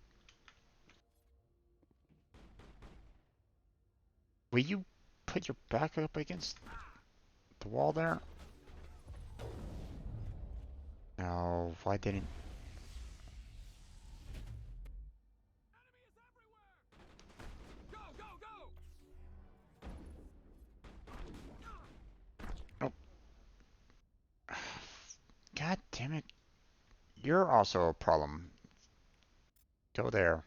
Will you put your back up against the wall there? No, why didn't... Oh. God damn it. You're also a problem. Go there.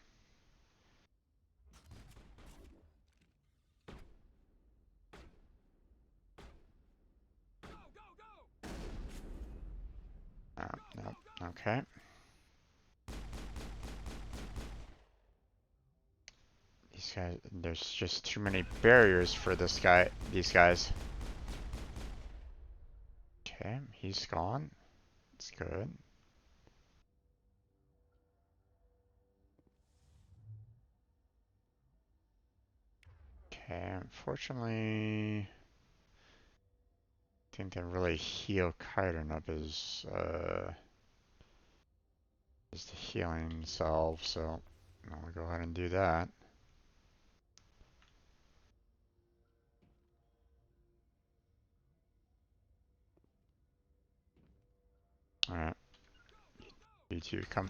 No. Okay. These guys, there's just too many barriers for this guy, these guys. Okay, he's gone. It's good. Okay, unfortunately, I think that really heal Kaiden up is the healing salve, so I'll go ahead and do that. Alright, you two come.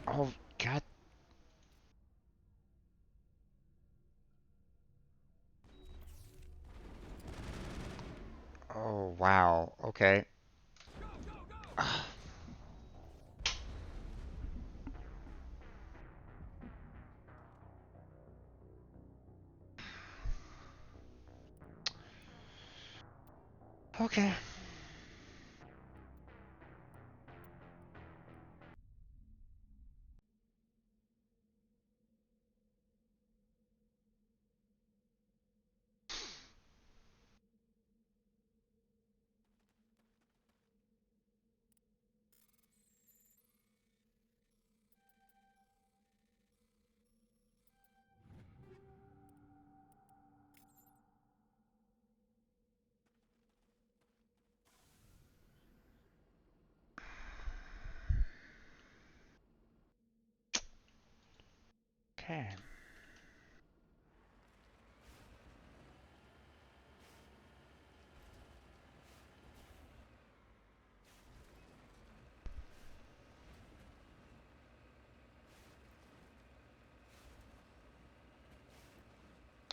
Oh, God. Oh, wow. Okay. Okay. Okay.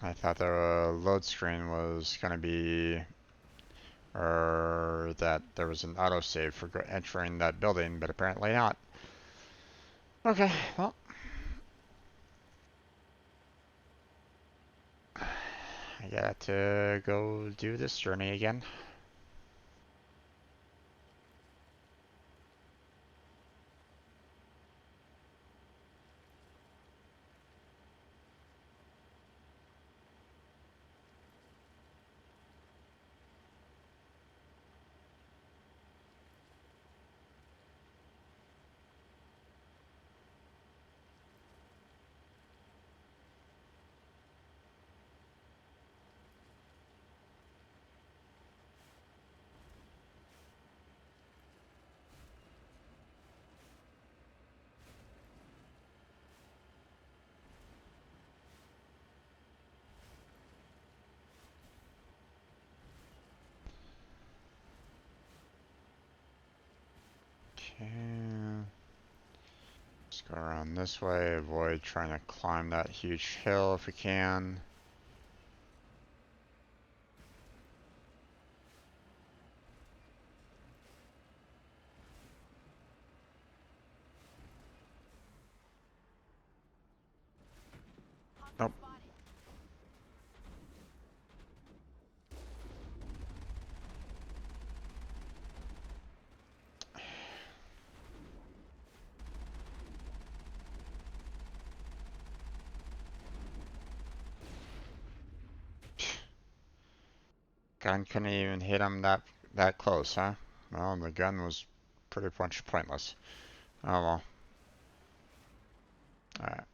I thought the load screen was gonna be, or that there was an autosave for entering that building, but apparently not. Okay, well. I got to go do this journey again. Okay. Let's go around this way, avoid trying to climb that huge hill if we can. Nope. Gun couldn't even hit him that close, huh? Well, the gun was pretty much pointless. Oh well. Alright.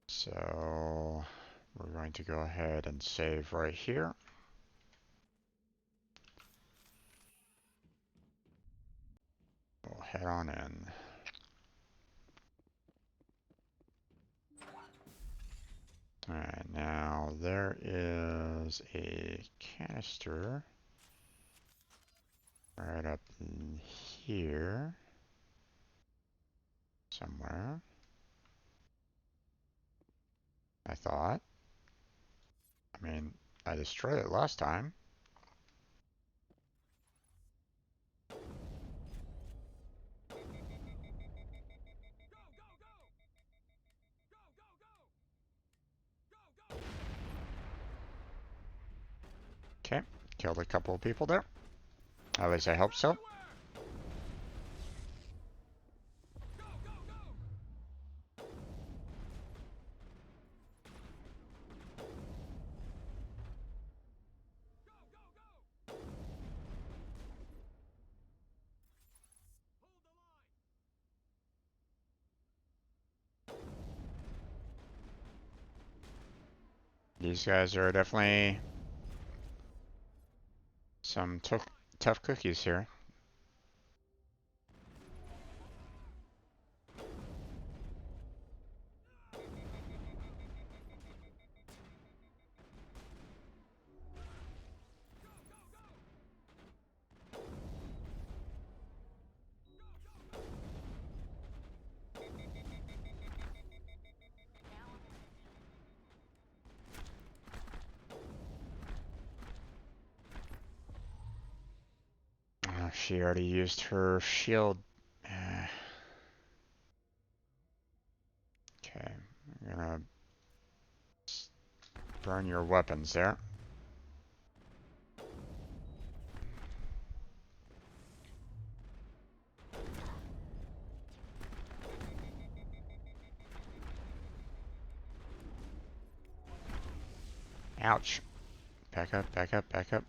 So we're going to go ahead and save right here. We'll head on in. Alright, now there is a canister right up in here somewhere, I thought. I mean, I destroyed it last time. Okay, killed a couple of people there. At least I hope so. These guys are definitely some tough cookies here. She already used her shield. Okay, I'm gonna burn your weapons there. Ouch. Back up, back up, back up.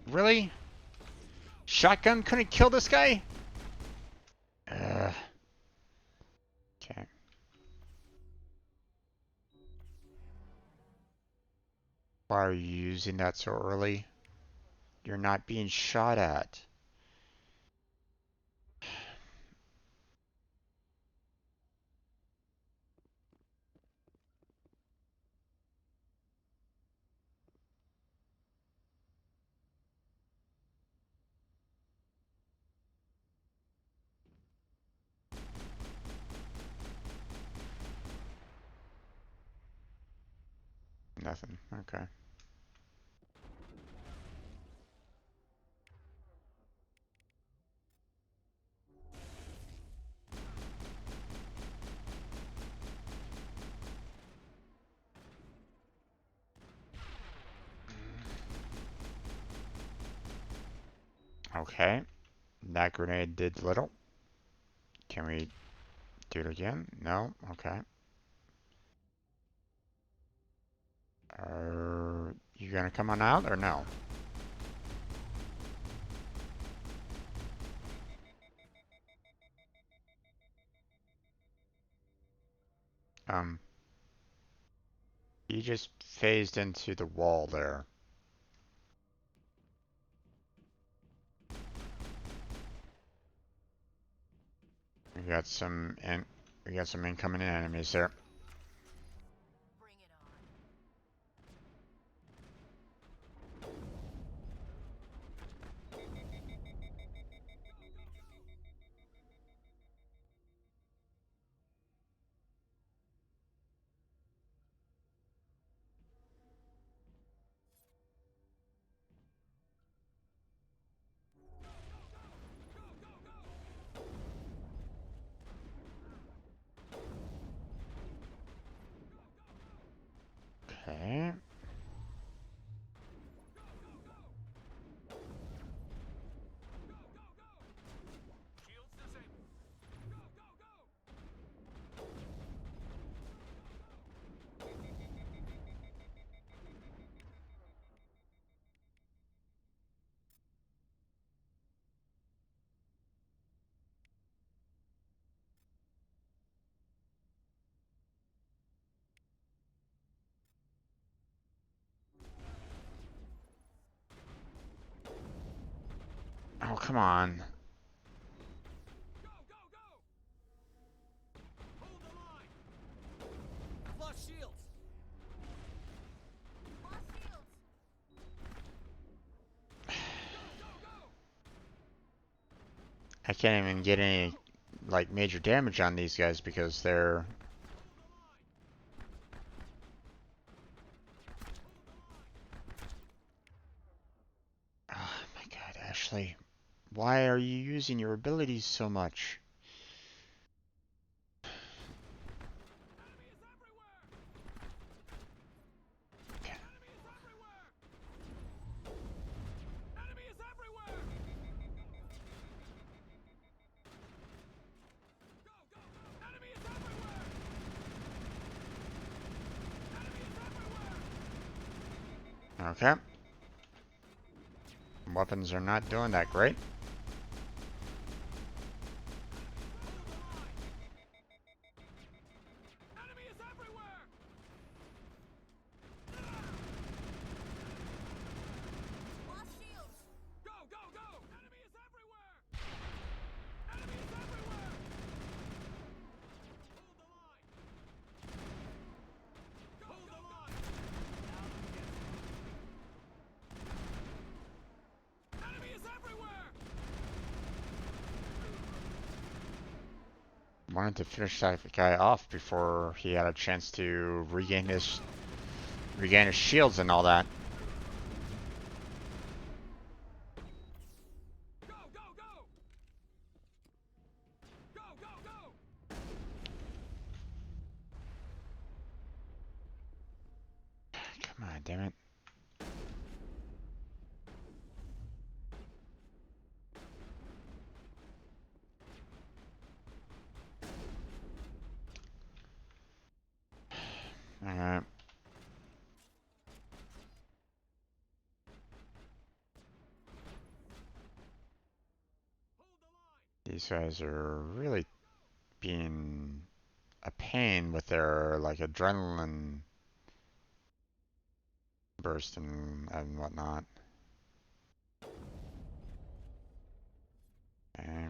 Really? Shotgun couldn't kill this guy? Okay. Why are you using that so early? You're not being shot at. Nothing. Okay. Okay. That grenade did little. Can we do it again? No? Okay. Are you gonna come on out or no? You just phased into the wall there. We got some incoming enemies there. Okay. Oh, come on. Lost shields! I can't even get any like major damage on these guys because they're. Oh my God, Ashley, why are you using your abilities so much? Okay. Okay. Weapons are not doing that great. Wanted to finish that guy off before he had a chance to regain his shields and all that. Come on, damn it. Alright. These guys are really being a pain with their like adrenaline burst and whatnot. Okay.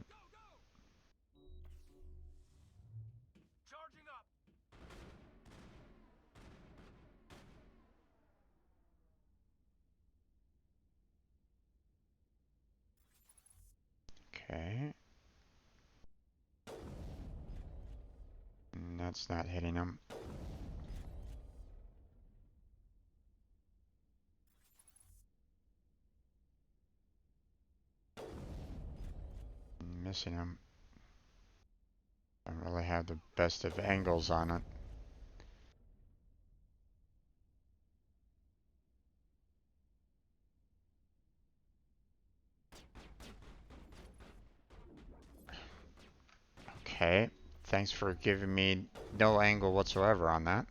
Okay. And that's not hitting him. Missing him. Don't really have the best of angles on it. Okay. Thanks for giving me no angle whatsoever on that.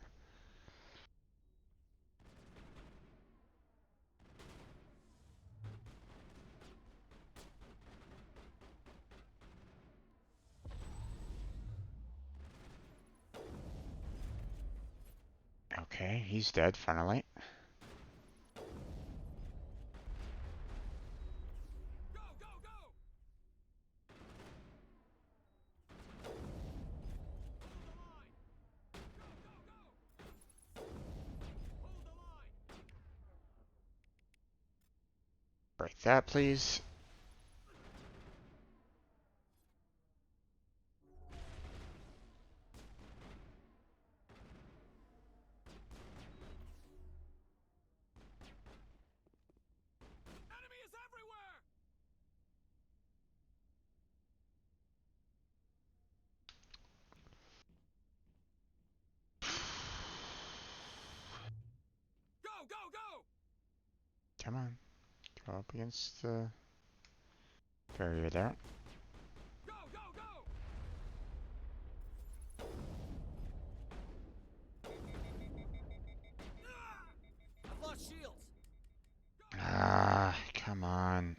Okay, he's dead finally. Break that, please. Come on. Go up against the barrier there. I've lost shields. Ah, come on.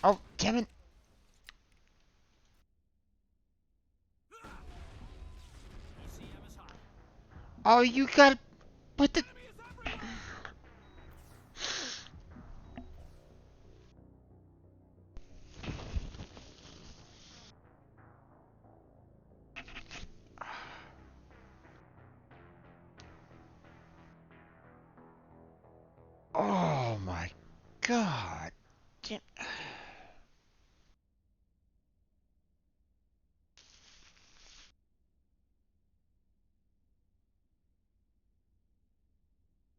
Oh, damn it. Oh, you got. What the. Oh my God. Damn.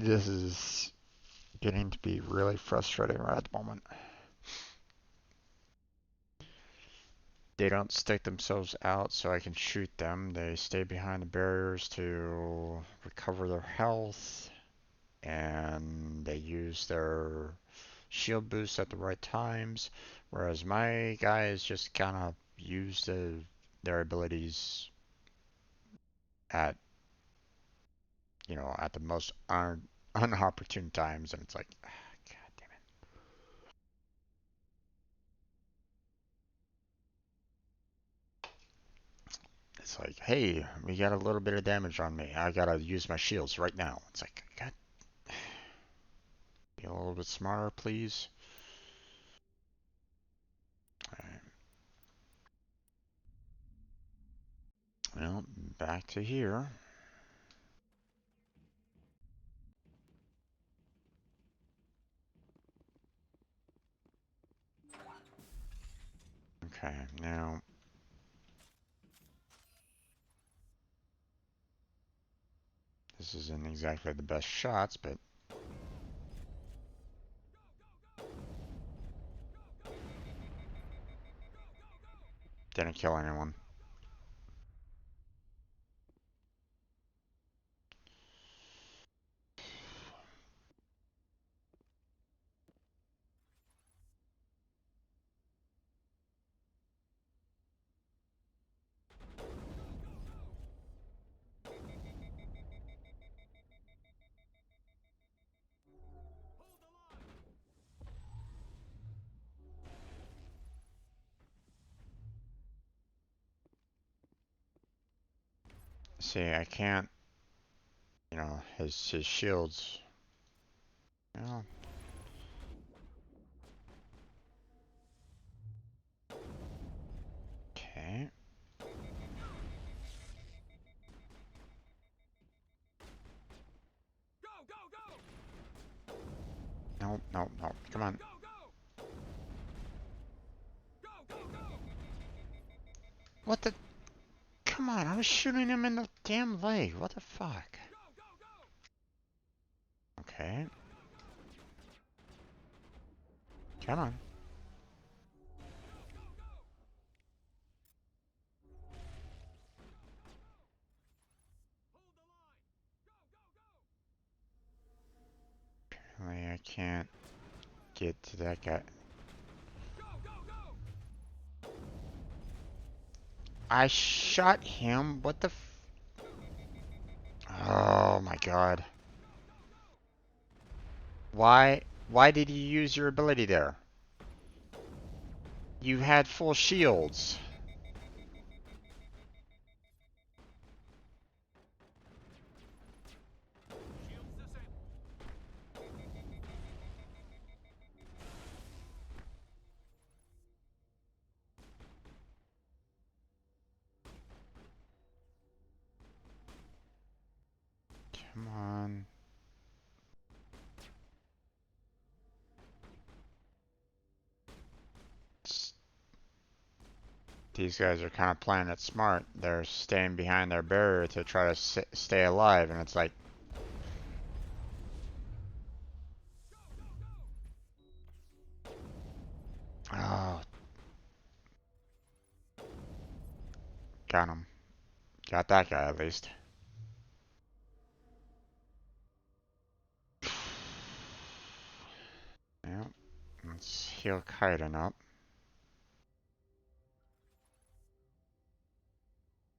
This is getting to be really frustrating right at the moment. They don't stick themselves out so I can shoot them. They stay behind the barriers to recover their health, and they use their shield boost at the right times, whereas my guys just kind of use their abilities at, you know, at the most unopportune times, and it's like, God damn it. It's like, hey, we got a little bit of damage on me. I gotta use my shields right now. It's like, God, be a little bit smarter, please. Alright. Well, back to here. Okay, now this isn't exactly the best shots, but didn't kill anyone. See, I can't, you know, his shields. Well, okay. Nope, nope, nope. Come on. What the? Come on, I was shooting him in the damn leg. What the fuck? Okay. Come on. Apparently I can't get to that guy. I shot him. What the f... Oh my god. Why did you use your ability there? You had full shields. Come on. These guys are kind of playing it smart. They're staying behind their barrier to try to stay alive, and it's like... Oh, got him. Got that guy at least. Yeah, let's heal Kaiden up.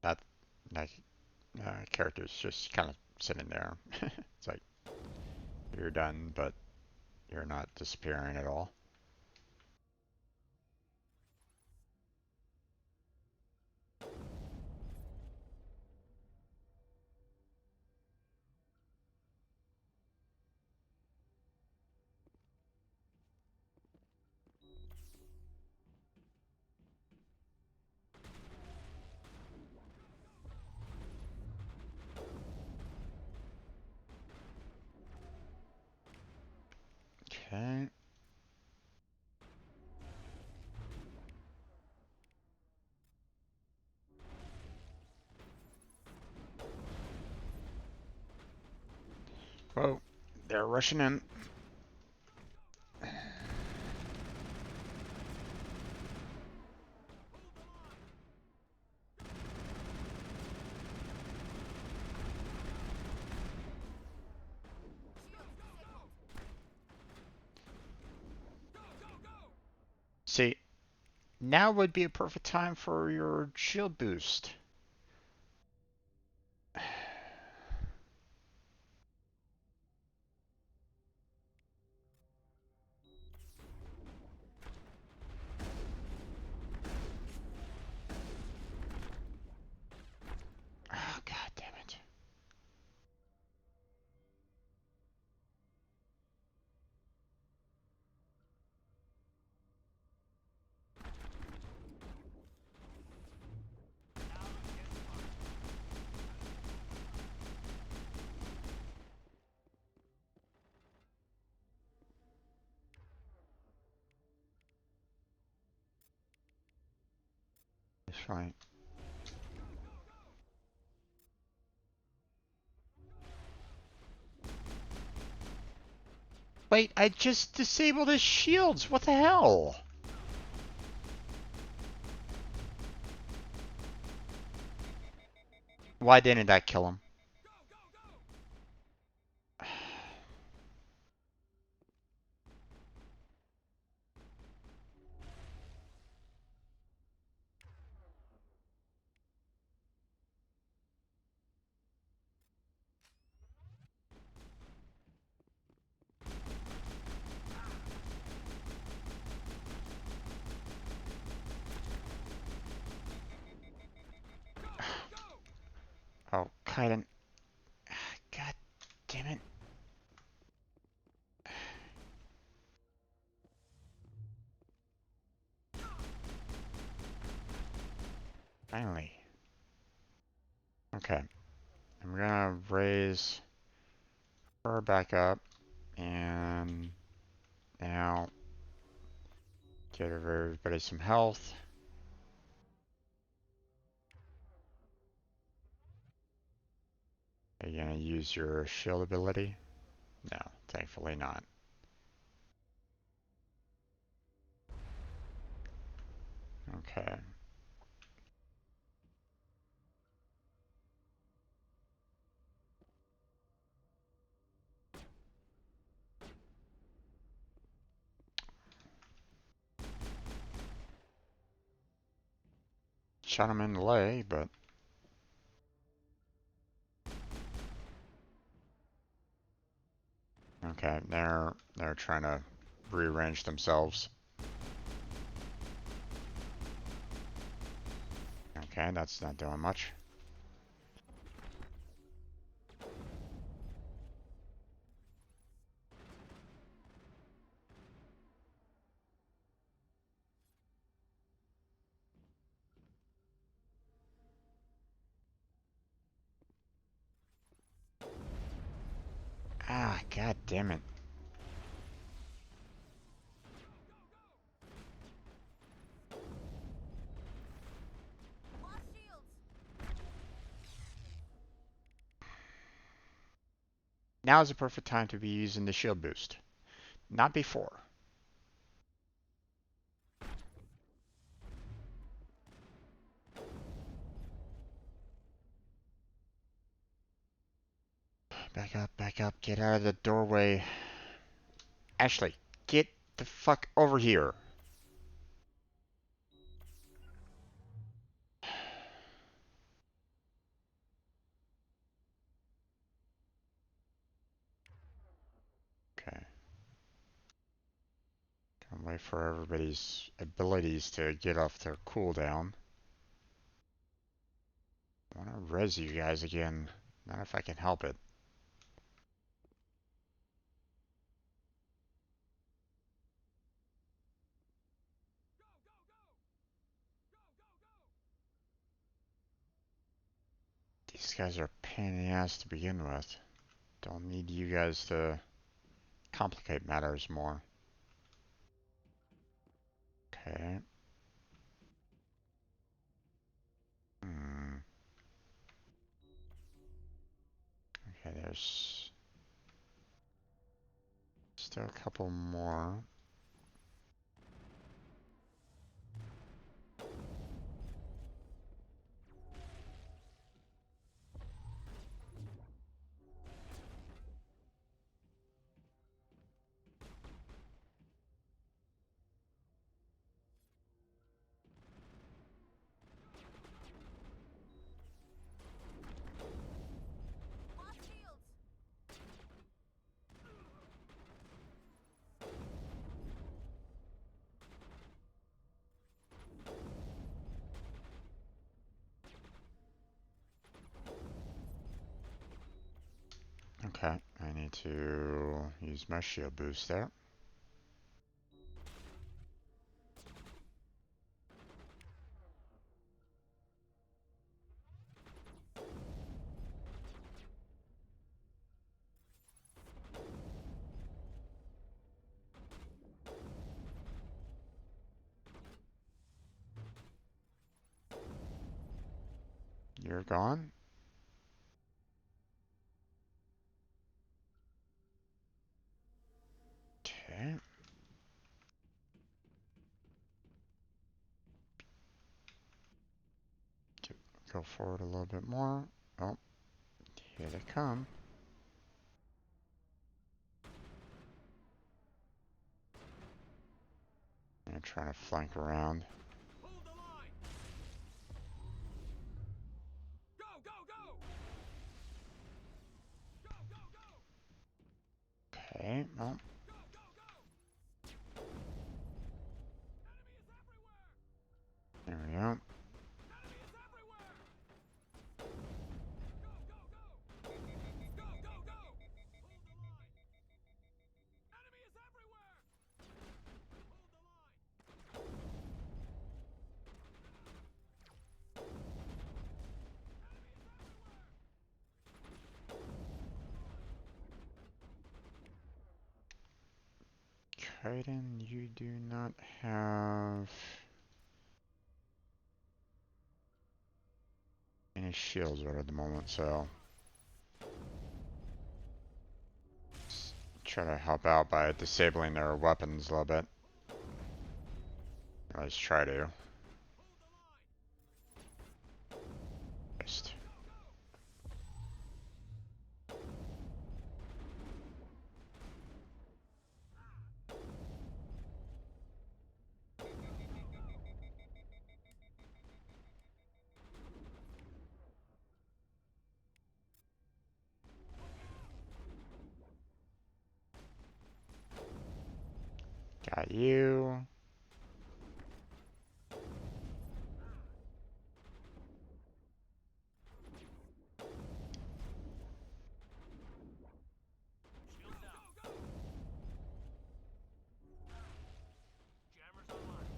That that character's just kind of sitting there. It's like, you're done, but you're not disappearing at all. Okay. They're rushing in. See, now would be a perfect time for your shield boost. Oh, God damn it. It's fine. Wait, I just disabled his shields. What the hell? Why didn't that kill him? Oh, Kaiden. God damn it. Finally. Okay. I'm gonna raise her back up and now give everybody some health. Are you gonna use your shield ability? No, thankfully not. Okay. Shot him in the leg, but okay, they're trying to rearrange themselves. Okay, that's not doing much. Ah, god damn it. Now is the perfect time to be using the shield boost. Not before. Back up, get out of the doorway. Ashley, get the fuck over here. Okay. Gonna wait for everybody's abilities to get off their cooldown. I wanna res you guys again. Not if I can help it. These guys are a pain in the ass to begin with. Don't need you guys to complicate matters more. Okay. Hmm. Okay, there's Still a couple more. Okay, I need to use my shield boost there. You're gone. Okay. Go forward a little bit more. Oh, here they come. I'm trying to flank around. Hold the line! Go, go, go! Go, go, go! Okay, well, Go, go, go! Enemy is everywhere! there we go. Enemy is everywhere! Go, go, go! Go, go, go! Hold the line! Enemy is everywhere! Hold the line! Kaiden, you do not have any shields right at the moment, so try to help out by disabling their weapons a little bit. At least try to. Just. Got you. Shields down. Jammers online.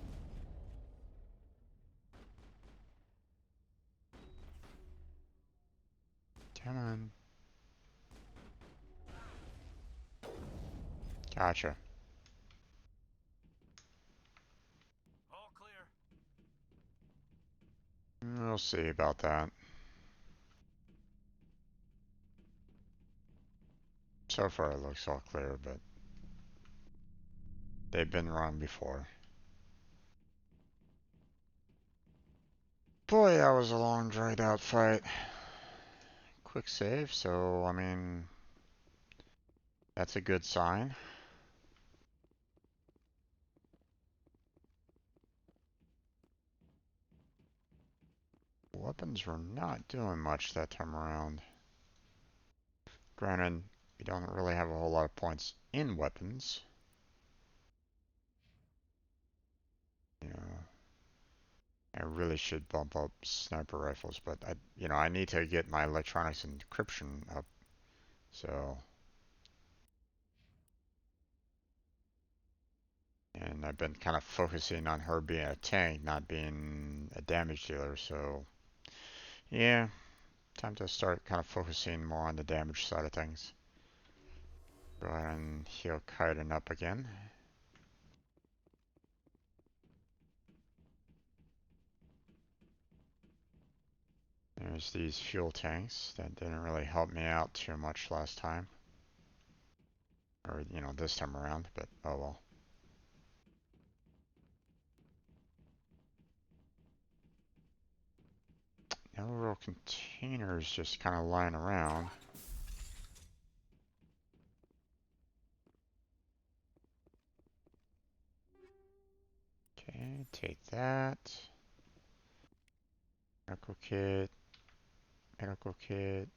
Come on. Gotcha. All clear. We'll see about that. So far it looks all clear, but they've been wrong before. Boy, that was a long, dragged out fight. Quick save, so I mean, that's a good sign. Weapons were not doing much that time around. Granted, we don't really have a whole lot of points in weapons. You know, I really should bump up sniper rifles, but I need to get my electronics encryption up. So, and I've been kind of focusing on her being a tank, not being a damage dealer. So, yeah, time to start kind of focusing more on the damage side of things. Go ahead and heal Kaiden up again. There's these fuel tanks that didn't really help me out too much last time. Or, you know, this time around, but oh well. No real containers just kind of lying around. Okay, take that. Medical kit. Medical kit.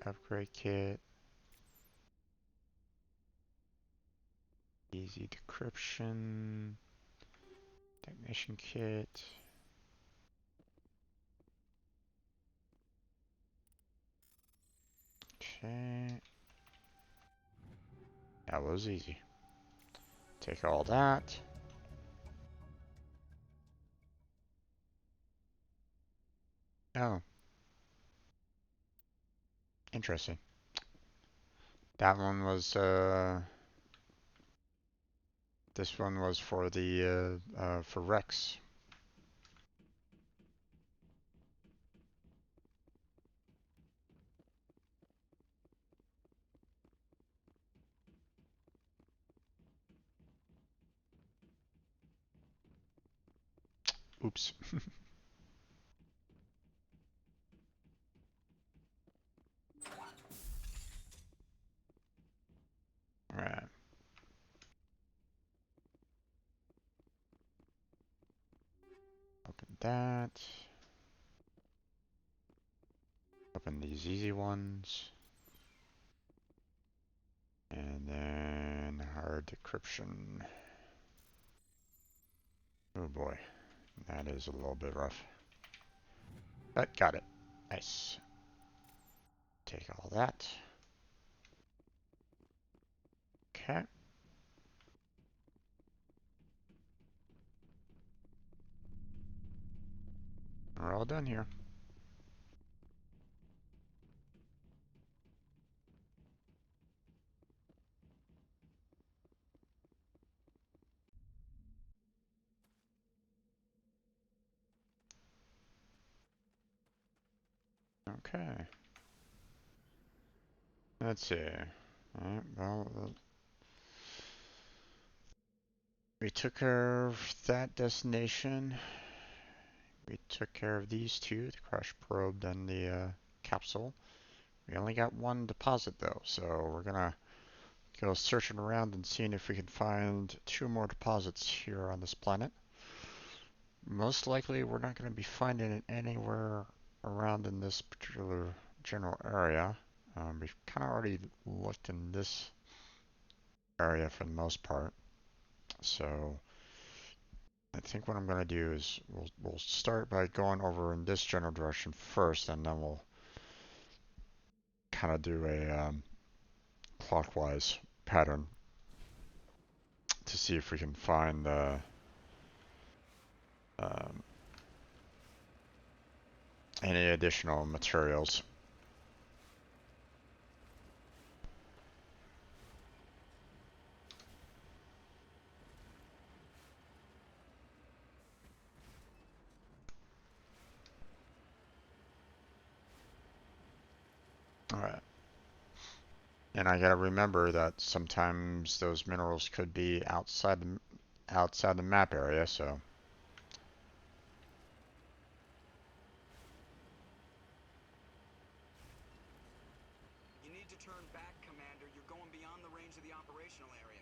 Upgrade kit. Easy decryption. Technician kit. Okay. That was easy. Take all that. Oh, interesting. That one was, this one was for the, for Rex. Oops. Alright. Open that. Open these easy ones. And then hard decryption. Oh boy. That is a little bit rough. But got it. Nice. Take all that. Okay. We're all done here. Okay. Let's see. Alright, well, we took care of that destination. We took care of these two, the crash probe and the capsule. We only got one deposit though, so we're gonna go searching around and seeing if we can find two more deposits here on this planet. Most likely we're not going to be finding it anywhere around in this particular general area. We've kind of already looked in this area for the most part. So I think what I'm going to do is we'll start by going over in this general direction first, and then we'll kind of do a clockwise pattern to see if we can find um, any additional materials. Alright. And I gotta remember that sometimes those minerals could be outside the map area, so You need to turn back, Commander. You're going beyond the range of the operational area.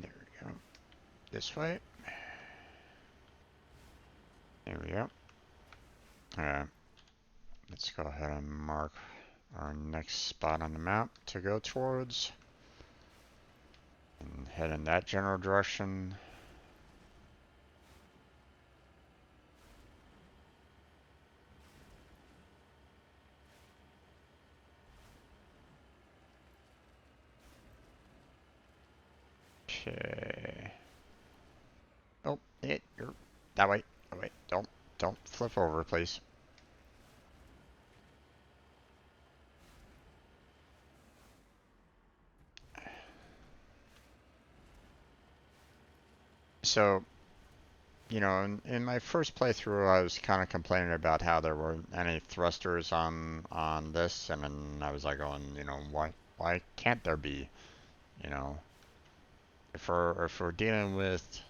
there we go. This way. There we go. Alright. Let's go ahead and mark our next spot on the map to go towards. And head in that general direction. Okay. Oh, you're that way. Oh wait, don't flip over, please. So, you know, in my first playthrough, I was kind of complaining about how there weren't any thrusters on this, and then I was like going, you know, why can't there be? You know, if we're dealing with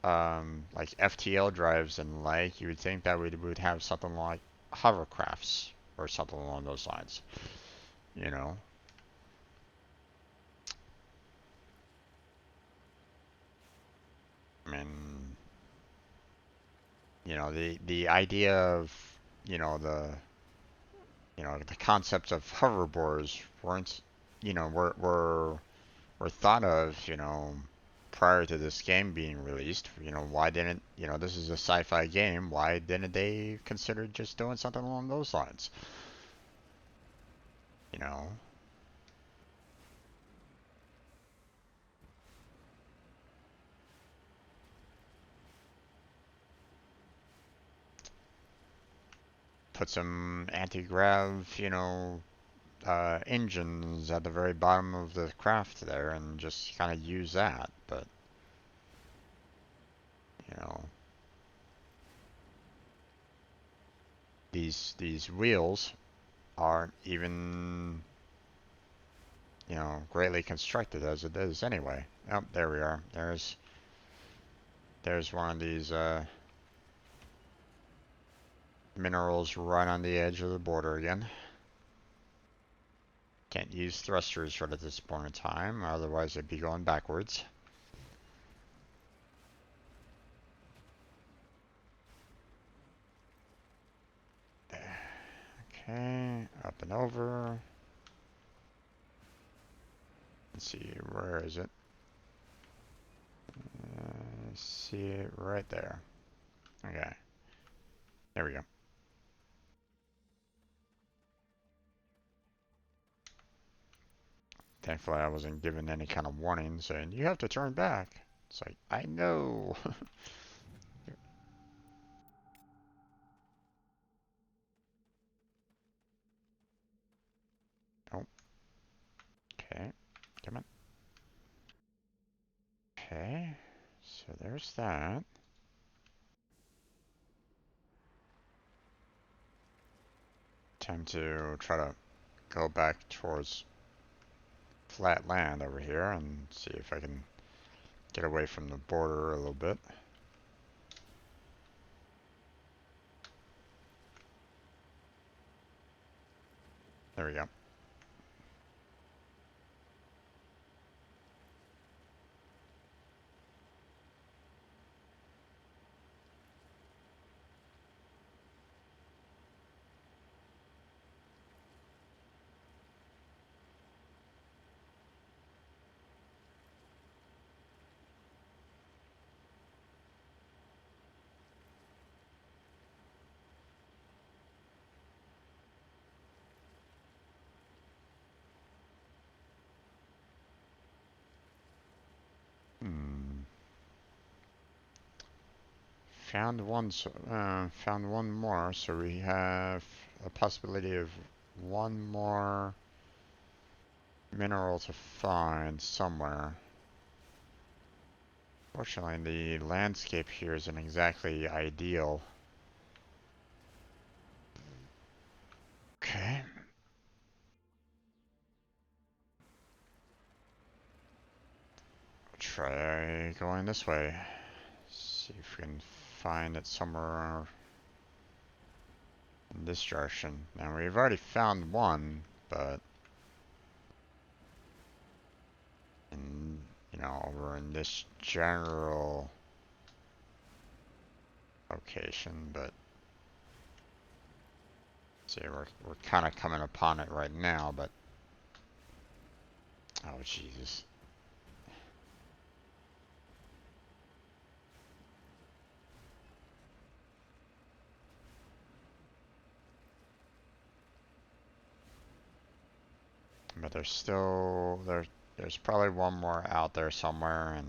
like FTL drives and like, you would think that we would have something like hovercrafts or something along those lines. You know, I mean, you know, the idea of, you know, the concepts of hoverboards weren't, you know, were thought of, you know, prior to this game being released. You know, why didn't, you know, this is a sci-fi game, why didn't they consider just doing something along those lines? You know, put some anti-grav, you know, engines at the very bottom of the craft there and just kind of use that. But, you know, these wheels aren't even, you know, greatly constructed as it is anyway. Oh, there we are. There's one of these minerals right on the edge of the border again. Can't use thrusters right at this point in time, otherwise I'd be going backwards. Okay, up and over. Let's see, where is it? See it right there. Okay, there we go. Thankfully I wasn't given any kind of warning saying, you have to turn back. It's like, I know. Oh, okay, come on. Okay, so there's that. Time to try to go back towards flat land over here and see if I can get away from the border a little bit. There we go. Hmm. Found one more, so we have a possibility of one more mineral to find somewhere. Fortunately, the landscape here isn't exactly ideal. Okay. Try going this way. See if we can find it somewhere in this direction. Now we've already found one, but in, you know, over in this general location, but see, we're kind of coming upon it right now, but oh Jesus. But there's probably one more out there somewhere, and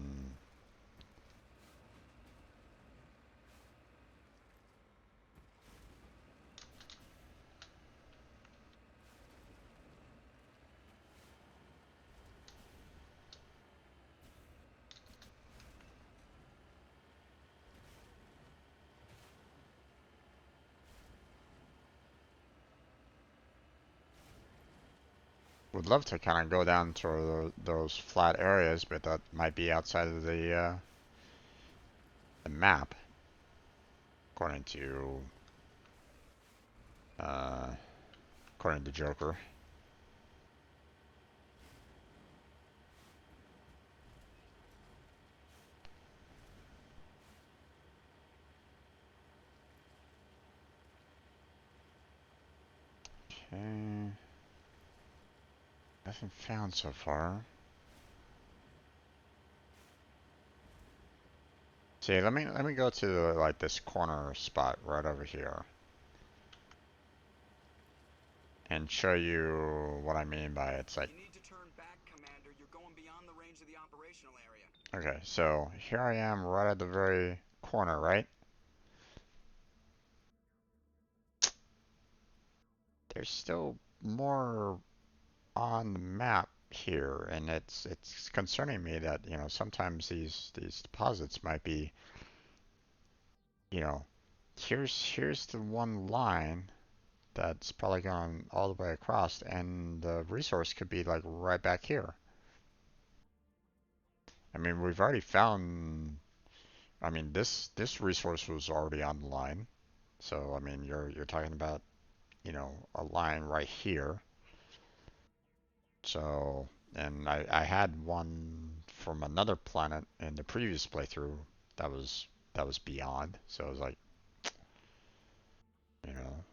would love to kind of go down to those flat areas, but that might be outside of the map, according to uh, according to Joker. Okay. Nothing found so far. See, let me go to like this corner spot right over here and show you what I mean by it's like. You need to turn back, Commander. You're going beyond the range of the operational area. Okay, so here I am right at the very corner, right? There's still more on the map here, and it's concerning me that, you know, sometimes these deposits might be, you know, here's the one line that's probably going all the way across, and the resource could be like right back here. I mean, we've already found. I mean, this resource was already on the line, so I mean, you're talking about, you know, a line right here. So, and I had one from another planet in the previous playthrough that was beyond. So it was like, you know,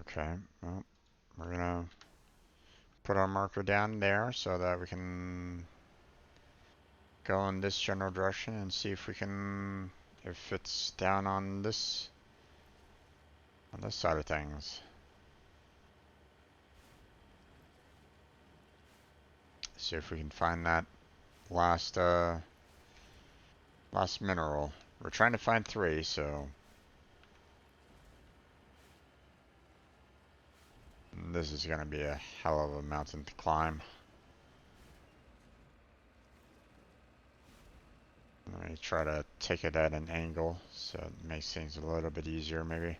okay, well, we're gonna put our marker down there so that we can go in this general direction and see if we can, if it's down on this side of things. See if we can find that last last mineral. We're trying to find 3, so this is gonna be a hell of a mountain to climb. Let me try to take it at an angle so it makes things a little bit easier maybe.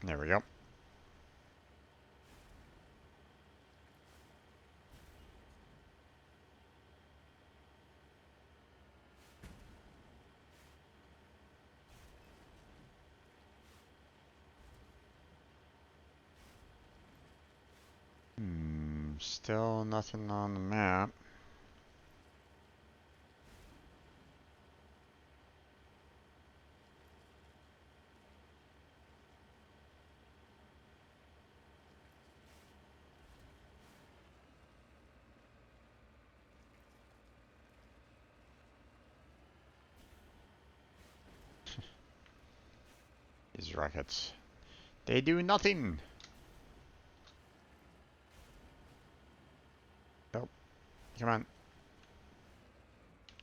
There we go. Still nothing on the map. These rockets, they do nothing. Nope. Come on.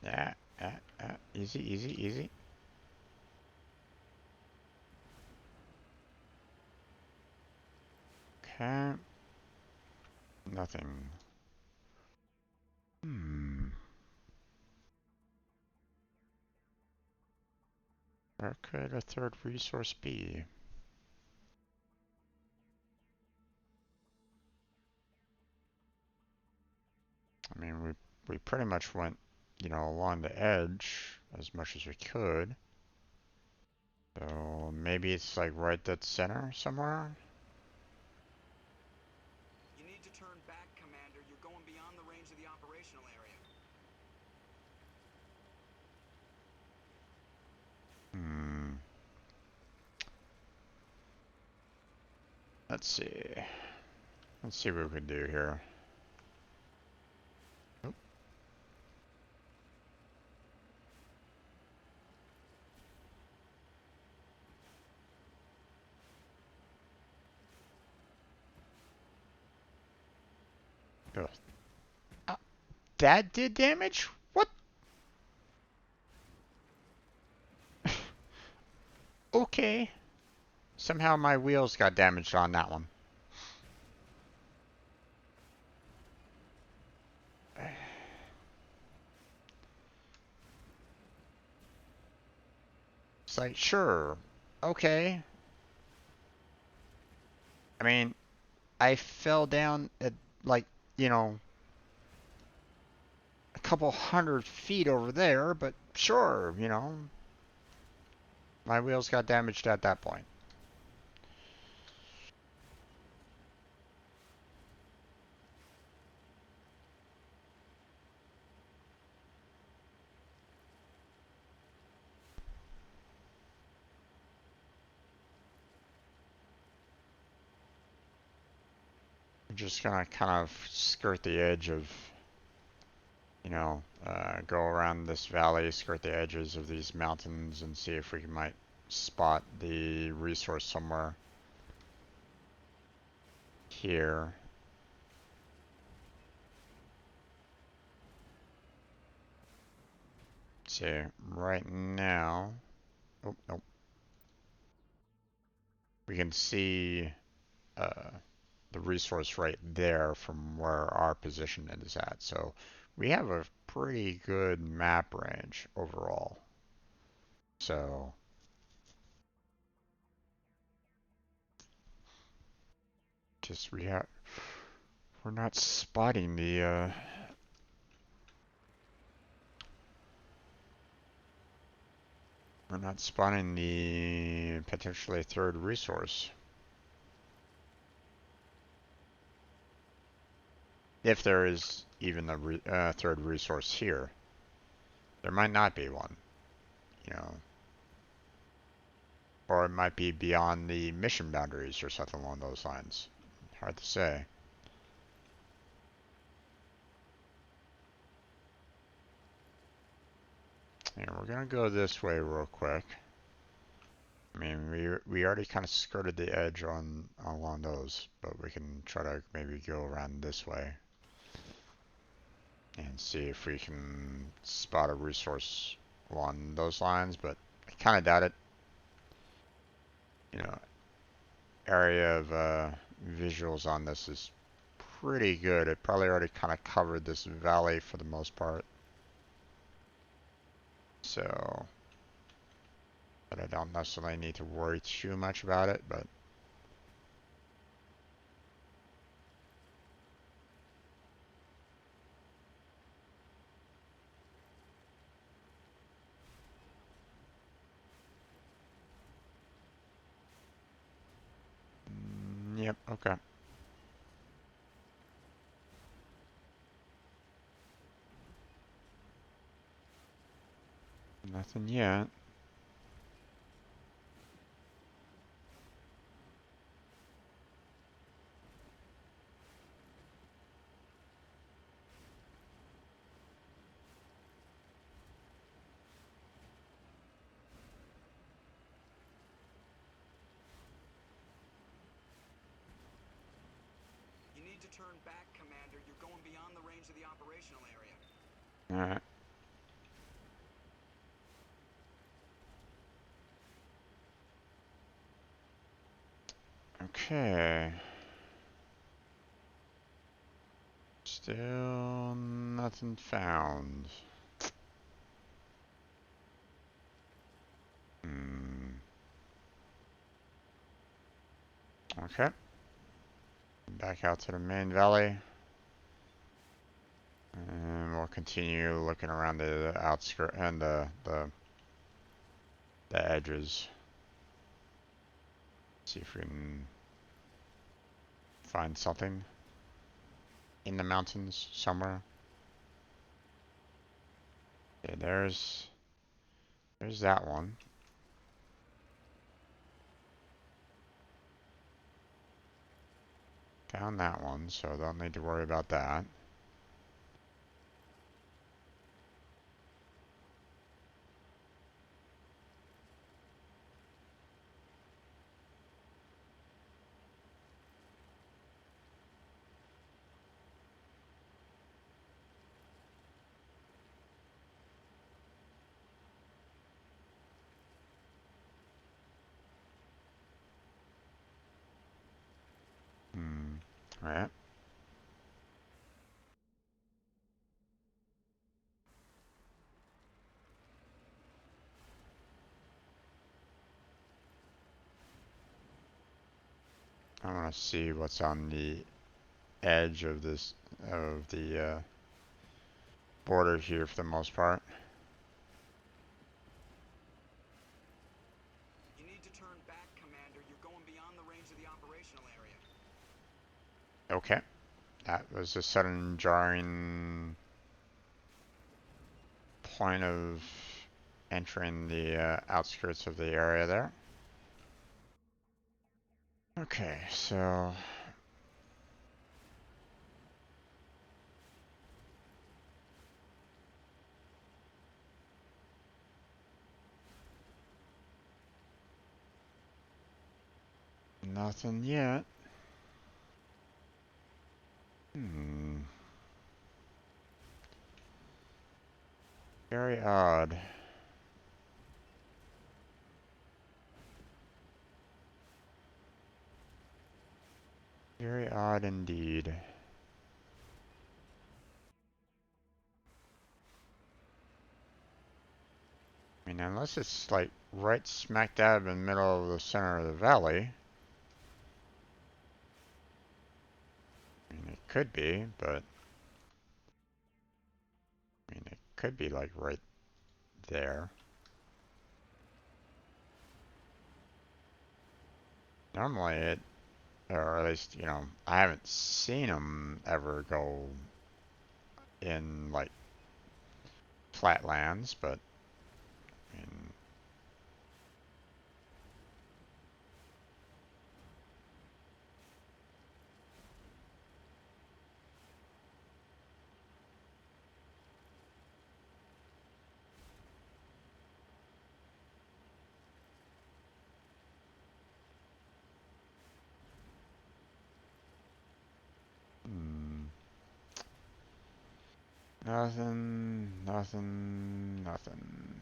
Yeah, easy, easy, easy. Okay. Nothing. Where could a third resource be? I mean, we pretty much went, you know, along the edge as much as we could. So maybe it's like right dead center somewhere. You need to turn back, Commander. You're going beyond the range of the operational area. Let's see. Let's see what we can do here. Nope. Ugh. That did damage? What? Okay. Somehow my wheels got damaged on that one. It's like, sure, okay. I mean, I fell down at, like, you know, a couple 100 feet over there, but sure, you know, my wheels got damaged at that point. I'm just gonna kind of skirt the edge of, you know, go around this valley, skirt the edges of these mountains, and see if we might spot the resource somewhere here. See, right now, oh, nope, we can see uh, the resource right there from where our position is at. So we have a pretty good map range overall. So just we're not spotting the we're not spotting the potentially third resource. If there is even a third resource here. There might not be one, you know. Or it might be beyond the mission boundaries or something along those lines. Hard to say. And we're gonna go this way real quick. I mean, we already kind of skirted the edge on along those, but we can try to maybe go around this way and see if we can spot a resource along those lines. But I kind of doubt it. You know, area of visuals on this is pretty good. It probably already kind of covered this valley for the most part. So, but I don't necessarily need to worry too much about it, but yep, okay. Nothing yet. You need to turn back, Commander. You're going beyond the range of the operational area. Alright. Okay. Still nothing found. Hmm. Okay. Back out to the main valley. And we'll continue looking around the outskirt and the edges. See if we can find something in the mountains somewhere. Okay, there's that one. Found that one, so don't need to worry about that. Right. I want to see what's on the edge of this, of the border here for the most part. You need to turn back, Commander. You're going beyond the range of the operational area. Okay. That was a sudden jarring point of entering the outskirts of the area there. Okay, so nothing yet. Very odd. Very odd indeed. I mean, unless it's like right smack dab in the middle of the center of the valley. I mean, it could be, but I mean, it could be like right there. Normally it, or at least, you know, I haven't seen them ever go in like flatlands, but I mean, nothing, nothing, nothing.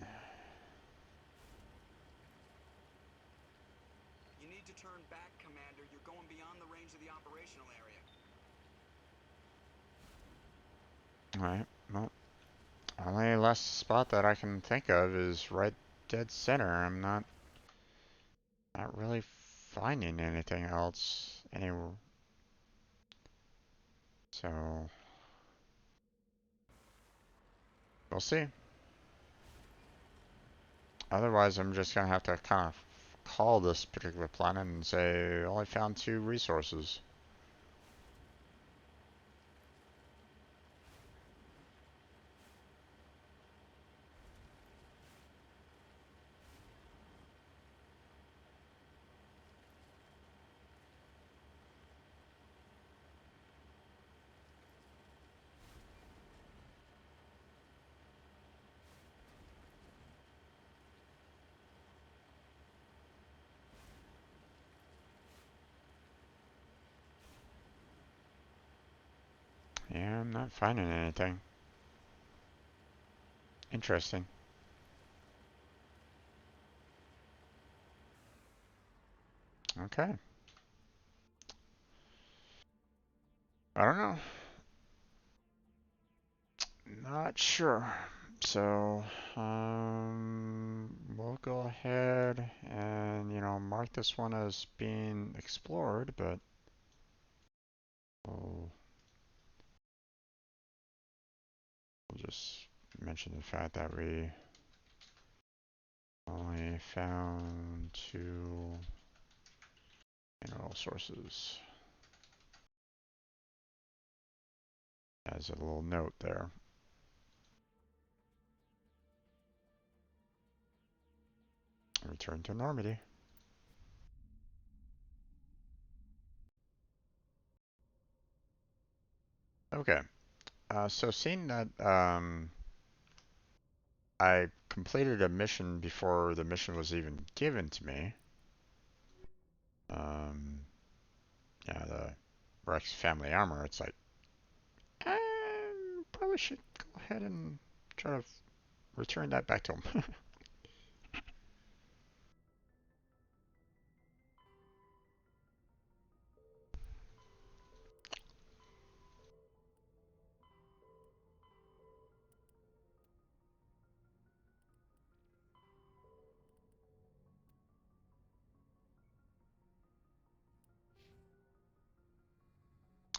You need to turn back, Commander. You're going beyond the range of the operational area. Alright, well, only last spot that I can think of is right dead center. I'm not really finding anything else anywhere. So we'll see. Otherwise, I'm just gonna have to kind of call this particular planet and say only found 2 resources. Yeah, I'm not finding anything. Interesting. Okay. I don't know. Not sure. So, we'll go ahead and, you know, mark this one as being explored, but we'll, we'll just mention the fact that we only found 2 mineral sources as a little note there. Return to Normandy. Okay. So seeing that I completed a mission before the mission was even given to me, um, yeah, the Rex family armor, it's like, I probably should go ahead and try to return that back to him.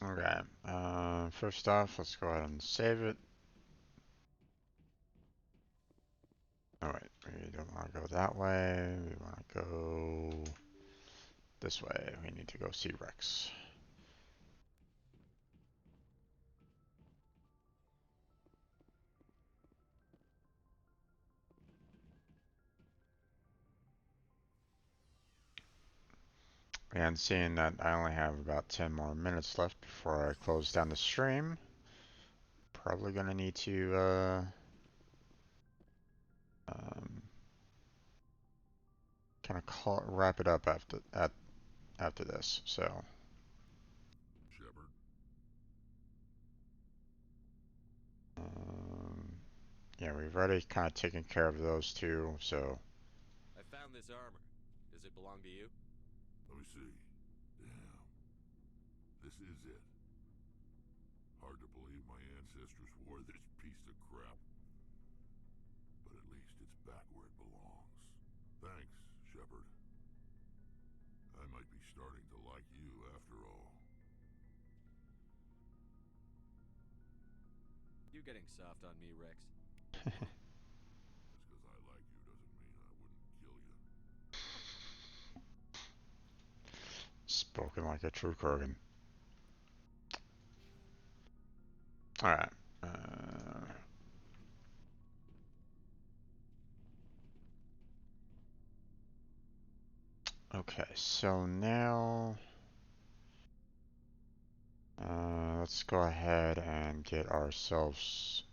Okay. First off, let's go ahead and save it. Oh wait, we don't want to go that way. We want to go this way. We need to go see Rex. And seeing that I only have about 10 more minutes left before I close down the stream, probably gonna need to um, kind of wrap it up after this. So. Shepard, Um, yeah, we've already kind of taken care of those two, so. I found this armor. Does it belong to you? let me see. Damn. This is it. Hard to believe my ancestors wore this piece of crap. But at least it's back where it belongs. Thanks, Shepard. I might be starting to like you after all. You getting soft on me, Rex? Just because I like you doesn't mean I wouldn't kill you. Spoken like a true Kurgan. Alright. Okay, so now let's go ahead and get ourselves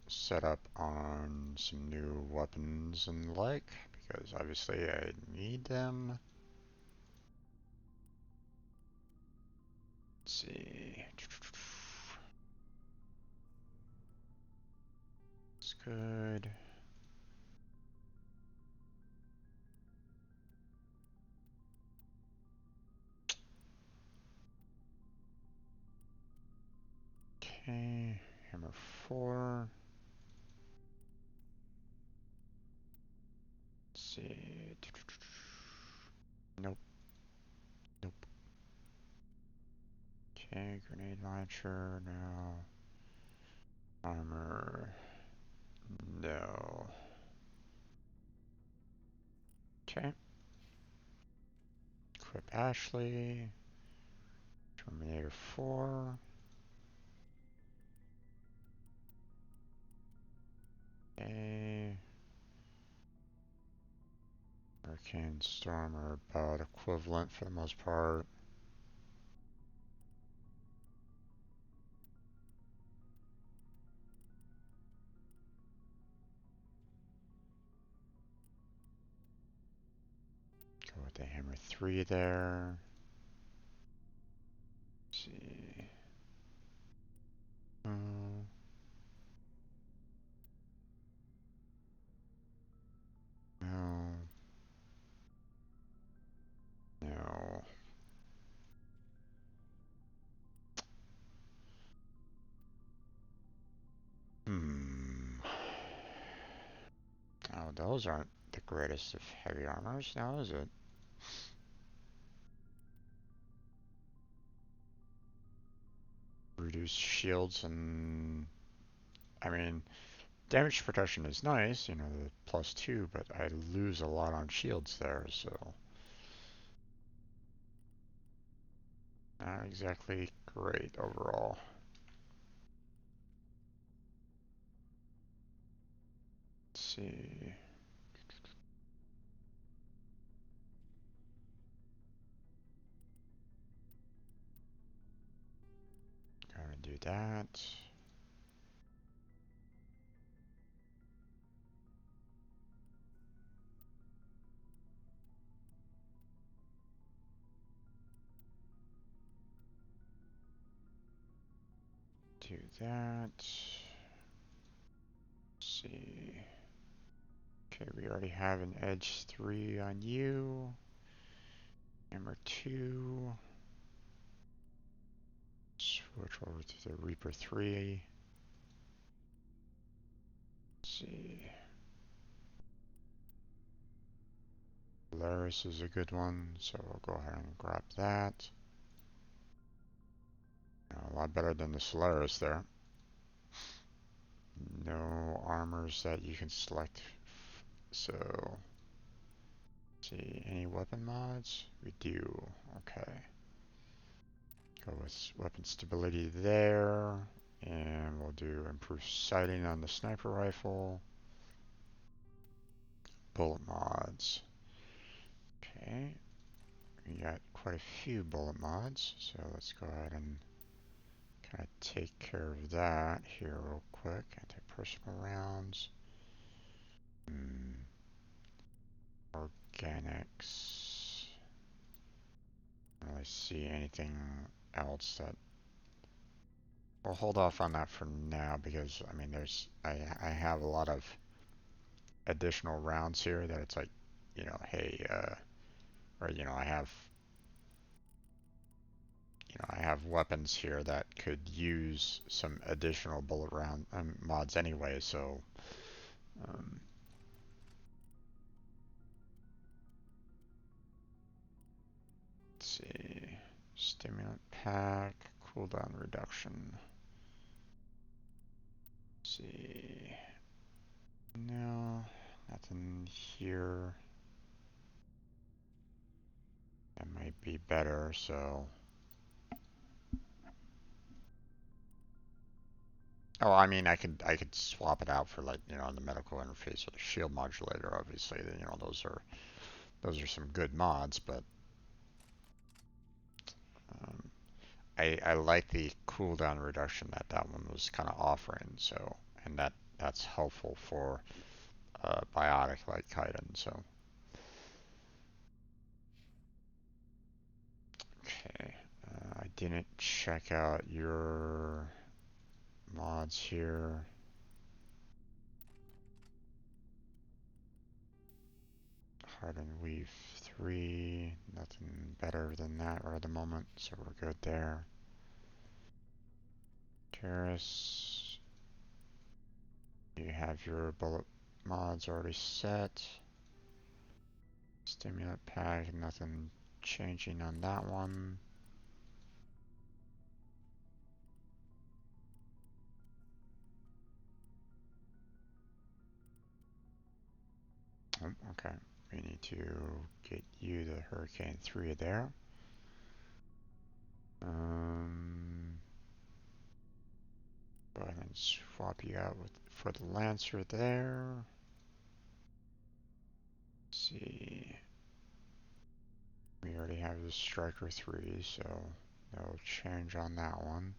set up on some new weapons and the like, because obviously I need them. Let's see. It's good. Okay, hammer 4. Let's see. Nope. Nope. Okay, grenade launcher now. Armor. No. Okay. Equip Ashley. Terminator 4. Okay. Hurricane Storm are about equivalent for the most part. Go with the hammer 3 there. Let's see. Oh. No. No. Hmm. Oh, those aren't the greatest of heavy armors now, is it? Reduce shields and... I mean, damage protection is nice, you know, the +2, but I lose a lot on shields there, so... Not exactly great overall. Let's see... Gonna do that. Do that. Let's see. Okay, we already have an edge 3 on you. Hammer 2. Switch over to the Reaper 3. Let's see. Polaris is a good one, so we'll go ahead and grab that. A lot better than the Solaris there. No armors that you can select. So, let's see, any weapon mods? We do. Okay. Go with weapon stability there. And we'll do improved sighting on the sniper rifle. Bullet mods. Okay. We got quite a few bullet mods, so let's go ahead and kind of take care of that here real quick. Anti-personal rounds. Organics. I don't really see anything else that... We'll hold off on that for now because, I mean, I have a lot of additional rounds here that it's like, you know, hey, or, you know, I have weapons here that could use some additional bullet round mods anyway, so um, let's see, stimulant pack, cooldown reduction. Let's see, no, nothing here. That might be better, so. Oh, I mean, I could swap it out for, like, you know, the medical interface or the shield modulator. Obviously, you know, those are some good mods, but um, I like the cooldown reduction that one was kind of offering. So, and that's helpful for biotic like Kaiden. So, okay, I didn't check out your mods here. Harden Weave 3, nothing better than that right at the moment, so we're good there. Terrace, you have your bullet mods already set. Stimulant pack, nothing changing on that one. Oh, okay, we need to get you the Hurricane 3 there. Go ahead and swap you out for the Lancer there. Let's see. We already have the Striker 3, so no change on that one.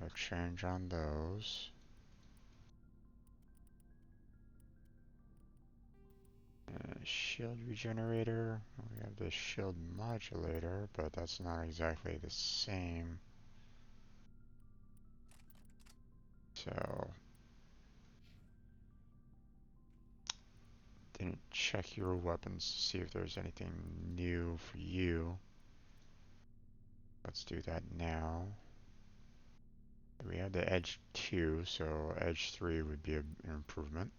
No change on those. Shield regenerator. We have the shield modulator, but that's not exactly the same. So, didn't check your weapons to see if there's anything new for you. Let's do that now. We have the Edge 2, so Edge 3 would be an improvement.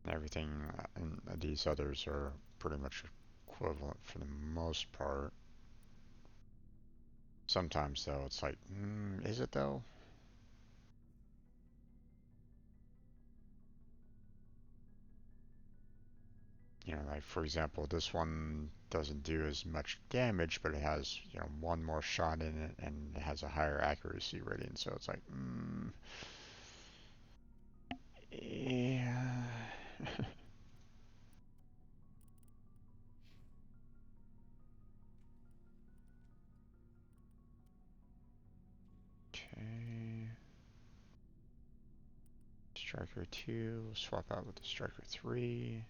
Everything in these others are pretty much equivalent for the most part. Sometimes though, it's like, is it though? You know, like for example, this one doesn't do as much damage, but it has, you know, one more shot in it and it has a higher accuracy rating, so it's like, yeah. Okay. Striker 2, swap out with the Striker 3.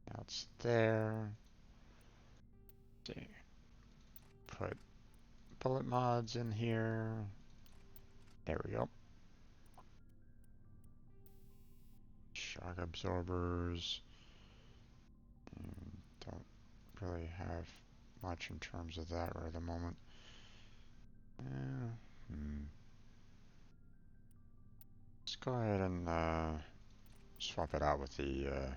Now it's there. Let's see. Put bullet mods in here. There we go. Shock absorbers. Don't really have much in terms of that right at the moment. Let's go ahead and swap it out with the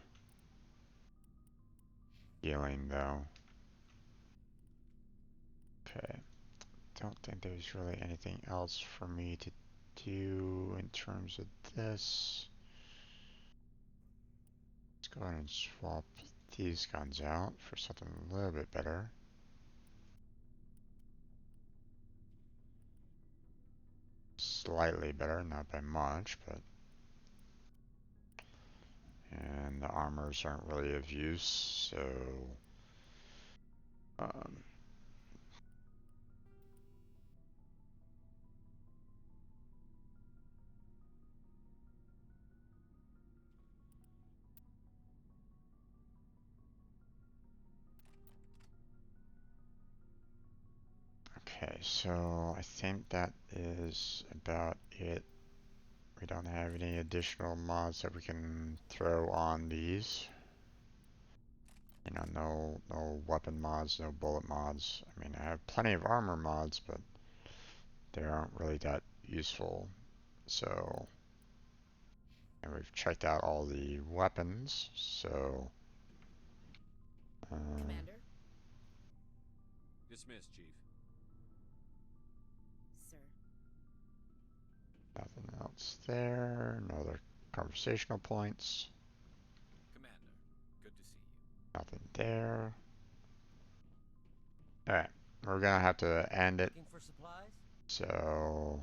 healing though. Okay. Don't think there's really anything else for me to do in terms of this. Let's go ahead and swap these guns out for something a little bit better. Slightly better, not by much, but... And the armors aren't really of use, so... Okay, so I think that is about it. We don't have any additional mods that we can throw on these. You know, no weapon mods, no bullet mods. I mean, I have plenty of armor mods, but they aren't really that useful. So, and we've checked out all the weapons, so... Commander? Dismissed, Chief. Sir. Nothing else there. No other conversational points. Commander, good to see you. Nothing there. Alright, we're gonna have to end it. Looking for supplies? So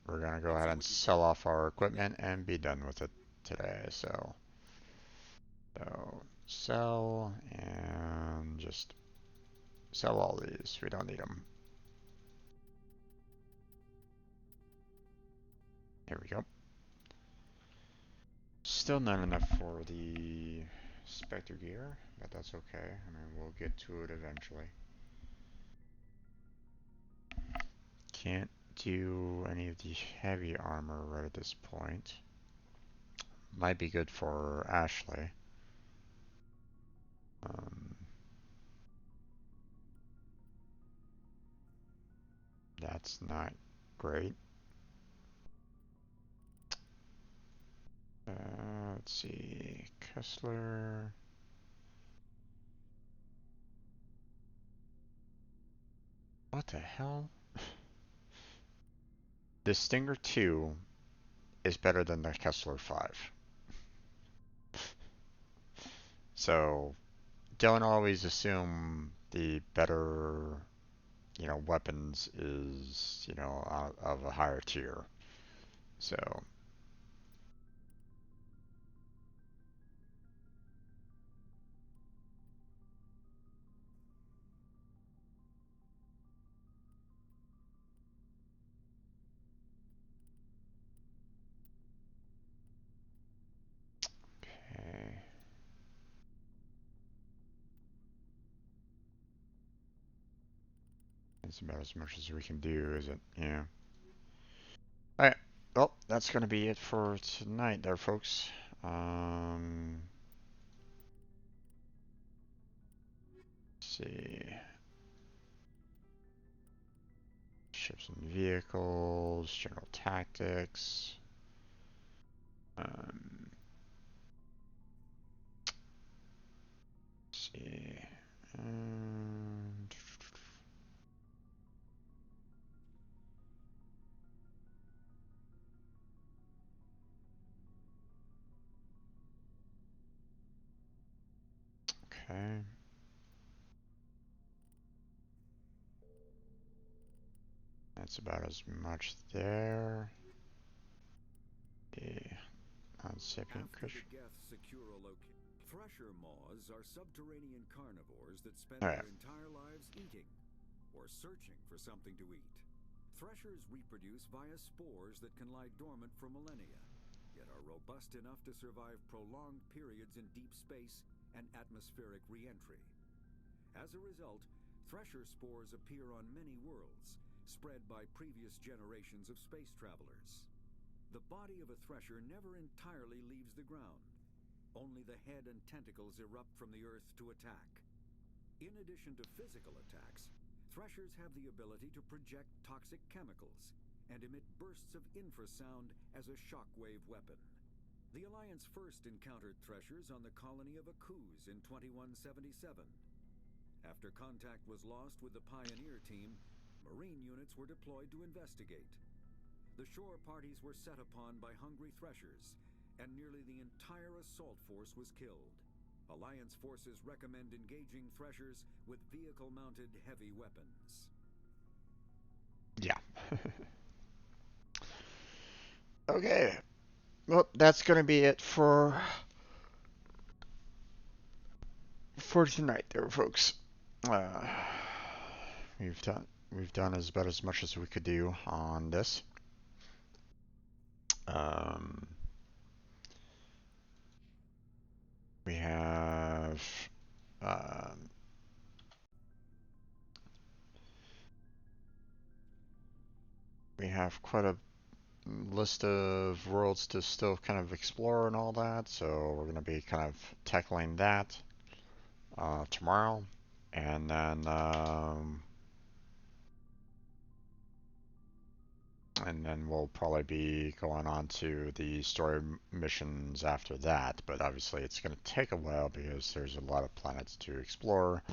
we're gonna go ahead and sell off our equipment and be done with it today. So sell and just sell all these. We don't need them. Here we go. Still not enough for the Spectre gear, but that's okay. I mean, we'll get to it eventually. Can't do any of the heavy armor right at this point. Might be good for Ashley. That's not great. Let's see, Kessler. What the hell? The Stinger 2 is better than the Kessler 5. So don't always assume the better, weapons is, of a higher tier. So okay. That's about as much as we can do, is it? Yeah. Alright. Well, that's going to be it for tonight there, folks. Let's see. Ships and vehicles, general tactics. Let's see. Okay. That's about as much there. The unsapient Christian. Thresher maws are subterranean carnivores that spend Alright. their entire lives eating or searching for something to eat. Threshers reproduce via spores that can lie dormant for millennia, yet are robust enough to survive prolonged periods in deep space and atmospheric re-entry. As a result, thresher spores appear on many worlds, spread by previous generations of space travelers. The body of a thresher never entirely leaves the ground. Only the head and tentacles erupt from the earth to attack. In addition to physical attacks, threshers have the ability to project toxic chemicals and emit bursts of infrasound as a shockwave weapon. The Alliance first encountered Threshers on the colony of Akuz in 2177. After contact was lost with the Pioneer team, Marine units were deployed to investigate. The shore parties were set upon by hungry Threshers, and nearly the entire assault force was killed. Alliance forces recommend engaging Threshers with vehicle-mounted heavy weapons. Yeah. Okay. Well, that's gonna be it for tonight, there, folks. Uh, we've done as much as we could do on this. Um, we have um, we have quite a list of worlds to still kind of explore and all that, so we're gonna be kind of tackling that tomorrow, and then we'll probably be going on to the story missions after that. But obviously, it's going to take a while because there's a lot of planets to explore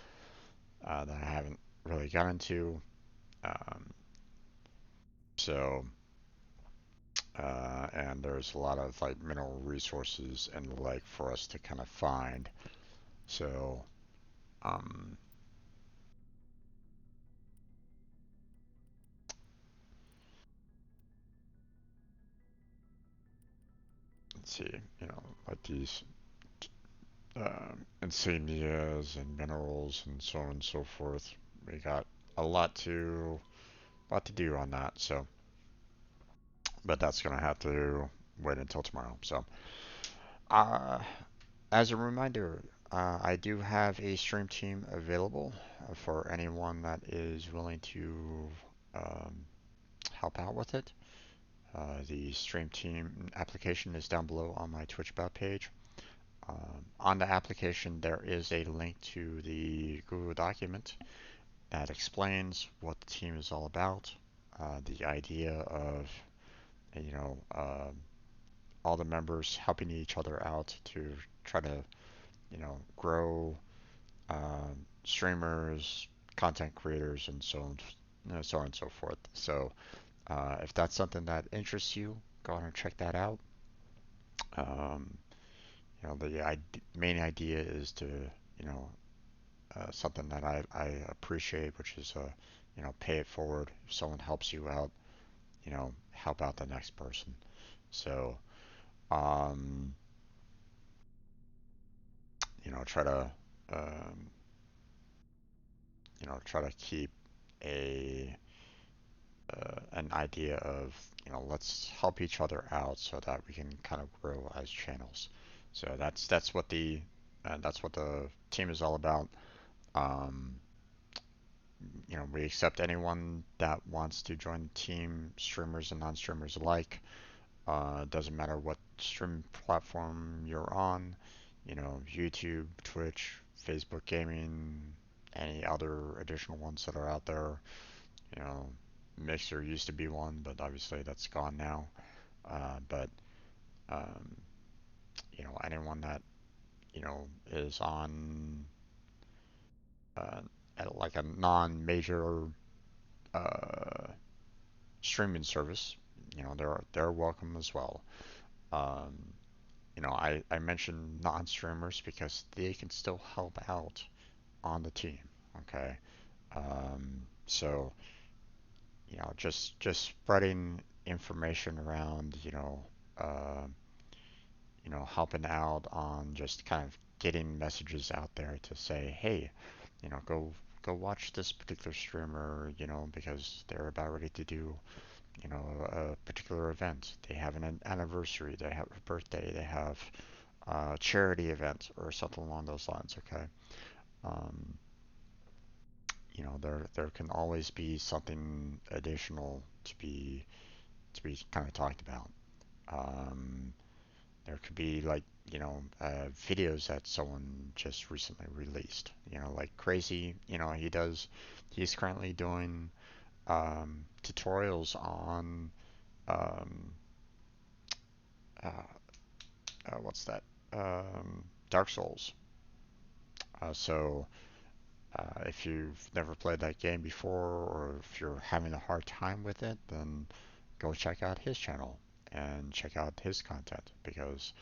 that I haven't really gotten to. Um, so, and there's a lot of like mineral resources and the like for us to kind of find. So, um, let's see, like these insignias and minerals and so on and so forth. We got a lot to do on that. So, but that's gonna have to wait until tomorrow. So, uh, as a reminder, I do have a stream team available for anyone that is willing to um, help out with it. The stream team application is down below on my Twitch about page. On the application, there is a link to the Google document that explains what the team is all about, the idea of you know all the members helping each other out to try to grow streamers, content creators, and so on and so forth. So if that's something that interests you, go on and check that out. Um, the main idea is to you know something that I appreciate, which is pay it forward. If someone helps you out, help out the next person. So um, try to um, try to keep a an idea of let's help each other out so that we can kind of grow as channels. So that's what the team is all about. Um, we accept anyone that wants to join the team, streamers and non-streamers alike. Doesn't matter what stream platform you're on, YouTube, Twitch, Facebook Gaming, any other additional ones that are out there. You know, Mixer used to be one, but obviously that's gone now. But um, anyone that is on at like a non-major uh, streaming service, they're welcome as well. Um, I mentioned non-streamers because they can still help out on the team. Okay, so just spreading information around, uh, helping out on just kind of getting messages out there to say, hey, go watch this particular streamer, because they're about ready to do, a particular event. They have an anniversary, they have a birthday, they have a charity event or something along those lines. Okay, um, there can always be something additional to be kind of talked about. Um, there could be like videos that someone just recently released. Like Crazy. He's currently doing tutorials on um, uh, what's that? Dark Souls. So if you've never played that game before, or if you're having a hard time with it, then go check out his channel and check out his content because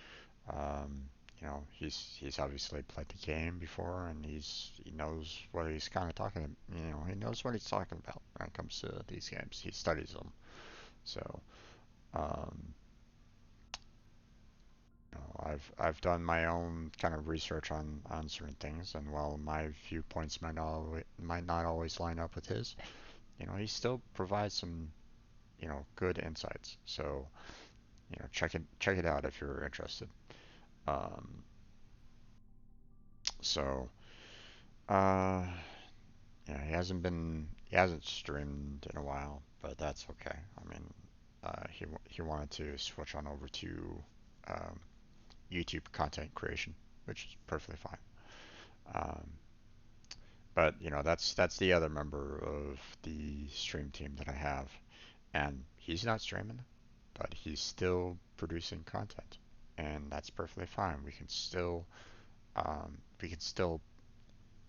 he's obviously played the game before and he knows what he's kind of talking. He knows what he's talking about when it comes to these games. He studies them. So um, I've done my own kind of research on certain things, and while my viewpoints might not always line up with his, he still provides some good insights. So check it out if you're interested. Um, so uh, yeah, he hasn't streamed in a while, but that's okay. I mean, he wanted to switch on over to um, YouTube content creation, which is perfectly fine. Um, but that's the other member of the stream team that I have, and he's not streaming, but he's still producing content, and that's perfectly fine. We can still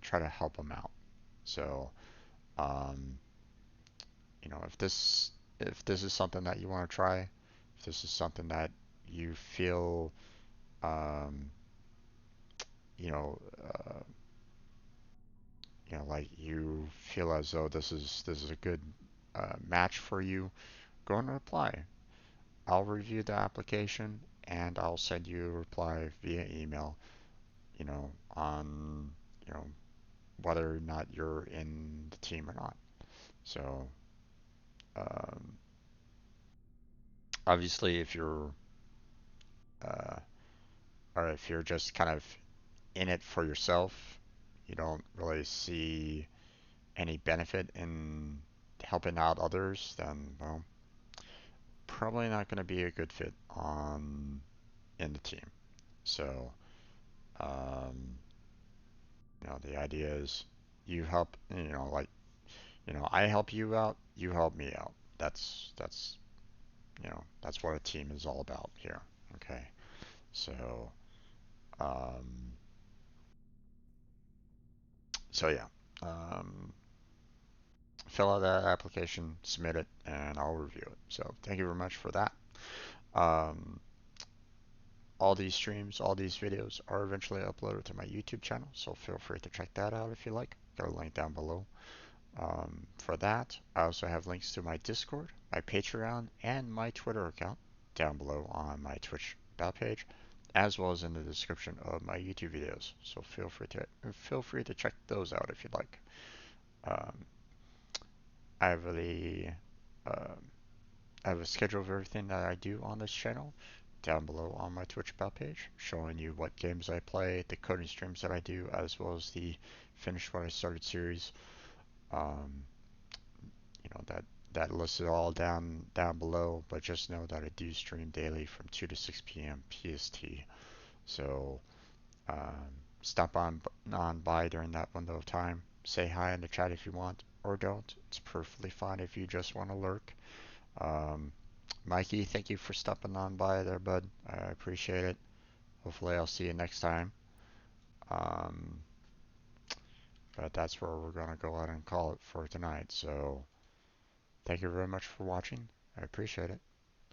try to help him out. So um, if this is something that you want to try, if this is something that you feel um, you know uh, like you feel as though this is a good match for you, go and apply. I'll review the application and I'll send you a reply via email, on you know whether or not you're in the team or not. So um, obviously, uh, if you're just kind of in it for yourself, you don't really see any benefit in helping out others, then well, probably not going to be a good fit on in the team. So, um, the idea is you help, I help you out, you help me out. That's what a team is all about here. Okay. So, um, so yeah. Um, Fill out that application, submit it, and I'll review it. So thank you very much for that. Um, all these streams, all these videos are eventually uploaded to my YouTube channel, so feel free to check that out if you like. Got a link down below. For that, I also have links to my Discord, my Patreon, and my Twitter account down below on my Twitch about page, as well as in the description of my YouTube videos. So feel free to check those out if you'd like. Um, I have um, I have a schedule of everything that I do on this channel down below on my Twitch about page, showing you what games I play, the coding streams that I do, as well as the Finish What I Started series. Um, that lists it all down below, but just know that I do stream daily from 2 to 6 p.m. PST. So um, stop on by during that window of time. Say hi in the chat if you want, or don't. It's perfectly fine if you just want to lurk. Um, Mikey, thank you for stopping on by there, bud. I appreciate it. Hopefully, I'll see you next time. Um, but that's where we're going to go out and call it for tonight. So, thank you very much for watching. I appreciate it.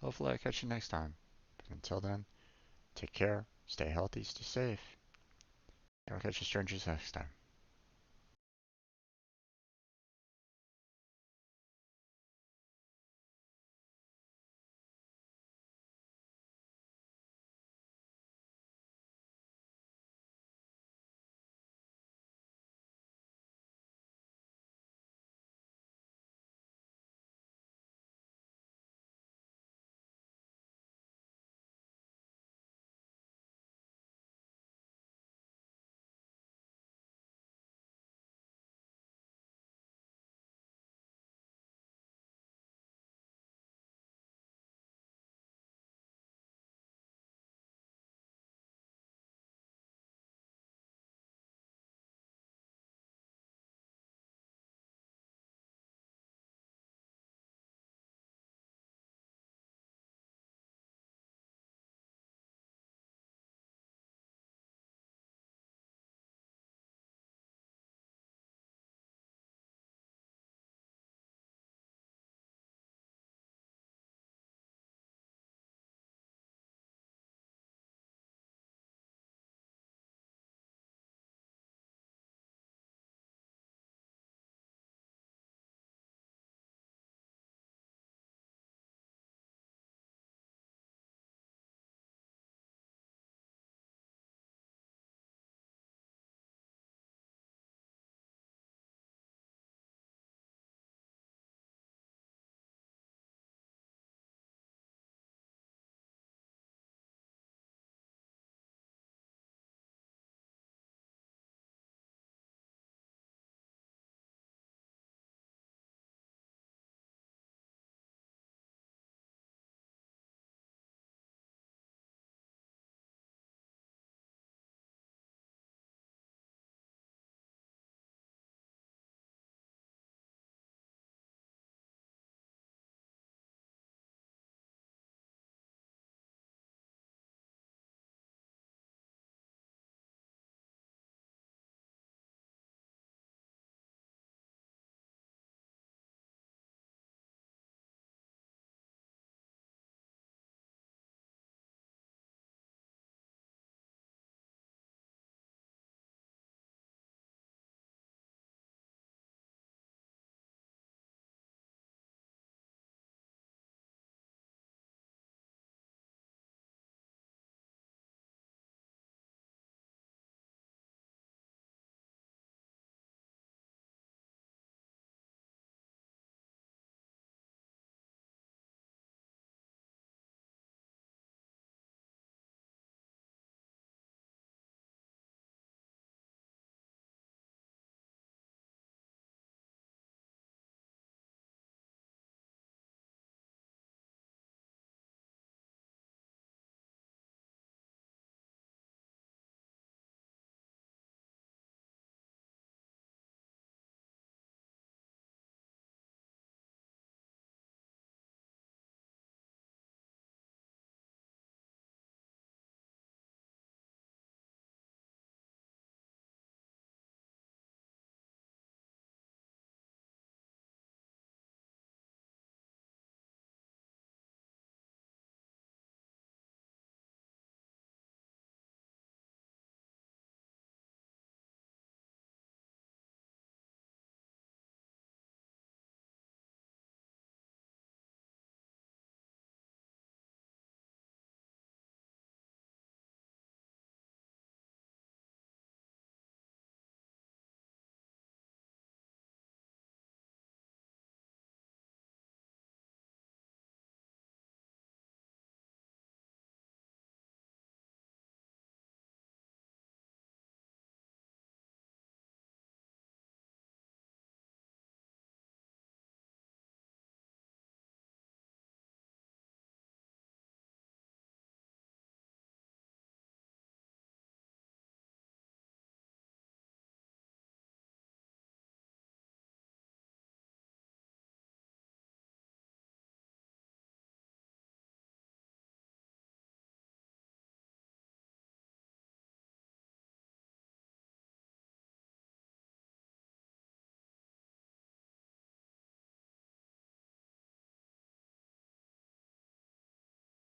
Hopefully, I'll catch you next time. But until then, take care, stay healthy, stay safe. I'll catch you strangers next time.